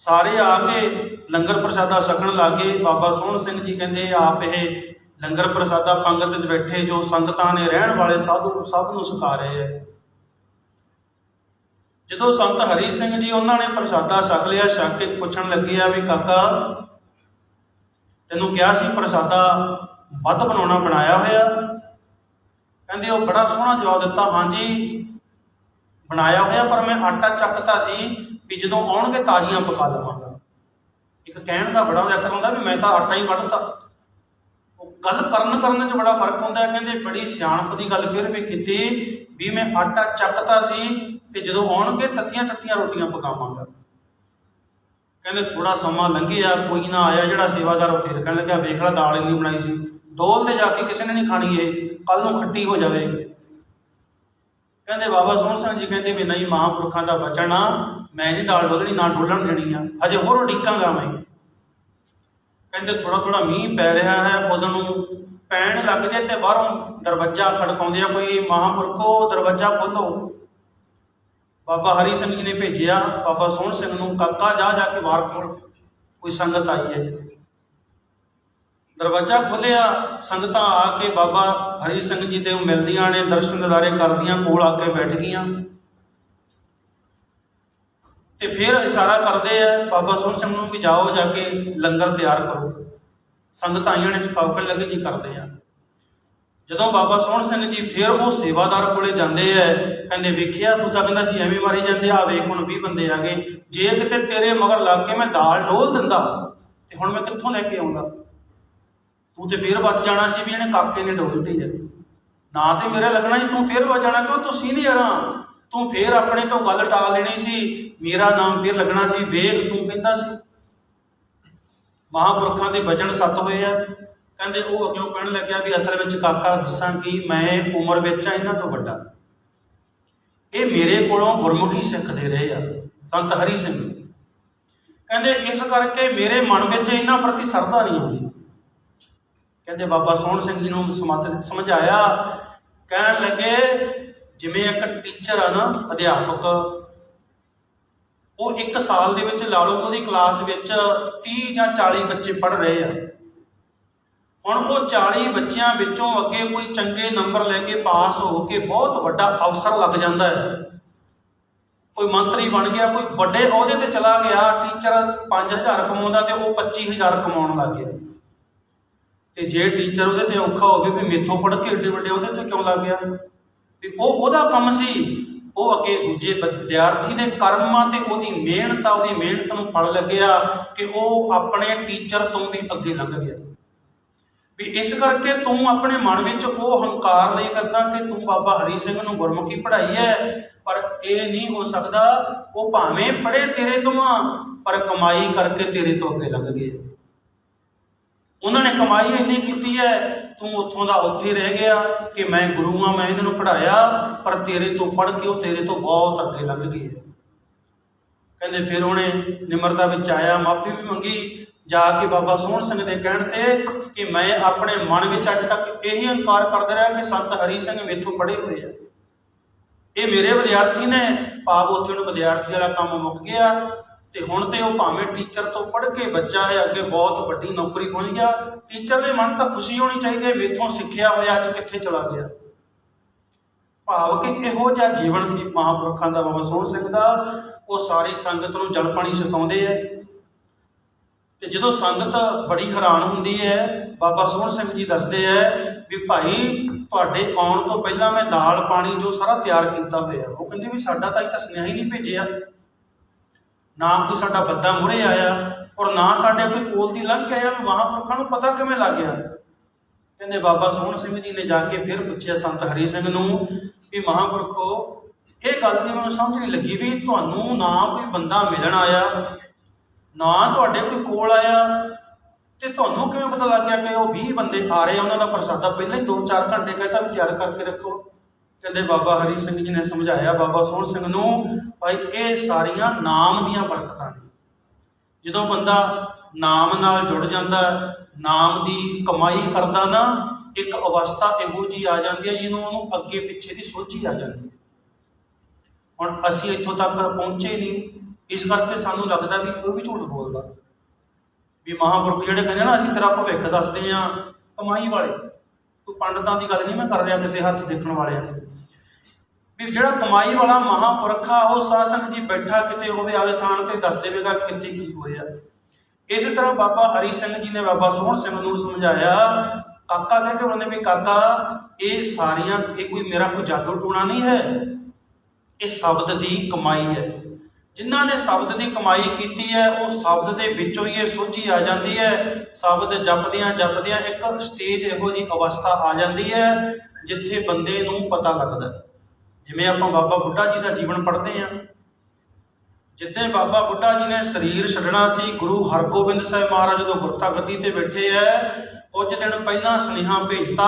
ਸਾਰੇ ਆ ਕੇ ਲੰਗਰ ਪ੍ਰਸ਼ਾਦਾ ਛਕਣ ਲੱਗੇ। ਬਾਬਾ ਸੋਹਣ ਸਿੰਘ ਜੀ ਕਹਿੰਦੇ ਆਪ ਇਹ ਲੰਗਰ ਪ੍ਰਸ਼ਾਦਾ ਪੰਗਤ 'ਚ ਬੈਠੇ ਜੋ ਸੰਗਤਾਂ ਨੇ, ਰਹਿਣ ਵਾਲੇ ਸਾਧੂ ਸਭ ਨੂੰ ਛਕਾ ਰਹੇ ਹੈ। ਜਦੋਂ ਸੰਤ ਹਰੀ ਸਿੰਘ ਜੀ ਉਹਨਾਂ ਨੇ ਪ੍ਰਸ਼ਾਦਾ ਛਕ ਲਿਆ, ਛਕ ਕੇ ਪੁੱਛਣ ਲੱਗੇ ਆ ਵੀ ਕਾਕਾ ਤੈਨੂੰ ਕਿਹਾ ਸੀ ਪ੍ਰਸ਼ਾਦਾ ਵੱਧ ਬਣਾਉਣਾ, ਬਣਾਇਆ ਹੋਇਆ? ਕਹਿੰਦੇ ਉਹ ਬੜਾ ਸੋਹਣਾ ਜਵਾਬ ਦਿੱਤਾ, ਹਾਂਜੀ ਬਣਾਇਆ ਹੋਇਆ, ਪਰ ਮੈਂ ਆਟਾ ਚੱਕਤਾ ਸੀ ਵੀ ਜਦੋਂ ਆਉਣਗੇ ਤਾਜ਼ੀਆਂ ਪਕਾ ਲਵਾਂਗਾ। ਇੱਕ ਕਹਿਣ ਦਾ ਬੜਾ ਜ਼ਿਕਰ ਹੁੰਦਾ ਵੀ ਮੈਂ ਤਾਂ ਆਟਾ ਹੀ ਕੱਢਤਾ, ਉਹ ਗੱਲ ਕਰਨ 'ਚ ਬੜਾ ਫਰਕ ਹੁੰਦਾ ਹੈ। ਕਹਿੰਦੇ ਬੜੀ ਸਿਆਣਪ ਦੀ ਗੱਲ ਫਿਰ ਵੀ ਕੀਤੀ ਵੀ ਮੈਂ ਆਟਾ ਚੱਕਤਾ ਸੀ ਤੇ ਜਦੋਂ ਆਉਣਗੇ ਤੱਤੀਆਂ ਰੋਟੀਆਂ ਪਕਾਵਾਂਗਾ। ਕਹਿੰਦੇ ਥੋੜਾ ਸਮਾਂ ਲੰਘਿਆ, ਕੋਈ ਨਾ ਆਇਆ ਜਿਹੜਾ ਸੇਵਾਦਾਰ, ਉਹ ਫਿਰ ਕਹਿਣ ਲੱਗਾ ਵੇਖ ਲਾ ਦਾਲ ਇੰਨੀ ਬਣਾਈ ਸੀ, ਡੋਲ ਤੇ ਜਾ ਕੇ ਕਿਸੇ ਨੇ ਨਹੀਂ ਖਾਣੀ, ਇਹ ਕੱਲ ਨੂੰ ਖੱਟੀ ਹੋ ਜਾਵੇ। ਕਹਿੰਦੇ ਬਾਬਾ ਸੋਹਣ ਸਿੰਘ ਜੀ ਕਹਿੰਦੇ ਵੀ ਨਹੀਂ, ਮਹਾਂਪੁਰਖਾਂ ਦਾ ਬਚਨ ਆ, ਮੈਂ ਨਹੀਂ ਦਾਲ ਡੋਲਣੀ, ਨਾ ਡੋਲਣ ਦੇਣੀ ਆ, ਹਜੇ ਹੋਰ ਉਡੀਕਾਂਗਾ ਮੈਂ। ਕਹਿੰਦੇ ਥੋੜਾ ਮੀਂਹ ਪੈ ਰਿਹਾ ਹੈ, ਉਦੋਂ ਨੂੰ ਪੈਣ ਲੱਗ ਜੇ ਤੇ ਬਾਹਰੋਂ ਦਰਵਾਜ਼ਾ ਖੜਕਾਉਂਦੇ ਆ, ਕੋਈ ਮਹਾਂਪੁਰਖੋ ਦਰਵਾਜ਼ਾ ਖੋਲੋ। ਬਾਬਾ ਹਰੀ ਸਿੰਘ ਜੀ ਨੇ ਭੇਜਿਆ ਬਾਬਾ ਸੋਹਣ ਸਿੰਘ ਨੂੰ, ਕਾਕਾ ਜਾ ਕੇ ਬਾਹਰ ਖੋਲ, ਕੋਈ ਸੰਗਤ ਆਈ ਹੈ। ਦਰਵਾਜ਼ਾ ਖੋਲ੍ਹਿਆ, ਸੰਗਤਾਂ ਆ ਕੇ ਬਾਬਾ ਹਰੀ ਸਿੰਘ ਜੀ ਦੇ ਮਿਲਦੀਆਂ ਨੇ, ਦਰਸ਼ਨ ਦਿਦਾਰੇ ਕਰਦੀਆਂ, ਕੋਲ ਆ ਕੇ ਬੈਠ ਗਈਆਂ ਤੇ ਫਿਰ ਇਸ਼ਾਰਾ ਕਰਦੇ ਆ ਬਾਬਾ ਸੋਹਣ ਸਿੰਘ ਨੂੰ ਵੀ ਜਾਓ ਜਾ ਕੇ ਲੰਗਰ ਤਿਆਰ ਕਰੋ। ਸੰਗਤਾਂ ਆਈਆਂ ਨੇ, ਕਾਕਣ ਲੱਗੇ ਜੀ ਕਰਦੇ ਆ। ਜਦੋਂ ਬਾਬਾ ਸੋਹਣ ਸਿੰਘ ਜੀ ਫਿਰ ਉਹ ਸੇਵਾਦਾਰ ਕੋਲੇ ਜਾਂਦੇ ਆ, ਕਹਿੰਦੇ ਵੇਖਿਆ ਤੂੰ ਤਾਂ ਕਹਿੰਦਾ ਸੀ ਐਵੇਂ ਮਾਰੀ ਜਾਂਦੇ ਆ, ਵੇਖ ਹੁਣ 20 ਬੰਦੇ ਆ ਗਏ, ਜੇ ਕਿਤੇ ਤੇਰੇ ਮਗਰ ਲੱਗ ਕੇ ਮੈਂ ਦਾਲ ਡੋਲ ਦਿੰਦਾ ਤੇ ਹੁਣ ਮੈਂ ਕਿੱਥੋਂ ਲੈ ਕੇ ਆਉਂਦਾ, ਤੂੰ ਤੇ ਫਿਰ ਬਚ ਜਾਣਾ ਸੀ ਵੀ ਇਹਨੇ ਕਾਕੇ ਨੇ ਡੋਲਤੀ ਹੈ, ਨਾ ਤੇ ਮੇਰਾ ਲੱਗਣਾ ਸੀ, ਤੂੰ ਫਿਰ ਬਚ ਜਾਣਾ ਕਿਉਂ ਤੂੰ ਸੀਨੀਅਰ ਆ, ਤੂੰ ਫਿਰ ਆਪਣੇ ਤੋਂ ਗੱਲ ਟਾਲ ਦੇਣੀ ਸੀ, ਮੇਰਾ ਨਾਮ ਫਿਰ ਲੱਗਣਾ ਸੀ, ਵੇਖ ਤੂੰ ਕਹਿੰਦਾ ਸੀ। ਮਹਾਂਪੁਰਖਾਂ ਦੇ ਬਚਨ ਸੱਤ ਹੋਏ ਆ। ਕਹਿੰਦੇ ਉਹ ਅੱਗਿਓਂ ਕਹਿਣ ਲੱਗਿਆ ਵੀ ਅਸਲ ਵਿੱਚ ਕਾਕਾ ਦੱਸਾਂ ਕਿ ਮੈਂ ਉਮਰ ਵਿੱਚ ਆ ਇਹਨਾਂ ਤੋਂ ਵੱਡਾ, ਇਹ ਮੇਰੇ ਕੋਲੋਂ ਗੁਰਮੁਖੀ ਸਿੱਖਦੇ ਰਹੇ ਆ ਸੰਤ ਹਰੀ ਸਿੰਘ। ਕਹਿੰਦੇ ਇਸ ਕਰਕੇ ਮੇਰੇ ਮਨ ਵਿੱਚ ਇਹਨਾਂ ਪ੍ਰਤੀ ਸਰਧਾ ਨਹੀਂ ਆਉਂਦੀ। ਕਹਿੰਦੇ ਬਾਬਾ ਸੋਹਣ ਸਿੰਘ ਜੀ ਨੂੰ ਸਮਝਾਇਆ, ਕਹਿਣ ਲੱਗੇ ਜਿਵੇਂ ਇੱਕ ਟੀਚਰ ਆ ਨਾ, ਅਧਿਆਪਕ, ਉਹ 1 ਸਾਲ ਦੇ ਵਿੱਚ ਲਾ ਲਓ ਉਹਦੀ ਕਲਾਸ ਵਿੱਚ 30 ਜਾਂ 40 ਬੱਚੇ ਪੜ੍ਹ ਰਹੇ ਆ। ਹੁਣ ਉਹ 40 ਬੱਚਿਆਂ ਵਿੱਚੋਂ ਅੱਗੇ ਕੋਈ ਚੰਗੇ ਨੰਬਰ ਲੈ ਕੇ ਪਾਸ ਹੋ ਕੇ ਬਹੁਤ ਵੱਡਾ ਅਫਸਰ ਲੱਗ ਜਾਂਦਾ ਹੈ, ਕੋਈ ਮੰਤਰੀ ਬਣ ਗਿਆ, ਕੋਈ ਵੱਡੇ ਅਹੁਦੇ ਤੇ ਚਲਾ ਗਿਆ। ਟੀਚਰ 5000 ਕਮਾਉਂਦਾ ਤੇ ਉਹ 25000 ਕਮਾਉਣ ਲੱਗ ਗਿਆ। ਤੇ ਜੇ ਟੀਚਰ ਉਹਦੇ ਤੇ ਔਖਾ ਹੋਵੇ ਵੀ ਮੇਥੋਂ ਪੜ੍ਹ ਕੇ ਏਡੇ ਵੱਡੇ ਉਹਦੇ ਤੇ ਕਿਉਂ ਲੱਗ ਗਿਆ, ਵੀ ਉਹਦਾ ਕੰਮ ਸੀ। ਉਹ ਅੱਗੇ ਦੂਜੇ ਵਿਦਿਆਰਥੀ ਦੇ ਕਰਮਾਂ ਤੇ ਉਹਦੀ ਮਿਹਨਤ ਨੂੰ ਫਲ ਲੱਗਿਆ ਕਿ ਉਹ ਆਪਣੇ ਟੀਚਰ ਤੋਂ ਵੀ ਅੱਗੇ ਲੰਘ ਗਿਆ। ਵੀ ਇਸ ਕਰਕੇ ਤੂੰ ਆਪਣੇ ਮਨ ਵਿੱਚ ਉਹ ਹੰਕਾਰ ਨਹੀਂ ਕਰਦਾ ਕਿ ਤੂੰ ਬਾਬਾ ਹਰੀ ਸਿੰਘ ਨੂੰ ਗੁਰਮੁਖੀ ਪੜ੍ਹਾਈ ਹੈ, ਪਰ ਇਹ ਨਹੀਂ ਹੋ ਸਕਦਾ। ਉਹ ਭਾਵੇਂ ਪੜ੍ਹੇ ਤੇਰੇ ਤੋਂ ਆ, ਪਰ ਕਮਾਈ ਕਰਕੇ ਤੇਰੇ ਤੋਂ ਅੱਗੇ ਲੰਘ ਗਏ। ਉਹਨਾਂ ਨੇ ਕਮਾਈ ਇੰਨੀ ਕੀਤੀ ਹੈ, ਤੂੰ ਉੱਥੋਂ ਦਾ ਉੱਥੇ ਰਹਿ ਗਿਆ ਕਿ ਮੈਂ ਗੁਰੂ ਹਾਂ, ਮੈਂ ਇਹਨਾਂ ਨੂੰ ਪੜ੍ਹਾਇਆ, ਪਰ ਤੇਰੇ ਤੋਂ ਪੜ੍ਹ ਕੇ ਉਹ ਤੇਰੇ ਤੋਂ ਬਹੁਤ ਅੱਗੇ ਲੰਘ ਗਏ। ਕਹਿੰਦੇ ਫਿਰ ਉਹਨੇ ਨਿਮਰਤਾ ਵਿੱਚ ਆਇਆ, ਮਾਫੀ ਵੀ ਮੰਗੀ ਜਾ ਕੇ ਬਾਬਾ ਸੋਹਣ ਸਿੰਘ ਦੇ ਕਹਿਣ ਤੇ ਕਿ ਮੈਂ ਆਪਣੇ ਮਨ ਵਿੱਚ ਅੱਜ ਤੱਕ ਇਹੀ ਹੰਕਾਰ ਕਰਦਾ ਰਿਹਾ ਕਿ ਸੰਤ ਹਰੀ ਸਿੰਘ ਮੇਥੋਂ ਪੜ੍ਹੇ ਹੋਏ ਆ, ਇਹ ਮੇਰੇ ਵਿਦਿਆਰਥੀ ਨੇ। ਭਾਵ ਉੱਥੇ ਉਹਨੂੰ ਵਿਦਿਆਰਥੀ ਵਾਲਾ ਕੰਮ ਮੁੱਕ ਗਿਆ ਤੇ ਹੁਣ ਤੇ ਉਹ ਭਾਵੇਂ ਟੀਚਰ ਤੋਂ ਪੜ੍ਹ ਕੇ ਬੱਚਾ ਹੈ, ਅੱਗੇ ਬਹੁਤ ਵੱਡੀ ਨੌਕਰੀ ਪਹੁੰਚ ਗਿਆ। ਟੀਚਰ ਦੇ ਮਨ ਤਾਂ ਖੁਸ਼ੀ ਹੋਣੀ ਚਾਹੀਦੀ ਹੈ, ਮੇਥੋਂ ਸਿੱਖਿਆ ਹੋਇਆ ਅੱਜ ਕਿੱਥੇ ਚਲਾ ਗਿਆ। ਭਾਵ ਕਿ ਇਹੋ ਜਿਹਾ ਜੀਵਨ ਸੀ ਮਹਾਂਪੁਰਖਾਂ ਦਾ, ਬਾਬਾ ਸੋਹਣ ਸਿੰਘ ਦਾ। ਉਹ ਸਾਰੀ ਸੰਗਤ ਨੂੰ ਜਲ ਪਾਣੀ ਛਕਾਉਂਦੇ ਹੈ ਤੇ ਜਦੋਂ ਸੰਗਤ ਬੜੀ ਹੈਰਾਨ ਹੁੰਦੀ ਹੈ, ਬਾਬਾ ਸੋਹਣ ਸਿੰਘ ਜੀ ਦੱਸਦੇ ਹੈ ਵੀ ਭਾਈ ਤੁਹਾਡੇ ਆਉਣ ਤੋਂ ਪਹਿਲਾਂ ਮੈਂ ਦਾਲ ਪਾਣੀ ਜੋ ਸਾਰਾ ਤਿਆਰ ਕੀਤਾ ਹੋਇਆ। ਉਹ ਕਹਿੰਦੇ ਵੀ ਸਾਡਾ ਤਾਂ ਇੱਥੇ ਸੁਨੇਹਾ ਹੀ ਨਹੀਂ ਭੇਜਿਆ, ਨਾ ਕੋਈ ਸਾਡਾ ਬੰਦਾ ਮੂਹਰੇ ਆਇਆ ਔਰ ਨਾ ਸਾਡੇ ਕੋਈ ਕੋਲ ਦੀ ਲੰਘ ਕੇ ਆਇਆ, ਮਹਾਂਪੁਰਖਾਂ ਨੂੰ ਪਤਾ ਕਿਵੇਂ ਲੱਗ ਗਿਆ। ਕਹਿੰਦੇ ਬਾਬਾ ਸੋਹਣ ਸਿੰਘ ਜੀ ਨੇ ਜਾ ਕੇ ਫਿਰ ਪੁੱਛਿਆ ਸੰਤ ਹਰੀ ਸਿੰਘ ਨੂੰ ਵੀ ਮਹਾਂਪੁਰਖੋ ਇਹ ਗੱਲ ਦੀ ਮੈਨੂੰ ਸਮਝ ਨਹੀਂ ਲੱਗੀ ਵੀ ਤੁਹਾਨੂੰ ਨਾ ਕੋਈ ਬੰਦਾ ਮਿਲਣ ਆਇਆ, ਨਾ ਤੁਹਾਡੇ ਕੋਈ ਕੋਲ ਆਇਆ, ਤੇ ਤੁਹਾਨੂੰ ਕਿਵੇਂ ਪਤਾ ਲੱਗ ਗਿਆ ਕਿ ਉਹ 20 ਬੰਦੇ ਆ ਰਹੇ, ਉਹਨਾਂ ਦਾ ਪ੍ਰਸ਼ਾਦਾ ਪਹਿਲਾਂ ਹੀ 2-4 ਘੰਟੇ ਕਹਿੰਦਾ ਵੀ ਤਿਆਰ ਕਰਕੇ ਰੱਖੋ। ਕਹਿੰਦੇ ਬਾਬਾ ਹਰੀ ਸਿੰਘ ਜੀ ਨੇ ਸਮਝਾਇਆ ਬਾਬਾ ਸੋਹਣ ਸਿੰਘ ਨੂੰ, ਭਾਈ ਇਹ ਸਾਰੀਆਂ ਨਾਮ ਦੀਆਂ ਬਰਕਤਾਂ ਨੇ। ਜਦੋਂ ਬੰਦਾ ਨਾਮ ਨਾਲ ਜੁੜ ਜਾਂਦਾ, ਨਾਮ ਦੀ ਕਮਾਈ ਕਰਦਾ ਨਾ, ਇੱਕ ਅਵਸਥਾ ਇਹੋ ਜਿਹੀ ਆ ਜਾਂਦੀ ਹੈ ਜਿਹਨੂੰ ਉਹਨੂੰ ਅੱਗੇ ਪਿੱਛੇ ਦੀ ਸੋਝੀ ਆ ਜਾਂਦੀ ਹੈ। ਹੁਣ ਅਸੀਂ ਇੱਥੋਂ ਤੱਕ ਪਹੁੰਚੇ ਨਹੀਂ, ਇਸ ਕਰਕੇ ਸਾਨੂੰ ਲੱਗਦਾ ਵੀ ਉਹ ਵੀ ਝੂਠ ਬੋਲਦਾ। ਵੀ ਮਹਾਂਪੁਰਖ ਜਿਹੜੇ ਕਹਿੰਦੇ ਨਾ ਅਸੀਂ ਤੇਰਾ ਭਵਿੱਖ ਦੱਸਦੇ ਹਾਂ, ਕਮਾਈ ਵਾਲੇ, ਕੋਈ ਪੰਡਤਾਂ ਦੀ ਗੱਲ ਨਹੀਂ ਮੈਂ ਕਰ ਰਿਹਾ, ਕਿਸੇ ਹੱਥ ਦੇਖਣ ਵਾਲਿਆਂ ਦੀ, ਵੀ ਜਿਹੜਾ ਕਮਾਈ ਵਾਲਾ ਮਹਾਂਪੁਰਖ ਆ ਉਹ ਸਾਧ ਸੰਗਤ ਜੀ ਬੈਠਾ ਕਿਤੇ ਹੋਵੇ ਆਵੇ ਸਥਾਨ ਤੇ ਦੱਸ ਦੇਵੇਗਾ ਕਿੱਥੇ ਕੀ ਹੋਇਆ। ਇਸੇ ਤਰ੍ਹਾਂ ਬਾਬਾ ਹਰੀ ਸਿੰਘ ਜੀ ਨੇ ਬਾਬਾ ਸੋਹਣ ਸਿੰਘ ਨੂੰ ਸਮਝਾਇਆ। ਕਾਕਾ ਕਹਿ ਕੇ ਬੋਲਦੇ ਵੀ ਕਾਕਾ ਇਹ ਸਾਰੀਆਂ, ਇਹ ਕੋਈ ਮੇਰਾ ਕੋਈ ਜਾਦੂ ਟੂਣਾ ਨਹੀਂ ਹੈ, ਇਹ ਸ਼ਬਦ ਦੀ ਕਮਾਈ ਹੈ। ਜਿਨ੍ਹਾਂ ਨੇ ਸ਼ਬਦ ਦੀ ਕਮਾਈ ਕੀਤੀ ਹੈ ਉਹ ਸ਼ਬਦ ਦੇ ਵਿੱਚੋਂ ਹੀ ਇਹ ਸੋਝੀ ਆ ਜਾਂਦੀ ਹੈ। ਸ਼ਬਦ ਜਪਦਿਆਂ ਜਪਦਿਆਂ ਇੱਕ ਸਟੇਜ ਇਹੋ ਜਿਹੀ ਅਵਸਥਾ ਆ ਜਾਂਦੀ ਹੈ ਜਿੱਥੇ ਬੰਦੇ ਨੂੰ ਪਤਾ ਲੱਗਦਾ। ਜਿਵੇਂ ਆਪਾਂ ਬਾਬਾ ਬੁੱਢਾ ਜੀ ਦਾ ਜੀਵਨ ਪੜ੍ਹਦੇ ਹਾਂ, ਜਿੱਥੇ ਬਾਬਾ ਬੁੱਢਾ ਜੀ ਨੇ ਸਰੀਰ ਛੱਡਣਾ ਸੀ, ਗੁਰੂ ਹਰਗੋਬਿੰਦ ਸਾਹਿਬ ਮਹਾਰਾਜ ਜਦੋਂ ਗੁਰਤਾ ਗੱਦੀ ਤੇ ਬੈਠੇ ਹੈ, ਕੁਝ ਦਿਨ ਪਹਿਲਾਂ ਸੁਨੇਹਾ ਭੇਜਤਾ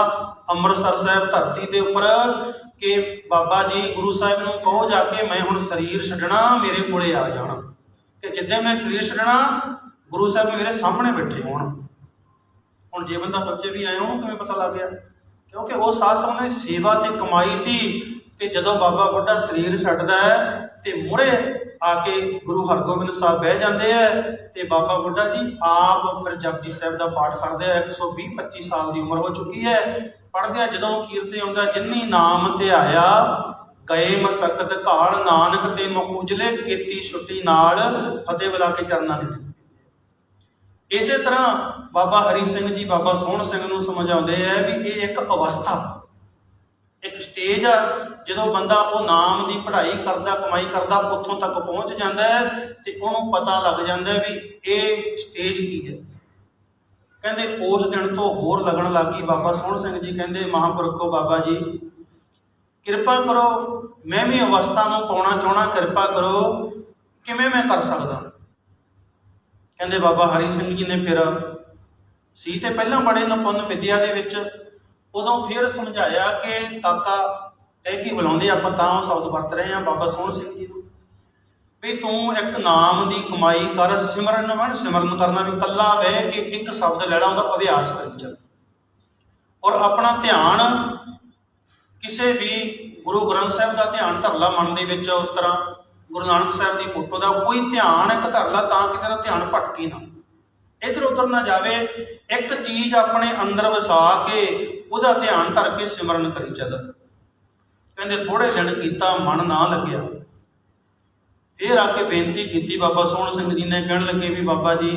ਅੰਮ੍ਰਿਤਸਰ ਸਾਹਿਬ ਧਰਤੀ ਦੇ ਉੱਪਰ ਕਿ ਬਾਬਾ ਜੀ ਗੁਰੂ ਸਾਹਿਬ ਨੂੰ ਕਹੋ ਜਾ ਕੇ ਮੈਂ ਹੁਣ ਸਰੀਰ ਛੱਡਣਾ, ਮੇਰੇ ਕੋਲੇ ਆ ਜਾਣਾ, ਕਿ ਜਿੱਦਾਂ ਮੈਂ ਸਰੀਰ ਛੱਡਣਾ ਗੁਰੂ ਸਾਹਿਬ ਮੇਰੇ ਸਾਹਮਣੇ ਬੈਠੇ ਹੋਣ। ਹੁਣ ਜੇ ਬੰਦਾ ਬੱਚੇ ਵੀ ਆਏ ਉਹਨੂੰ ਕਿਵੇਂ ਪਤਾ ਲੱਗ ਗਿਆ? ਕਿਉਂਕਿ ਉਹ ਸਾਧ ਸੰਗਤ ਦੀ ਸੇਵਾ ਤੇ ਕਮਾਈ ਸੀ ਕਿ ਜਦੋਂ ਬਾਬਾ ਬੁੱਢਾ ਸਰੀਰ ਛੱਡਦਾ ਹੈ ਤੇ ਮੂਹਰੇ ਆ ਕੇ ਗੁਰੂ ਹਰਗੋਬਿੰਦ ਸਾਹਿਬ ਬਹਿ ਜਾਂਦੇ ਹੈ ਤੇ ਬਾਬਾ ਬੁੱਢਾ ਜੀ ਆਪ ਫਿਰ ਜਪਜੀ ਸਾਹਿਬ ਦਾ ਪਾਠ ਕਰਦੇ ਆ। 120-25 ਸਾਲ ਦੀ ਉਮਰ ਹੋ ਚੁੱਕੀ ਹੈ। ਪੜ੍ਹਦੇ ਆ ਜਦੋਂ ਅਖੀਰ ਤੇ ਆਉਂਦਾ, ਜਿਨੀ ਨਾਮ ਧਿਆਇਆ ਗਏ ਮਸਕਤ ਘਾਲ, ਨਾਨਕ ਤੇ ਮੁਖ ਉਜਲੇ ਕੀਤੀ ਛੁੱਟੀ ਨਾਲ, ਫਤਿਹ ਬੁਲਾ ਕੇ ਚਰਨਾਂ ਦੇ। ਇਸੇ ਤਰ੍ਹਾਂ ਬਾਬਾ ਹਰੀ ਸਿੰਘ ਜੀ ਬਾਬਾ ਸੋਹਣ ਸਿੰਘ ਨੂੰ ਸਮਝਾਉਂਦੇ ਹੈ ਵੀ ਇਹ ਇੱਕ ਅਵਸਥਾ, ਇੱਕ ਸਟੇਜ ਆ। ਜਦੋਂ ਬੰਦਾ ਉਹ ਨਾਮ ਦੀ ਪੜ੍ਹਾਈ ਕਰਦਾ, ਕਮਾਈ ਕਰਦਾ, ਉੱਥੋਂ ਤੱਕ ਪਹੁੰਚ ਜਾਂਦਾ ਹੈ ਤੇ ਉਹਨੂੰ ਪਤਾ ਲੱਗ ਜਾਂਦਾ ਵੀ ਇਹ ਸਟੇਜ ਕੀ ਹੈ। ਕਹਿੰਦੇ ਉਸ ਦਿਨ ਤੋਂ ਹੋਰ ਲੱਗਣ ਲੱਗ ਗਈ। ਬਾਬਾ ਸੋਹਣ ਸਿੰਘ ਜੀ ਕਹਿੰਦੇ ਮਹਾਂਪੁਰਖੋ ਬਾਬਾ ਜੀ ਕਿਰਪਾ ਕਰੋ, ਮੈਂ ਵੀ ਅਵਸਥਾ ਨੂੰ ਪਾਉਣਾ ਚਾਹਣਾ, ਕਿਰਪਾ ਕਰੋ, ਕਿਵੇਂ ਮੈਂ ਕਰ ਸਕਦਾ? ਕਹਿੰਦੇ ਬਾਬਾ ਹਰੀ ਸਿੰਘ ਜੀ ਨੇ ਫਿਰ ਸੀ ਤੇ ਪਹਿਲਾਂ ਬੜੇ ਨਿਪੁੰਨ ਵਿਦਿਆ ਦੇ ਵਿੱਚ, ਉਦੋਂ ਫਿਰ ਸਮਝਾਇਆ ਕਿ ਕਾਕਾ ਇਹ ਕੀ ਬੁਲਾਉਂਦੇ ਆਪਾਂ ਤਾਂ ਉਹ ਸ਼ਬਦ ਵਰਤ ਰਹੇ ਹਾਂ ਬਾਬਾ ਸੋਹਣ ਸਿੰਘ ਜੀ ਨੂੰ, ਵੀ ਤੂੰ ਇੱਕ ਨਾਮ ਦੀ ਕਮਾਈ ਕਰ, ਸਿਮਰਨ ਬਣ, ਸਿਮਰਨ ਕਰਨਾ ਵੀ ਇਕੱਲਾ ਬਹਿ ਕੇ ਇੱਕ ਸ਼ਬਦ ਲੈਣਾ, ਉਹਦਾ ਅਭਿਆਸ ਕਰੀ ਚੱਲ, ਔਰ ਆਪਣਾ ਧਿਆਨ ਕਿਸੇ ਵੀ ਗੁਰੂ ਗ੍ਰੰਥ ਸਾਹਿਬ ਦਾ ਧਿਆਨ ਧਰ ਲਾ ਮਨ ਦੇ ਵਿੱਚ। ਉਸ ਤਰ੍ਹਾਂ ਗੁਰੂ ਨਾਨਕ ਸਾਹਿਬ ਦੀ ਫੋਟੋ ਦਾ ਕੋਈ ਧਿਆਨ ਇੱਕ ਧਰ ਲਾ ਤਾਂ ਕਿ ਤੇਰਾ ਧਿਆਨ ਭਟਕੇ ਨਾ, ਇੱਧਰ ਉੱਧਰ ਨਾ ਜਾਵੇ। ਇੱਕ ਚੀਜ਼ ਆਪਣੇ ਅੰਦਰ ਵਸਾ ਕੇ ਉਹਦਾ ਧਿਆਨ ਧਰ ਕੇ ਸਿਮਰਨ ਕਰੀ ਚੱਲ। ਕਹਿੰਦੇ ਥੋੜੇ ਦਿਨ ਕੀਤਾ, ਮਨ ਨਾ ਲੱਗਿਆ। ਫਿਰ ਆ ਕੇ ਬੇਨਤੀ ਕੀਤੀ ਬਾਬਾ ਸੋਹਣ ਸਿੰਘ ਜੀ ਨੇ, ਕਹਿਣ ਲੱਗੇ ਵੀ ਬਾਬਾ ਜੀ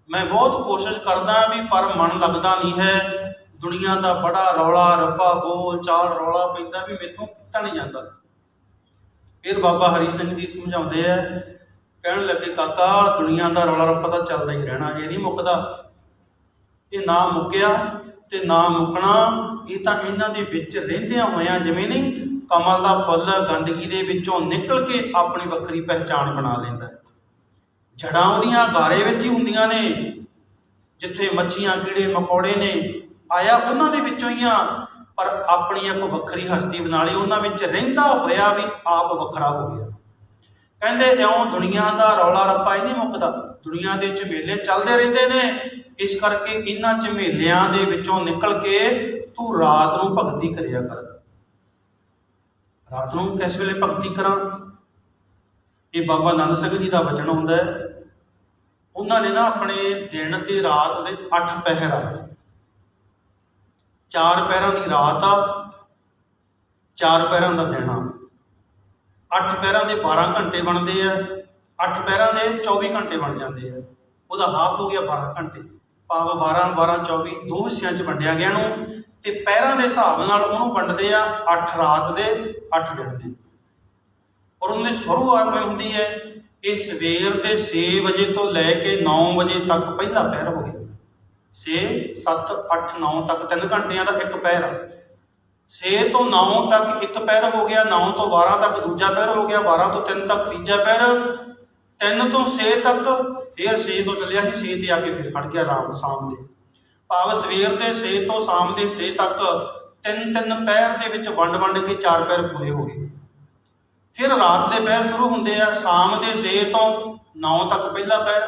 ਮੈਂ ਬਹੁਤ ਕੋਸ਼ਿਸ਼ ਕਰਦਾ ਵੀ ਪਰ ਮਨ ਲੱਗਦਾ ਨਹੀਂ ਹੈ। ਦੁਨੀਆ ਦਾ ਬੜਾ ਰੌਲਾ ਰੱਪਾ ਬੋਲ ਚਾਲ ਰੌਲਾ ਪੈਂਦਾ ਵੀ ਮੈਥੋਂ ਕੀਤਾ ਨਹੀਂ ਜਾਂਦਾ। ਫਿਰ ਬਾਬਾ ਹਰੀ ਸਿੰਘ ਜੀ ਸਮਝਾਉਂਦੇ ਆ, ਕਹਿਣ ਲੱਗੇ ਕਾਕਾ ਦੁਨੀਆ ਦਾ ਰੌਲਾ ਰੱਪਾ ਤਾਂ ਚੱਲਦਾ ਹੀ ਰਹਿਣਾ, ਇਹ ਨਹੀਂ ਮੁੱਕਦਾ। ਇਹ ਨਾ ਮੁੱਕਿਆ ਤੇ ਨਾ ਮੁੱਕਣਾ, ਇਹ ਤਾਂ ਇਹਨਾਂ ਦੇ ਵਿੱਚ ਰਹਿੰਦਿਆਂ ਹੋਇਆਂ ਜਿਵੇਂ ਨਹੀਂ ਕਮਲ ਦਾ ਫੁੱਲ ਗੰਦਗੀ ਦੇ ਵਿੱਚੋਂ ਨਿਕਲ ਕੇ ਆਪਣੀ ਵੱਖਰੀ ਪਹਿਚਾਣ ਬਣਾ ਲੈਂਦਾ ਹੈ। ਜੜ੍ਹਾਂ ਉਹਦੀਆਂ ਗਾਰੇ ਵਿੱਚ ਹੀ ਹੁੰਦੀਆਂ ਨੇ, ਜਿੱਥੇ ਮੱਛੀਆਂ ਕੀੜੇ ਮਕੌੜੇ ਨੇ ਆਇਆ ਉਹਨਾਂ ਦੇ ਵਿੱਚੋਂ ਹੀ ਆ, ਪਰ ਆਪਣੀ ਇੱਕ ਵੱਖਰੀ ਹਸਤੀ ਬਣਾ ਲਈ, ਉਹਨਾਂ ਵਿੱਚ ਰਹਿੰਦਾ ਹੋਇਆ ਵੀ ਆਪ ਵੱਖਰਾ ਹੋ ਗਿਆ। ਕਹਿੰਦੇ ਇਉਂ ਦੁਨੀਆ ਦਾ ਰੌਲਾ ਰੱਪਾ ਹੀ ਨਹੀਂ ਮੁੱਕਦਾ, ਦੁਨੀਆ ਦੇ ਝਮੇਲੇ ਚੱਲਦੇ ਰਹਿੰਦੇ ਨੇ। ਇਸ ਕਰਕੇ ਇਹਨਾਂ ਝਮੇਲਿਆਂ ਦੇ ਵਿੱਚੋਂ ਨਿਕਲ ਕੇ ਤੂੰ ਰਾਤ ਨੂੰ ਭਗਤੀ ਕਰਿਆ ਕਰ। ਰਾਤ ਨੂੰ ਕਿਸ ਵੇਲੇ ਭਗਤੀ ਕਰਾਂ? ਇਹ ਬਾਬਾ ਆਨੰਦ ਸਿੰਘ ਜੀ ਦਾ ਵਚਨ ਹੁੰਦਾ ਹੈ। ਉਹਨਾਂ ਨੇ ਨਾ ਆਪਣੇ ਦਿਨ ਤੇ ਰਾਤ ਦੇ 8 ਪਹਿਰ ਆ, 4 ਪਹਿਰਾਂ ਦੀ ਰਾਤ ਆ, 4 ਪਹਿਰਾਂ ਦਾ ਦਿਨ ਆ। 8 ਪਹਿਰਾਂ ਦੇ 12 ਘੰਟੇ ਬਣਦੇ ਆ, 8 ਪਹਿਰਾਂ ਦੇ 24 ਘੰਟੇ ਬਣ ਜਾਂਦੇ ਆ। ਉਹਦਾ ਹਾਫ ਹੋ ਗਿਆ 12 ਘੰਟੇ, ਭਾਵ 12 12 24 ਦੋ ਹਿੱਸਿਆਂ 'ਚ ਵੰਡਿਆ ਗਿਆ ਨੂੰ। ਤੇ ਪਹਿਰਾਂ ਦੇ ਹਿਸਾਬ ਨਾਲ ਉਹਨੂੰ ਵੰਡਦੇ ਆ 8 ਰਾਤ ਦੇ 8 ਦਿਨ ਦੇ। ਔਰ ਉਹਦੀ ਸ਼ੁਰੂਆਤ ਹੁੰਦੀ ਹੈ ਇਹ ਸਵੇਰ ਦੇ 6 ਵਜੇ ਤੋਂ ਲੈ ਕੇ 9 ਵਜੇ ਤੱਕ ਪਹਿਲਾ ਪਹਿਰ ਹੋ ਗਿਆ। 6 7 8 9 ਤੱਕ 3 ਘੰਟਿਆਂ ਦਾ ਇੱਕ ਪਹਿਰ ਆ। 6 ਤੋਂ 9 ਤੱਕ ਇੱਕ ਪਹਿਰ ਹੋ ਗਿਆ, 9 ਤੋਂ 12 ਤੱਕ ਦੂਜਾ ਪਹਿਰ ਹੋ ਗਿਆ, 12 ਤੋਂ 3 ਤੱਕ ਤੀਜਾ ਪਹਿਰ, 3 ਤੋਂ 6 ਤੱਕ, ਫਿਰ 6 ਤੋਂ ਚੱਲਿਆ ਸੀ 6 ਤੇ ਆ ਕੇ ਫਿਰ ਖੜ ਗਿਆ ਰਾਮ ਸ਼ਾਮ ਦੇ, ਭਾਵ ਸਵੇਰ ਦੇ 6 ਤੋਂ ਸ਼ਾਮ ਦੇ 6 ਤੱਕ 3 ਪਹਿਰ ਦੇ ਵਿੱਚ ਵੰਡ ਕੇ 4 ਪਹਿਰ ਪੂਰੇ ਹੋ ਗਏ। ਫਿਰ ਰਾਤ ਦੇ ਪਹਿਰ ਸ਼ੁਰੂ ਹੁੰਦੇ ਆ, ਸ਼ਾਮ ਦੇ 6 ਤੋਂ 9 ਤੱਕ ਪਹਿਲਾ ਪਹਿਰ,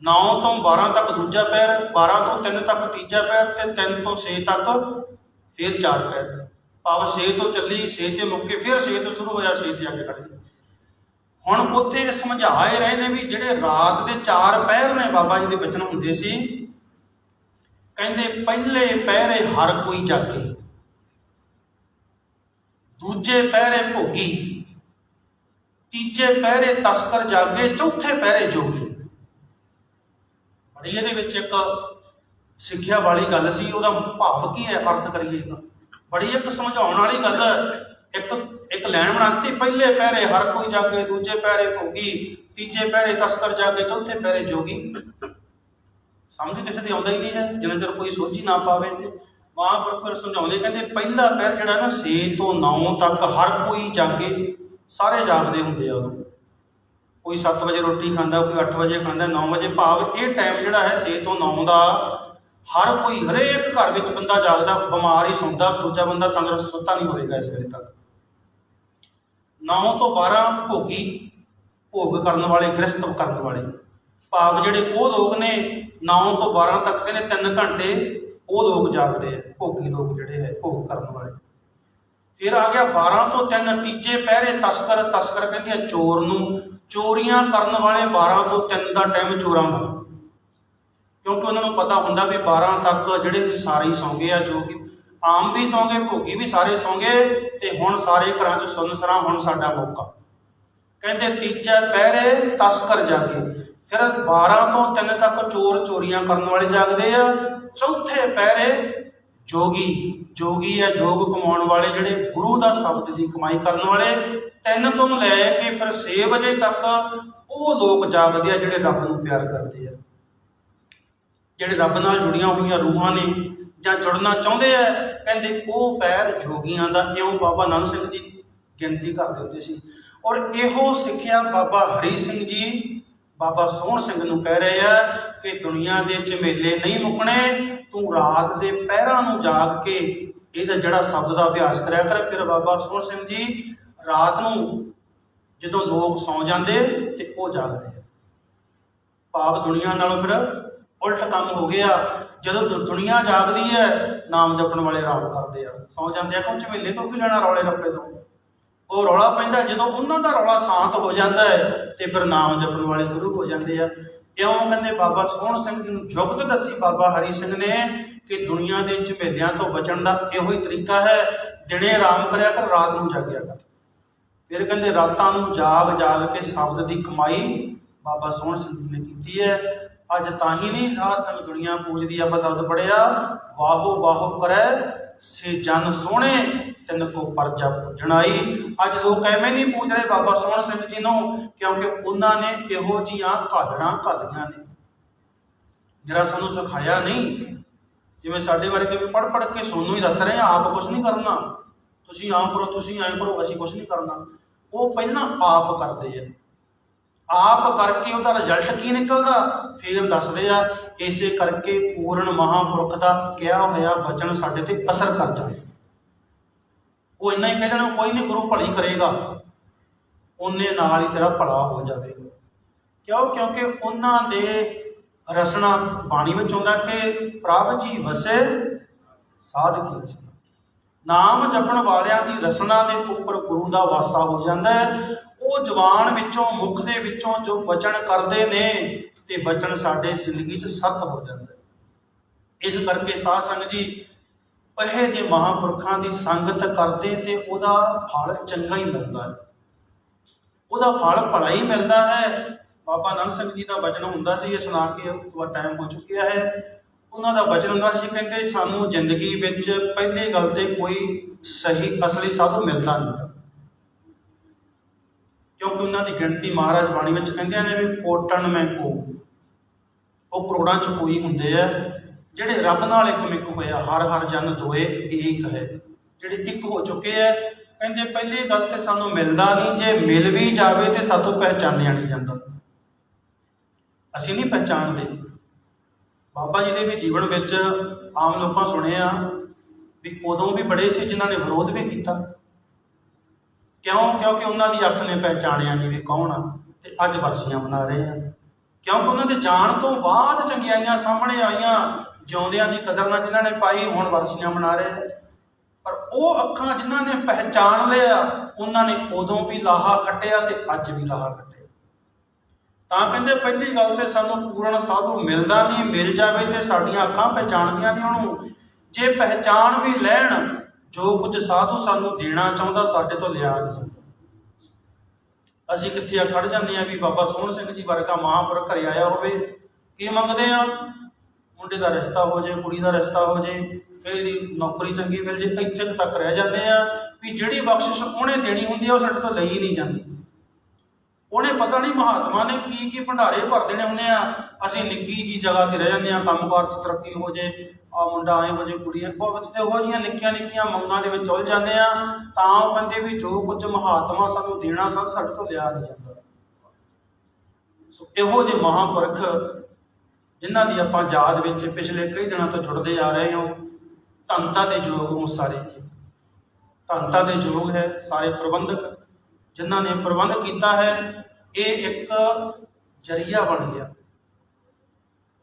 9 ਤੋਂ 12 ਤੱਕ ਦੂਜਾ ਪਹਿਰ, 12 ਤੋਂ 3 ਤੱਕ ਤੀਜਾ ਪਹਿਰ, ਤੇ 3 ਤੋਂ 6 ਤੱਕ ਫਿਰ 4 ਪਹਿਰ, ਭਾਵ 6 ਤੋਂ ਚੱਲੀ 6 ਤੇ ਮੁੱਕੇ, ਫਿਰ 6 ਤੋਂ ਸ਼ੁਰੂ ਹੋਇਆ 6 ਤੇ ਆ ਕੇ ਖੜ ਗਏ। ਹੁਣ ਉੱਥੇ ਸਮਝਾਏ ਰਹੇ ਨੇ ਵੀ ਜਿਹੜੇ ਰਾਤ ਦੇ 4 ਪਹਿਰ ਨੇ, ਬਾਬਾ ਜੀ ਦੇ ਬਚਨ ਹੁੰਦੇ ਸੀ, ਕਹਿੰਦੇ ਪਹਿਲੇ ਪਹਿਰੇ ਹਰ ਕੋਈ ਜਾਗੇ, ਦੂਜੇ ਪਹਿਰੇ ਭੋਗੀ, ਤੀਜੇ ਪਹਿਰੇ ਤਸਕਰ ਜਾਗੇ, ਚੌਥੇ ਪਹਿਰੇ ਜੋਗੀ। ਬੜੀ ਇਹਦੇ ਵਿੱਚ ਇੱਕ ਸਿੱਖਿਆ ਵਾਲੀ ਗੱਲ ਸੀ। ਉਹਦਾ ਭਾਵ ਕੀ ਹੈ, ਅਰਥ ਕਰੀਏ ਤਾਂ ਬੜੀ ਇੱਕ ਸਮਝਾਉਣ ਵਾਲੀ ਗੱਲ। ਇੱਕ ਲਾਈਨ ਬਣਾਤੀ, ਪਹਿਲੇ ਪਹਿਰੇ ਹਰ ਕੋਈ ਜਾਗੇ, ਦੂਜੇ ਪਹਿਰੇ ਭੋਗੀ, ਤੀਜੇ ਪਹਿਰੇ ਤਸਕਰ ਜਾਗੇ, ਚੌਥੇ ਪਹਿਰੇ ਜੋਗੀ। ਸਮਝ ਕਿਸੇ ਦੀ ਆਉਂਦਾ ਹੀ ਨਹੀਂ ਹੈ ਜਿੰਨਾ ਚਿਰ ਕੋਈ ਸੋਚੀ ਨਾ ਪਾਵੇ। ਤੇ ਮਹਾਂਪੁਰਖ ਫਿਰ ਸਮਝਾਉਂਦੇ, ਕਹਿੰਦੇ ਪਹਿਲਾ ਪਹਿਰ ਜਿਹੜਾ ਨਾ 6 ਤੋਂ 9 ਤੱਕ ਹਰ ਕੋਈ ਜਾਗੇ, ਸਾਰੇ ਜਾਗਦੇ ਹੁੰਦੇ ਆ। ਉਦੋਂ ਕੋਈ 7 ਵਜੇ ਰੋਟੀ ਖਾਂਦਾ, ਕੋਈ 8 ਵਜੇ ਖਾਂਦਾ, 9 ਵਜੇ, ਭਾਵ ਇਹ ਟਾਈਮ ਜਿਹੜਾ ਹੈ 6 ਤੋਂ 9 ਦਾ ਹਰ ਕੋਈ, ਹਰੇਕ ਘਰ ਵਿੱਚ ਬੰਦਾ ਜਾਗਦਾ, ਬਿਮਾਰ ਹੀ ਸੌਂਦਾ, ਦੂਜਾ ਬੰਦਾ ਤੰਦਰੁਸਤ ਸੁੱਤਾ ਨਹੀਂ ਹੋਵੇਗਾ ਇਸ ਵੇਲੇ ਤੱਕ। 9 ਤੋਂ 12 ਭੋਗੀ, ਭੋਗ ਕਰਨ ਵਾਲੇ, ਗ੍ਰਸਤ ਕਰਨ ਵਾਲੇ, ਭਾਵ ਜਿਹੜੇ ਉਹ ਲੋਕ ਨੇ 9 ਤੋਂ 12 ਤੱਕ ਕਹਿੰਦੇ 3 ਘੰਟੇ ਉਹ ਲੋਕ ਜਾਗਦੇ ਆ, ਭੋਗੀ ਲੋਕ ਜਿਹੜੇ ਹੈ ਭੋਗ ਕਰਨ ਵਾਲੇ। ਫਿਰ ਆ ਗਿਆ 12 ਤੋਂ 3 ਤੀਜੇ ਪਹਿਰੇ ਤਸਕਰ, ਤਸਕਰ ਕਹਿੰਦੇ ਆ ਚੋਰ ਨੂੰ, ਚੋਰੀਆਂ ਕਰਨ ਵਾਲੇ 12 ਤੋਂ 3 ਦਾ ਟਾਈਮ ਚੋਰਾਂ ਦਾ, ਕਿਉਂਕਿ ਉਹਨਾਂ ਨੂੰ ਪਤਾ ਹੁੰਦਾ ਵੀ 12 ਤੱਕ ਜਿਹੜੇ ਸਾਰੇ ਹੀ ਸੌਂਗੇ ਆ, ਜੋ ਕਿ ਆਮ ਵੀ ਸੌਂਗੇ, ਭੋਗੀ ਵੀ ਸਾਰੇ ਸੌਂਗੇ, ਤੇ ਹੁਣ ਸਾਰੇ ਘਰਾਂ 'ਚ ਸੁੰਨਸਰਾਂ, ਹੁਣ ਸਾਡਾ ਮੌਕਾ। ਕਹਿੰਦੇ ਤੀਜਾ ਪਹਿਰੇ ਤਸਕਰ ਜਾਗੇ, ਫਿਰ 12 ਤੋਂ 3 ਤੱਕ ਚੋਰ ਚੋਰੀਆਂ ਕਰਨ ਵਾਲੇ ਜਾਗਦੇ ਆ, ਚੌਥੇ ਪਹਿਰੇ ਜੋਗੀ, ਜੋਗੀ ਹੈ ਜੋਗ ਕਮਾਉਣ ਵਾਲੇ, ਜਿਹੜੇ ਗੁਰੂ ਦਾ ਸ਼ਬਦ ਦੀ ਕਮਾਈ ਕਰਨ ਵਾਲੇ। 3 ਤੋਂ ਲੈ ਕੇ ਫਿਰ 6 ਵਜੇ ਤੱਕ ਉਹ ਲੋਕ ਜਾਗਦੇ ਆ ਜਿਹੜੇ ਰੱਬ ਨੂੰ ਪਿਆਰ ਕਰਦੇ ਆ, ਜਿਹੜੇ ਰੱਬ ਨਾਲ ਜੁੜੀਆਂ ਹੋਈਆਂ ਰੂਹਾਂ ਨੇ ਜਾਂ ਜੁੜਨਾ ਚਾਹੁੰਦੇ ਆ। ਕਹਿੰਦੇ ਉਹ ਪਹਿਰ ਜੋਗੀਆਂ ਦਾ, ਇਉਂ ਬਾਬਾ ਆਨੰਦ ਸਿੰਘ ਜੀ ਗਿਣਤੀ ਕਰਦੇ ਹੁੰਦੇ ਸੀ। ਔਰ ਇਹੋ ਸਿੱਖਿਆ ਬਾਬਾ ਹਰੀ ਸਿੰਘ ਜੀ ਬਾਬਾ ਸੋਹਣ ਸਿੰਘ ਨੂੰ ਕਹਿ ਰਹੇ ਆ ਕਿ ਦੁਨੀਆ ਦੇ ਝਮੇਲੇ ਨਹੀਂ ਮੁੱਕਣੇ, ਤੂੰ ਰਾਤ ਦੇ ਪਹਿਰਾਂ ਨੂੰ ਜਾਗ ਕੇ ਇਹਦਾ ਜਿਹੜਾ ਸ਼ਬਦ ਦਾ ਅਭਿਆਸ ਕਰਿਆ ਕਰ। ਫਿਰ ਬਾਬਾ ਸੋਹਣ ਸਿੰਘ ਜੀ ਰਾਤ ਨੂੰ ਜਦੋਂ ਲੋਕ ਸੌਂ ਜਾਂਦੇ ਤੇ ਉਹ ਜਾਗਦੇ ਆ, ਭਾਵ ਦੁਨੀਆ ਨਾਲੋਂ ਫਿਰ ਉਲਟ ਕੰਮ ਹੋ ਗਿਆ। ਜਦੋਂ ਦੁਨੀਆ ਜਾਗਦੀ ਹੈ, ਨਾਮ ਜਪਣ ਵਾਲੇ ਆਰਾਮ ਕਰਦੇ ਆ, ਸੌਂ ਜਾਂਦੇ ਆ। ਕਿਉਂ? ਝਮੇਲੇ ਤੋਂ ਕੀ ਲੈਣਾ, ਰੌਲੇ ਰੱਪੇ ਤੋਂ। ਉਹ ਰੌਲਾ ਪੈਂਦਾ, ਜਦੋਂ ਉਹਨਾਂ ਦਾ ਰੌਲਾ ਸ਼ਾਂਤ ਹੋ ਜਾਂਦਾ ਹੈ ਤੇ ਫਿਰ ਨਾਮ ਜਪਣ ਵਾਲੇ ਸ਼ੁਰੂ ਹੋ ਜਾਂਦੇ ਆ। ਇਉਂ ਕਹਿੰਦੇ ਬਾਬਾ ਸੋਹਣ ਸਿੰਘ ਜੀ ਨੂੰ ਜੁਗਤ ਦੱਸੀ ਬਾਬਾ ਹਰੀ ਸਿੰਘ ਨੇ ਕਿ ਦੁਨੀਆ ਦੇ ਝਮੇਲਿਆਂ ਤੋਂ ਬਚਣ ਦਾ ਇਹੋ ਹੀ ਤਰੀਕਾ ਹੈ, ਦਿਨੇ ਆਰਾਮ ਕਰਿਆ ਕਰ, ਰਾਤ ਨੂੰ ਜਾਗਿਆ ਕਰ। ਫਿਰ ਕਹਿੰਦੇ ਰਾਤਾਂ ਨੂੰ ਜਾਗ ਜਾਗ ਕੇ ਸ਼ਬਦ ਦੀ ਕਮਾਈ ਬਾਬਾ ਸੋਹਣ ਸਿੰਘ ਜੀ ਨੇ ਕੀਤੀ ਹੈ। ਅੱਜ ਤਾਂ ਹੀ ਨਹੀਂ ਸਾਧ ਸੰਗਤ ਦੁਨੀਆ ਪੂਜਦੀ। ਆਪਾਂ ਸ਼ਬਦ ਪੜਿਆ, ਵਾਹੋ ਵਾਹੋ ਕਰੈ ਸੇ ਜਨ ਸੋਹਣੇ ਤਿੰਨ ਕੋ ਪਰਜਾ ਪੂਜਣਾਈ। ਅੱਜ ਲੋਕ ਐਵੇਂ ਨਹੀਂ ਪੂਜ ਰਹੇ ਬਾਬਾ ਸੋਹਣ ਸਿੰਘ ਜੀ ਨੂੰ, ਕਿਉਂਕਿ ਉਹਨਾਂ ਨੇ ਇਹੋ ਜਿਹੀਆਂ ਘਾਲਣਾ ਘਾਲੀਆਂ ਨੇ ਜਿਹੜਾ ਸਾਨੂੰ ਸਿਖਾਇਆ ਨਹੀਂ। ਜਿਵੇਂ ਸਾਡੇ ਵਰਗੇ ਵੀ ਪੜ੍ਹ ਪੜ੍ਹ ਕੇ ਸੋਨੂੰ ਹੀ ਦੱਸ ਰਹੇ ਆ, ਆਪ ਕੁਛ ਨਹੀਂ ਕਰਨਾ, ਤੁਸੀਂ ਆਮ ਕਰੋ, ਤੁਸੀਂ ਐਂ ਕਰੋ, ਅਸੀਂ ਕੁਛ ਨਹੀਂ ਕਰਨਾ। ਉਹ ਪਹਿਲਾਂ ਆਪ ਕਰਦੇ ਆ, ਆਪ ਕਰਕੇ ਉਹਦਾ ਰਿਜ਼ਲਟ ਕੀ ਨਿਕਲਦਾ ਫਿਰ ਦੱਸਦੇ ਆ। ਇਸੇ ਕਰਕੇ ਪੂਰਨ ਮਹਾਂਪੁਰਖ ਦਾ ਕਿਹਾ ਹੋਇਆ ਵਚਨ ਸਾਡੇ ਤੇ ਅਸਰ ਕਰ ਜਾਂਦਾ। ਉਹ ਇੰਨਾ ਹੀ ਕਹਿ ਦੇਣਾ, ਕੋਈ ਨਹੀਂ ਗੁਰੂ ਭਲੀ ਕਰੇਗਾ, ਉਹਨੇ ਨਾਲ ਹੀ ਤੇਰਾ ਭਲਾ ਹੋ ਜਾਵੇਗਾ। ਕਿਉਂਕਿ ਉਹਨਾਂ ਦੇ ਰਸਨਾ ਬਾਣੀ ਵਿੱਚ ਆਉਂਦਾ ਕਿ ਪ੍ਰਭ ਜੀ ਵਸੇ ਸਾਧ ਕੀ ਰਸਨਾ। ਨਾਮ ਜਪਣ ਵਾਲਿਆਂ ਦੀ ਰਸਨਾ ਦੇ ਉੱਪਰ ਗੁਰੂ ਦਾ ਵਾਸਾ ਹੋ ਜਾਂਦਾ ਹੈ। ਉਹ ਜ਼ੁਬਾਨ ਵਿੱਚੋਂ, ਮੁਖ ਦੇ ਵਿੱਚੋਂ ਜੋ ਵਚਨ ਕਰਦੇ ਨੇ ਤੇ ਵਚਨ ਸਾਡੇ ਜ਼ਿੰਦਗੀ 'ਚ ਸੱਤ ਹੋ ਜਾਂਦਾ ਹੈ। ਇਸ ਕਰਕੇ ਸਾਧ ਸੰਗਤ ਜੀ ਇਹ ਜੇ ਮਹਾਂਪੁਰਖਾਂ ਦੀ ਸੰਗਤ ਕਰਦੇ ਤੇ ਉਹਦਾ ਫਲ ਚੰਗਾ ਹੀ ਮਿਲਦਾ ਹੈ, ਉਹਦਾ ਫਲ ਭਲਾ ਹੀ ਮਿਲਦਾ ਹੈ। ਬਾਬਾ ਨਾਨਕ ਸਿੰਘ ਜੀ ਦਾ ਵਚਨ ਹੁੰਦਾ ਸੀ, ਇਹ ਸੁਣਾ ਕੇ ਤੁਹਾਡਾ ਟਾਈਮ ਹੋ ਚੁੱਕਿਆ ਹੈ। ਉਹਨਾਂ ਦਾ ਵਚਨ ਹੁੰਦਾ ਸੀ, ਕਹਿੰਦੇ ਸਾਨੂੰ ਜ਼ਿੰਦਗੀ ਵਿੱਚ ਪਹਿਲੀ ਗੱਲ ਤੇ ਕੋਈ ਸਹੀ ਅਸਲੀ ਸਾਧੂ ਮਿਲਦਾ ਨਹੀਂ, ਕਿਉਂਕਿ ਉਹਨਾਂ ਦੀ ਗਿਣਤੀ ਮਹਾਰਾਜ ਬਾਣੀ ਵਿੱਚ ਕਹਿੰਦੇ ਨੇ ਵੀ ਕੋਟਣ ਮੈਂ ਕੋ, ਉਹ ਕਰੋੜਾਂ 'ਚ ਕੋਈ ਹੁੰਦੇ ਆ ਜਿਹੜੇ ਰੱਬ ਨਾਲ ਇੱਕ ਮਿੱਕ ਹੋਇਆ। ਹਰ ਹਰ ਜਨ ਦੋਏ ਏਕ ਹੈ, ਜਿਹੜੇ ਇੱਕ ਹੋ ਚੁੱਕੇ ਆ। ਕਹਿੰਦੇ ਪਹਿਲੀ ਗੱਲ ਤੇ ਸਾਨੂੰ ਮਿਲਦਾ ਨਹੀਂ, ਜੇ ਮਿਲ ਵੀ ਜਾਵੇ ਤੇ ਸਾਤੋਂ ਪਹਿਚਾਨਿਆ ਨਹੀਂ ਜਾਂਦਾ, ਅਸੀਂ ਨਹੀਂ ਪਹਿਚਾਣਦੇ। ਬਾਬਾ ਜੀ ਦੇ ਵੀ ਜੀਵਨ ਵਿੱਚ ਆਮ ਲੋਕਾਂ ਸੁਣਿਆ ਵੀ ਉਦੋਂ ਵੀ ਬੜੇ ਸੀ ਜਿਨ੍ਹਾਂ ਨੇ ਵਿਰੋਧ ਵੀ ਕੀਤਾ। ਕਿਉਂਕਿ ਉਹਨਾਂ ਦੀ ਅੱਖ ਨੇ ਪਹਿਚਾਣਿਆ ਨਹੀਂ ਵੀ ਕੌਣ ਆ, ਤੇ ਅੱਜ ਵਰਸੀਆਂ ਮਨਾ ਰਹੇ ਆ। ਕਿਉਂਕਿ ਉਹਨਾਂ ਦੇ ਜਾਣ ਤੋਂ ਬਾਅਦ ਚੰਗਿਆਈਆਂ ਸਾਹਮਣੇ ਆਈਆਂ, ਜਿਉਂਦਿਆਂ ਦੀ ਕਦਰ ਨਾ ਜਿਨ੍ਹਾਂ ਨੇ ਪਾਈ, ਹੁਣ ਵਰਸੀਆਂ ਮਨਾ ਰਹੇ। ਪਰ ਉਹ ਅੱਖਾਂ ਜਿਨ੍ਹਾਂ ਨੇ ਪਹਿਚਾਣ ਲਿਆ, ਉਹਨਾਂ ਨੇ ਉਦੋਂ ਵੀ ਲਾਹਾ ਕੱਟਿਆ ਤੇ ਅੱਜ ਵੀ ਲਾਹਾ ਕੱਟਿਆ। ਤਾਂ ਕਹਿੰਦੇ ਪਹਿਲੀ ਗੱਲ ਤੇ ਸਾਨੂੰ ਪੂਰਨ ਸਾਧੂ ਮਿਲਦਾ ਨਹੀਂ, ਮਿਲ ਜਾਵੇ ਤੇ ਸਾਡੀਆਂ ਅੱਖਾਂ ਪਹਿਚਾਣਦੀਆਂ ਨਹੀਂ ਉਹਨੂੰ। ਜੇ ਪਹਿਚਾਣ ਵੀ ਲੈਣ, ਜੋ ਕੁਝ ਸਾਧੂ ਸਾਨੂੰ ਦੇਣਾ ਚਾਹੁੰਦਾ ਸਾਡੇ ਤੋਂ ਲਿਆ ਨਹੀਂ ਜਾਂਦਾ। ਅਸੀਂ ਕਿੱਥੇ ਖੜ ਜਾਂਦੇ ਆ ਵੀ ਬਾਬਾ ਸੋਹਣ ਸਿੰਘ ਜੀ ਵਰਗਾ ਮਹਾਂਪੁਰਖ ਘਰੇ ਆਇਆ ਹੋਵੇ, ਕੀ ਮੰਗਦੇ ਆ? ਮੁੰਡੇ ਦਾ ਰਿਸ਼ਤਾ ਹੋ ਜਾਏ, ਕੁੜੀ ਦਾ ਰਿਸ਼ਤਾ ਹੋ ਜਾਏ, ਇਹਦੀ ਨੌਕਰੀ ਚੰਗੀ ਮਿਲ ਜੇ, ਇੱਥੇ ਤੱਕ ਰਹਿ ਜਾਂਦੇ ਆ ਵੀ ਜਿਹੜੀ ਬਖਸ਼ਿਸ਼ ਉਹਨੇ ਦੇਣੀ ਹੁੰਦੀ ਆ ਉਹ ਸਾਡੇ ਤੋਂ ਲਈ ਨਹੀਂ ਜਾਂਦੀ। ਉਹਨੇ ਪਤਾ ਨਹੀਂ ਮਹਾਤਮਾ ਨੇ ਕੀ ਕੀ ਭੰਡਾਰੇ ਭਰ ਦੇਣੇ ਹੁੰਦੇ ਆ, ਅਸੀਂ ਨਿੱਕੀ ਜੀ ਜਗ੍ਹਾ ਤੇ ਰਹਿ ਜਾਂਦੇ ਆ। ਕੰਮਕਾਰ 'ਚ ਤਰੱਕੀ ਹੋ ਜਾਏ, ਆ ਮੁੰਡਾ ਐਂ ਹੋ ਜਾਏ, ਕੁੜੀਆਂ ਬਹੁਤ ਇਹੋ ਜਿਹੀਆਂ ਨਿੱਕੀਆਂ ਨਿੱਕੀਆਂ ਮੰਗਾਂ ਦੇ ਵਿੱਚ ਉਲਝ ਜਾਂਦੇ ਆ। ਤਾਂ ਉਹ ਕਹਿੰਦੇ ਵੀ ਜੋ ਕੁਝ ਮਹਾਤਮਾ ਸਾਨੂੰ ਦੇਣਾ ਸਨ ਸਾਡੇ ਤੋਂ ਲਿਆ ਨਹੀਂ ਜਾਂਦਾ। ਸੋ ਇਹੋ ਜਿਹੇ ਮਹਾਂਪੁਰਖ ਜਿਨ੍ਹਾਂ ਦੀ ਆਪਾਂ ਯਾਦ ਵਿੱਚ ਪਿਛਲੇ ਕਈ ਦਿਨਾਂ ਤੋਂ ਜੁੜਦੇ ਆ ਰਹੇ ਹਾਂ, ਧੰਨਤਾ ਦੇ ਯੋਗ ਹੋ ਸਾਰੇ, ਧੰਨਤਾ ਦੇ ਯੋਗ ਹੈ ਸਾਰੇ ਪ੍ਰਬੰਧਕ ਜਿਨ੍ਹਾਂ ਨੇ ਪ੍ਰਬੰਧ ਕੀਤਾ ਹੈ। ਇਹ ਇੱਕ ਜਰੀਆ ਬਣ ਗਿਆ।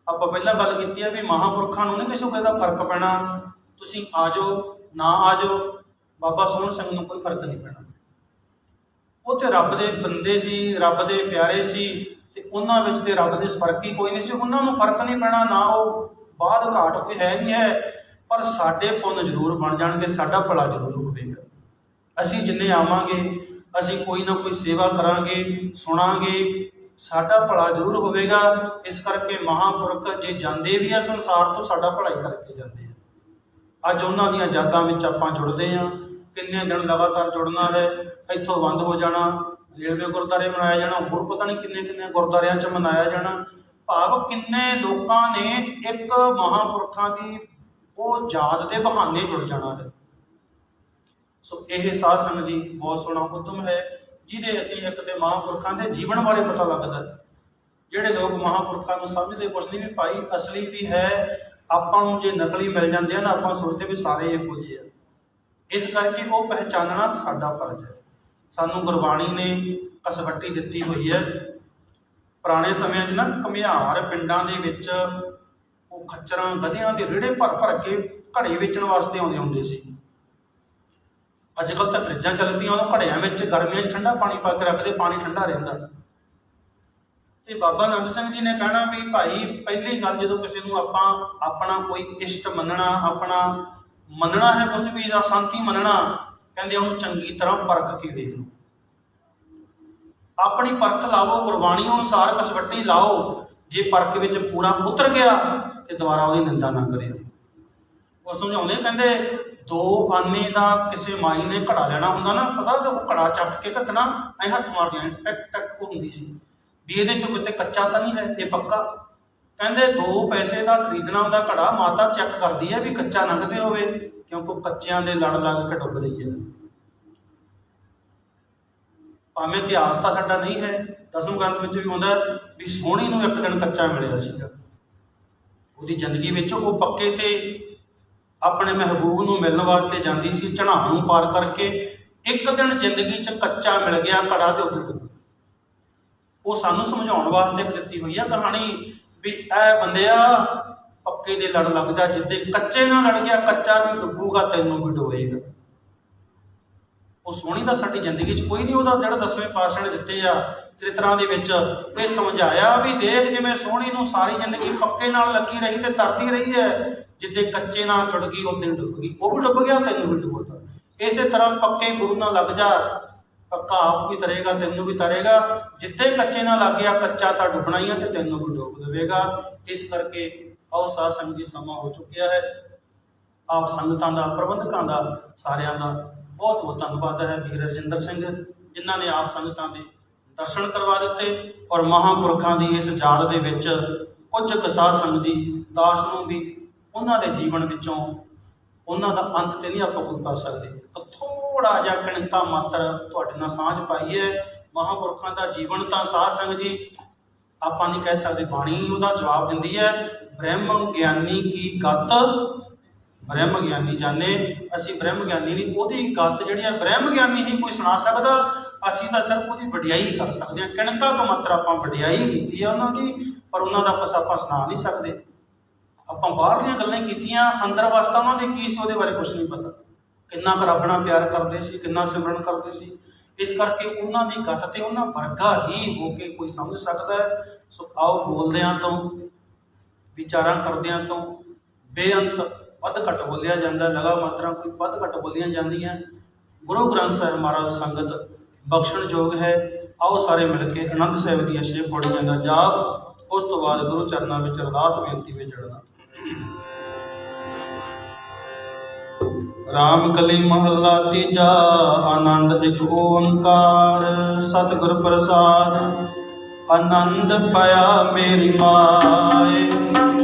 ਆਪਾਂ ਪਹਿਲਾਂ ਗੱਲ ਕੀਤੀ ਹੈ ਵੀ ਮਹਾਂਪੁਰਖਾਂ ਨੂੰ ਨਹੀਂ ਕਿਸੇ ਕੋਈ ਦਾ ਫਰਕ ਪੈਣਾ, ਤੁਸੀਂ ਆ ਜਾਓ ਨਾ ਆ ਜਾਓ, ਬਾਬਾ ਸੋਹਣ ਸਿੰਘ ਨੂੰ ਕੋਈ ਫਰਕ ਨਹੀਂ ਪੈਣਾ। ਉਹ ਤੇ ਰੱਬ ਦੇ ਬੰਦੇ ਸੀ, ਰੱਬ ਦੇ ਪਿਆਰੇ ਸੀ, ਤੇ ਉਹਨਾਂ ਵਿੱਚ ਤੇ ਰੱਬ ਦੇ ਫਰਕ ਹੀ ਕੋਈ ਨਹੀਂ ਸੀ। ਉਹਨਾਂ ਨੂੰ ਫਰਕ ਨਹੀਂ ਪੈਣਾ, ਨਾ ਉਹ ਬਾਅਦ ਘਾਟ ਕੋਈ ਹੈ ਨਹੀਂ ਹੈ, ਪਰ ਸਾਡੇ ਪੁੰਨ ਜ਼ਰੂਰ ਬਣ ਜਾਣਗੇ, ਸਾਡਾ ਭਲਾ ਜ਼ਰੂਰ ਹੋਵੇਗਾ। ਅਸੀਂ ਜਿੰਨੇ ਆਵਾਂਗੇ, ਅਸੀਂ ਕੋਈ ਨਾ ਕੋਈ ਸੇਵਾ ਕਰਾਂਗੇ, ਸੁਣਾਂਗੇ, ਸਾਡਾ ਭਲਾ ਜ਼ਰੂਰ ਹੋਵੇਗਾ। ਇਸ ਕਰਕੇ ਮਹਾਂਪੁਰਖ ਜੇ ਜਾਂਦੇ ਵੀ ਆ ਸੰਸਾਰ ਤੋਂ, ਸਾਡਾ ਭਲਾ ਹੀ ਕਰਕੇ ਜਾਂਦੇ ਆ। ਅੱਜ ਉਹਨਾਂ ਦੀਆਂ ਯਾਦਾਂ ਵਿੱਚ ਆਪਾਂ ਜੁੜਦੇ ਹਾਂ। ਕਿੰਨੇ ਦਿਨ ਲਗਾਤਾਰ ਜੁੜਨਾ ਹੈ, ਇੱਥੋਂ ਬੰਦ ਹੋ ਜਾਣਾ, ਰੇਲਵੇ ਗੁਰਦੁਆਰੇ ਮਨਾਇਆ ਜਾਣਾ, ਹੋਰ ਪਤਾ ਨਹੀਂ ਕਿੰਨੇ ਕਿੰਨੇ ਗੁਰਦੁਆਰਿਆਂ 'ਚ ਮਨਾਇਆ ਜਾਣਾ। ਭਾਵ ਕਿੰਨੇ ਲੋਕਾਂ ਨੇ ਇੱਕ ਮਹਾਂਪੁਰਖਾਂ ਦੀ ਉਹ ਯਾਦ ਦੇ ਬਹਾਨੇ ਜੁੜ ਜਾਣਾ ਹੈ। ਸੋ ਇਹ ਸਾਧ ਸੰਗਤ ਜੀ ਬਹੁਤ ਸੋਹਣਾ ਉਦਮ ਹੈ, ਜਿਹਦੇ ਅਸੀਂ ਇੱਕ ਤੇ ਮਹਾਂਪੁਰਖਾਂ ਦੇ ਜੀਵਨ ਬਾਰੇ ਪਤਾ ਲੱਗਦਾ ਹੈ। ਜਿਹੜੇ ਲੋਕ ਮਹਾਂਪੁਰਖਾਂ ਨੂੰ ਸਮਝਦੇ ਕੁਛ ਨਹੀਂ ਵੀ ਭਾਈ ਅਸਲੀ ਵੀ ਹੈ, ਆਪਾਂ ਨੂੰ ਜੇ ਨਕਲੀ ਮਿਲ ਜਾਂਦੇ ਆ ਨਾ, ਆਪਾਂ ਸੋਚਦੇ ਵੀ ਸਾਰੇ ਇਹੋ ਜਿਹੇ ਆ। ਇਸ ਕਰਕੇ ਉਹ ਪਹਿਚਾਨਣਾ ਸਾਡਾ ਫਰਜ਼ ਹੈ। ਸਾਨੂੰ ਗੁਰਬਾਣੀ ਨੇ ਕਸਵੱਟੀ ਦਿੱਤੀ ਹੋਈ ਹੈ। ਪੁਰਾਣੇ ਸਮਿਆਂ 'ਚ ਨਾ ਘੁਮਿਆਰ ਪਿੰਡਾਂ ਦੇ ਵਿੱਚ ਉਹ ਖੱਚਰਾਂ ਗਧਿਆਂ ਦੇ ਰੇੜੇ ਭਰ ਭਰ ਕੇ ਘੜੇ ਵੇਚਣ ਵਾਸਤੇ ਆਉਂਦੇ ਹੁੰਦੇ ਸੀ। ਅੱਜ ਕੱਲ੍ਹ ਤਾਂ ਫਰਿੱਜਾਂ ਚੱਲ ਪਈਆਂ, ਉਹ ਘੜਿਆਂ ਵਿੱਚ ਗਰਮੀਆਂ 'ਚ ਠੰਡਾ ਪਾਣੀ ਪਾ ਕੇ ਰੱਖਦੇ, ਪਾਣੀ ਠੰਡਾ ਰਹਿੰਦਾ। ਤੇ ਬਾਬਾ ਨੰਦ ਸਿੰਘ ਜੀ ਨੇ ਕਹਿਣਾ ਵੀ ਭਾਈ ਪਹਿਲੀ ਗੱਲ ਜਦੋਂ ਕਿਸੇ ਨੂੰ ਆਪਾਂ ਆਪਣਾ ਕੋਈ ਇਸ਼ਟ ਮੰਨਣਾ, ਆਪਣਾ ਮੰਨਣਾ ਹੈ ਕੁਛ ਵੀ ਦਾ ਸ਼ਾਂਤੀ ਮੰਨਣਾ, ਕਹਿੰਦੇ ਉਹਨੂੰ ਚੰਗੀ ਤਰ੍ਹਾਂ ਪਰਖ ਕੇ ਦੇਖ ਲਓ, ਆਪਣੀ ਪਰਖ ਲਾਵੋ, ਗੁਰਬਾਣੀ ਅਨੁਸਾਰ ਕਸਵੱਟੀ ਲਾਓ। ਜੇ ਪਰਖ ਵਿੱਚ ਪੂਰਾ ਉਤਰ ਗਿਆ ਤੇ ਦੁਬਾਰਾ ਉਹਦੀ ਨਿੰਦਾ ਨਾ ਕਰਿਓ। ਉਹ ਸਮਝਾਉਂਦੇ ਕਹਿੰਦੇ 2 ਆਨੇ ਦਾ ਕਿਸੇ ਮਾਈ ਨੇ ਘੜਾ ਲੈਣਾ ਹੁੰਦਾ ਨਾ, ਪਤਾ ਤੇ ਉਹ ਘੜਾ ਚੱਕ ਕੇ ਘੱਟਣਾ ਐ ਹੱਥ ਮਾਰਦੀਆਂ ਟਕ ਟਕ ਉਹ ਹੁੰਦੀ ਸੀ ਵੀ ਇਹਦੇ ਚ ਕਿਤੇ ਕੱਚਾ ਤਾਂ ਨਹੀਂ ਹੈ, ਇਹ ਪੱਕਾ। ਕਹਿੰਦੇ 2 ਪੈਸੇ ਦਾ ਖਰੀਦਣਾ ਹੁੰਦਾ ਘੜਾ, ਮਾਤਾ ਚੈੱਕ ਕਰਦੀ ਹੈ ਵੀ ਕੱਚਾ ਨਾ ਕਿਤੇ ਹੋਵੇ, ਕਿਉਂਕਿ ਕੱਚਿਆਂ ਦੇ ਲੜ ਲੱਗ ਕੇ ਡੁੱਬਦੀ ਹੈ। ਭਾਵੇਂ ਇਤਿਹਾਸ ਤਾਂ ਸਾਡਾ ਨਹੀਂ ਹੈ, 10ਵੇਂ ਗ੍ਰੰਥ ਵਿੱਚ ਵੀ ਹੁੰਦਾ ਵੀ ਸੋਹਣੀ ਨੂੰ ਇੱਕ ਦਿਨ ਕੱਚਾ ਮਿਲਿਆ ਸੀਗਾ ਉਹਦੀ ਜ਼ਿੰਦਗੀ ਵਿੱਚ। ਉਹ ਪੱਕੇ ਤੇ ਆਪਣੇ ਮਹਿਬੂਬ ਨੂੰ ਮਿਲਣ ਵਾਸਤੇ ਜਾਂਦੀ ਸੀ, ਚੜ੍ਹਾਉ ਨੂੰ ਪਾਰ ਕਰਕੇ ਇੱਕ ਦਿਨ ਜ਼ਿੰਦਗੀ 'ਚ ਕੱਚਾ ਮਿਲ ਗਿਆ ਘੜਾ ਤੇ ਉੱਧਰ ਡੁੱਬ ਗਈ। ਉਹ ਸਾਨੂੰ ਸਮਝਾਉਣ ਵਾਸਤੇ ਇੱਕ ਦਿੱਤੀ ਹੋਈ ਆ ਕਹਾਣੀ ਵੀ ਇਹ ਬੰਦਿਆ ਪੱਕੇ ਦੇ ਲੜ ਲੱਗ ਜਾ, ਜਿੱਦੇ ਕੱਚੇ ਨਾਲ ਲੜ ਗਿਆ ਕੱਚਾ ਵੀ ਡੁੱਬੂਗਾ ਤੈਨੂੰ ਵੀ ਡੁਬੋਏਗਾ। ਉਹ ਸੋਹਣੀ ਦਾ ਸਾਡੀ ਜ਼ਿੰਦਗੀ 'ਚ ਕੋਈ ਨਹੀਂ, ਉਹਦਾ ਜਿਹੜਾ 10ਵੇਂ ਪਾਤਸ਼ਾਹ ਨੇ ਦਿੱਤੇ ਆ ਚਰਿਤਰਾਂ ਦੇ ਵਿੱਚ ਇਹ ਸਮਝਾਇਆ ਵੀ ਦੇਖ ਜਿਵੇਂ ਸੋਹਣੀ ਨੂੰ ਸਾਰੀ ਜ਼ਿੰਦਗੀ ਪੱਕੇ ਨਾਲ ਲੱਗੀ ਰਹੀ ਤੇ ਤਰਦੀ ਰਹੀ ਹੈ, ਜਿੱਦੇ ਕੱਚੇ ਨਾਲ ਚੁੜ ਗਈ ਉਹਦੇ ਡੁੱਬ ਗਈ, ਉਹ ਵੀ ਡੁੱਬ ਗਿਆ ਤੈਨੂੰ ਵੀ ਡੁਬੋਤਾ। ਇਸੇ ਤਰ੍ਹਾਂ ਪੱਕੇ ਗੁਰੂ ਨਾਲ ਲੱਗ ਜਾ, ਪੱਕਾ ਆਪ ਵੀ ਤਰੇਗਾ ਤੈਨੂੰ ਵੀ ਤਰੇਗਾ। ਜਿੱਦੇ ਕੱਚੇ ਨਾਲ ਲੱਗ ਗਿਆ ਕੱਚਾ ਤਾਂ ਡੁੱਬਣਾ ਹੀ ਆ ਤੇ ਤੈਨੂੰ ਵੀ ਡੁੱਬ ਦੇਵੇਗਾ। ਇਸ ਕਰਕੇ ਆਓ ਸਾਧ ਸੰਗਤ ਜੀ, ਸਮਾਂ ਹੋ ਚੁੱਕਿਆ ਹੈ। ਆਪ ਸੰਗਤਾਂ ਦਾ, ਪ੍ਰਬੰਧਕਾਂ ਦਾ, ਸਾਰਿਆਂ ਦਾ ਬਹੁਤ ਬਹੁਤ ਧੰਨਵਾਦ ਹੈ। ਵੀਰ ਰਜਿੰਦਰ ਸਿੰਘ ਜਿਨ੍ਹਾਂ ਨੇ ਆਪ ਸੰਗਤਾਂ ਦੇ ਦਰਸ਼ਨ ਕਰਵਾ ਦਿੱਤੇ ਔਰ ਮਹਾਂਪੁਰਖਾਂ ਦੀ ਇਸ ਯਾਦ ਦੇ ਵਿੱਚ ਕੁਝ ਕੁ ਸਾਧ ਸੰਗਤ ਜੀ ਦਾਸ ਨੂੰ ਵੀ ਉਹਨਾਂ ਦੇ ਜੀਵਨ ਵਿੱਚੋਂ ਉਹਨਾਂ ਦਾ ਅੰਤ ਤੇ ਨਹੀਂ ਆਪਾਂ ਕੋਈ ਪਾ ਸਕਦੇ, ਥੋੜਾ ਜਿਹਾ ਕਿਣਤਾ ਮਾਤਰ ਤੁਹਾਡੇ ਨਾਲ ਸਾਂਝ ਪਾਈ ਹੈ। ਮਹਾਂਪੁਰਖਾਂ ਦਾ ਜੀਵਨ ਤਾਂ ਸਾਧ ਸੰਗਤ ਜੀ ਆਪਾਂ ਨਹੀਂ ਕਹਿ ਸਕਦੇ, ਬਾਣੀ ਉਹਦਾ ਜਵਾਬ ਦਿੰਦੀ ਹੈ। ਬ੍ਰਹਮ ਗਿਆਨੀ ਕੀ ਗੱਤ ਬ੍ਰਹਮ ਗਿਆਨੀ ਜਾਣੇ, ਅਸੀਂ ਬ੍ਰਹਮ ਗਿਆਨੀ ਨਹੀਂ, ਉਹਦੀ ਗੱਤ ਜਿਹੜੀ ਹੈ ਬ੍ਰਹਮ ਗਿਆਨੀ ਹੀ ਕੋਈ ਸੁਣਾ ਸਕਦਾ। ਅਸੀਂ ਤਾਂ ਸਿਰਫ ਉਹਦੀ ਵਡਿਆਈ ਕਰ ਸਕਦੇ ਹਾਂ, ਕਿਣਤਾ ਕੁ ਮਾਤਰ ਆਪਾਂ ਵਡਿਆਈ ਕੀਤੀ ਹੈ ਉਹਨਾਂ ਦੀ, ਪਰ ਉਹਨਾਂ ਦਾ ਕੁਛ ਆਪਾਂ ਸੁਣਾ ਨਹੀਂ ਸਕਦੇ। ਆਪਾਂ ਬਾਹਰਲੀਆਂ ਗੱਲਾਂ ਕੀਤੀਆਂ, ਅੰਦਰ ਅਵਸਥਾ ਉਹਨਾਂ ਦੀ ਕੀ ਸੀ ਉਹਦੇ ਬਾਰੇ ਕੁਛ ਨਹੀਂ ਪਤਾ। ਕਿੰਨਾ ਕੁ ਰੱਬ ਨਾਲ ਪਿਆਰ ਕਰਦੇ ਸੀ, ਕਿੰਨਾ ਸਿਮਰਨ ਕਰਦੇ ਸੀ। ਇਸ ਕਰਕੇ ਉਹਨਾਂ ਦੀ ਗੱਤ ਤੇ ਉਹਨਾਂ ਵਰਗਾ ਹੀ ਹੋ ਕੇ ਕੋਈ ਸਮਝ ਸਕਦਾ ਹੈ। ਸੋ ਆਓ ਬੋਲਦਿਆਂ ਤੋਂ, ਵਿਚਾਰਾਂ ਕਰਦਿਆਂ ਤੋਂ ਬੇਅੰਤ ਵੱਧ ਘੱਟ ਬੋਲਿਆ ਜਾਂਦਾ, ਲਗਾ ਮਾਤਰਾ ਕੋਈ ਵੱਧ ਘੱਟ ਬੋਲੀਆਂ ਜਾਂਦੀਆਂ। ਗੁਰੂ ਗ੍ਰੰਥ ਸਾਹਿਬ ਮਹਾਰਾਜ ਸੰਗਤ ਬਖਸ਼ਣਯੋਗ ਹੈ। ਆਓ ਸਾਰੇ ਮਿਲ ਕੇ ਆਨੰਦ ਸਾਹਿਬ ਦੀਆਂ 6 ਪੌੜੀਆਂ ਦਾ ਜਾਪ, ਉਸ ਤੋਂ ਬਾਅਦ ਗੁਰੂ ਚਰਨਾਂ ਵਿੱਚ ਅਰਦਾਸ ਬੇਨਤੀ ਵਿੱਚ ਜੁੜਨਾ। ਰਾਮ ਕਲੀ ਮਹੱਲਾ ਤੀਜਾ। ਆਨੰਦ ਇੱਕ ਓੰਕਾਰ ਸਤਿਗੁਰ ਪ੍ਰਸਾਦ। ਆਨੰਦ ਪਾਇਆ ਮੇਰੀ ਮਾਏ,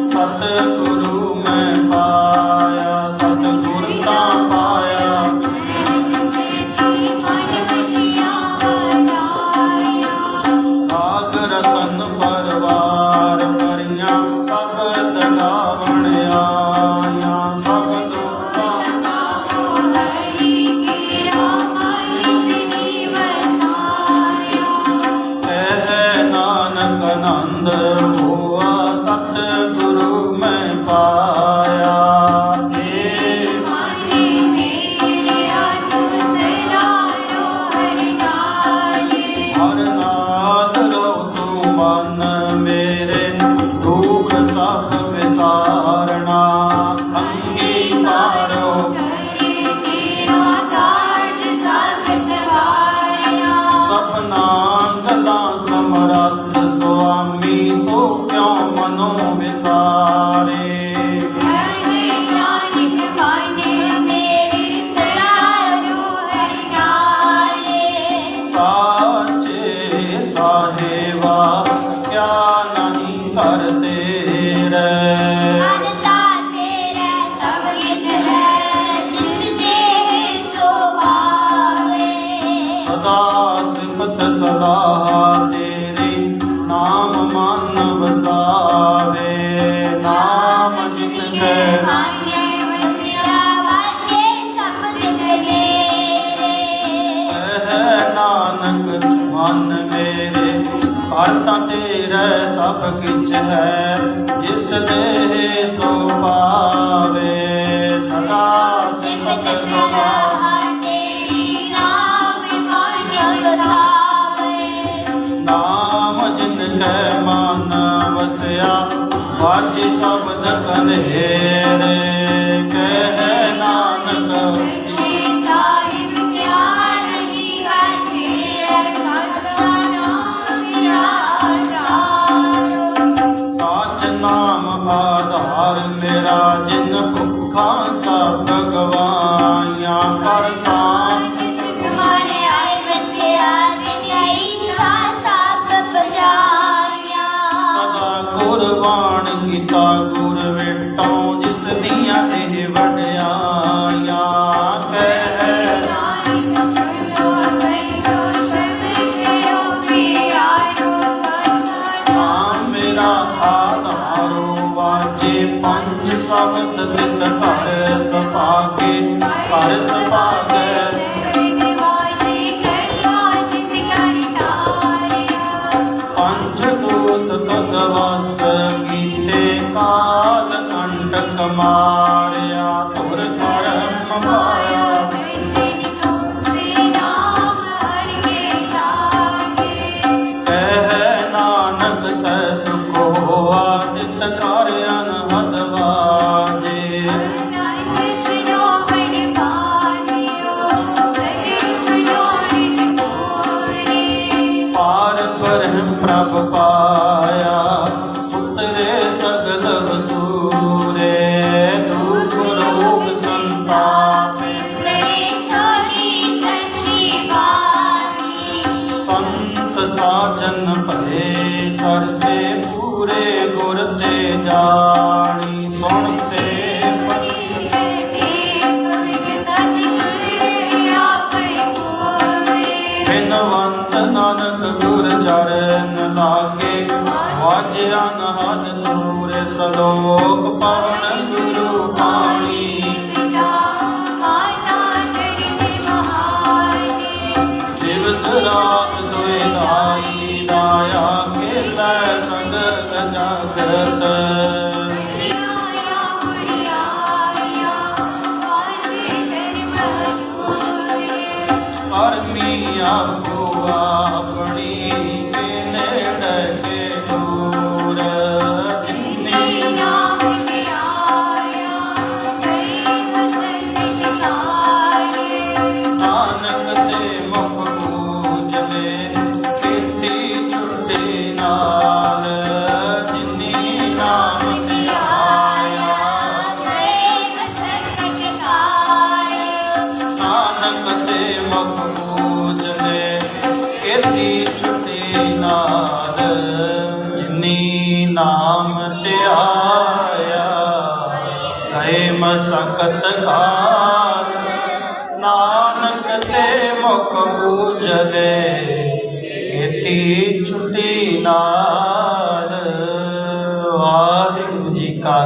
ਸਤਿਗੁਰੂ ਮੈਂ ਪਾਇਆ, ਸਤਿਗੁਰ ਤਾਂ ਪਾਇਆ। ਰਾਗ ਰਤਨ ਪਰਵਾਰ ਭਰੀਆਂ, ਭਗਤ ਗਾਵਣ ਆਇਆ, ਸਭ ਆਨੰਦ ਹੋਆ ਸਤਿਗੁਰੂ ਮੈਂ ਪਾਇਆ। ਹਰਿ ਨਾਮ ਲਓ ਤੂੰ ਮਨ ਮੇਰੇ, ਦੁਖ ਸਭ ਵਿਸਾਰਨਾ ਅੰਗੀਕਾਰੋ। ਸਪਨਾ ਗਲਾਂ ਸਮਰੱਥ ਸੁਆਮੀ, ਸੋ ਕਿਉ ਮਨੋ ਵਿਸਾਰੇ। ਸਾਚੇ ਸਾਹਿਬਾ ਕਿਆ ਨਹੀਂ ਕਰਤੇ ਰੇ। ਸਦਾ ਸਿਫਤ ਸਦਾ ਤੇਰੀ, ਨਾਮ ਮਨ ਵਸਾਵੇ। ਨਾਮ ਜਿਤ ਹੈ ਨਾਨਕ ਮਨ ਮੇਰੇ, ਹਰਤਾ ਤੇਰਾ ਸਭ ਕਿਛ ਹੈ, ਜਿਸ ਦੇ ਸੋ ਪਾਵੇ। ਸਦਾ ਸਿਫਤ ਸਦਾ ਨਾਮ ਜਿਨ ਕੈ ਮਨ ਵਸਿਆ, ਵਾਚੀ ਸ਼ਬਦ ਕਨੇਰੇ। ਕਹਿ ਨਾਨਕ ਆਈਆਂ ਕਹਿ
ਨਾਨਕ ਸੁਣੋ ਸੰਤੋ ਸ਼ਬਦ ਸਿਓ ਪਿਆਰੋ ਸਾਚਾ
ਨਾਮ ਮੇਰਾ ਆਧਾਰੋ ਵਾਜੇ ਪੰਜ ਸ਼ਬਦ ਨਿਤ ਘਰ ਸਪਾਕੇ ਘਰ ਸਪਾਕੇ ਪੰਜ ਦੂਤ ਤਦ ਵਸ ਕੀਤੇ ਕਾਲ ਕੰਟਕ ਮਾਰਿਆ ਤੁਰ ਕਰਮ ਪਾਇਆ ਕਹਿ ਨਾਨਕ ਤੈ ਸੁਖ ਹੋਆ ਨਿਤ ਘਰ ਅਨਹਦ ਵਾਜੇ ਪਾਰ ਬ੍ਰਹਮ ਪ੍ਰਭ ਪਾਇਆ ਉਤਰੇ ਸਗਲ ਵਸੂਰੇ ਦੁਖ ਰੋਗ ਸੰਤਾਪੇ ਸੰਤ ਸਾਜਨ ਭਲੇ ਸਰਸੇ ਪੂਰੇ ਗੁਰ ਤੇ ਜਾਣੀ ਸੁਣਤੇ ਬਿਨਵੰਤ ਨਾਨਕ ਗੁਰ ਚਰਨ ਲਾਗੇ ਵਾਜਿਆ ਨਹਦ ਦੂਰ ਸਲੋਕ ਪਵਨ ਗੁਰੂ ਬਾਣੀ ਦਿਵਸ ਰਾਤ ਦੁਇ ਦਾਈ ਦਾਇਆ ਖੇਲੈ ਸੰਗਤ ਜਗਤ ਕਰਮੀ ਆਪੋ ਆਪਣੀ ਕੇ ਨੇੜੇ ਕੇ ਦੂਰ ਜਿਨੀ ਨਾਨਕ ਤੇ ਮੁਖ ਪੂਜਲੇ ਕੀਤੀ ਛੁੱਟੀ ਨਾਲ ਜਿਨੀ ਨਾਮ ਧਿਆਇਆ ਨਾਨਕ ਤੇ ਮੁਖ ਪੂਜਲੇ ਕੀਤੀ ਛੁੱਟੀ ਨਾਲ ਜਿਨੀ ਨਾਮ ਧਿਆਇਆ ਗਏ ਮਸਕਤ ਕਾਲ ਨਾਨਕ ਤੇ ਮੁਖ ਪੂਜਲੇ ਕੀਤੀ ਛੁੱਟੀ ਨਾਲ ਵਾਹਿਗੁਰੂ ਜੀ ਕਾ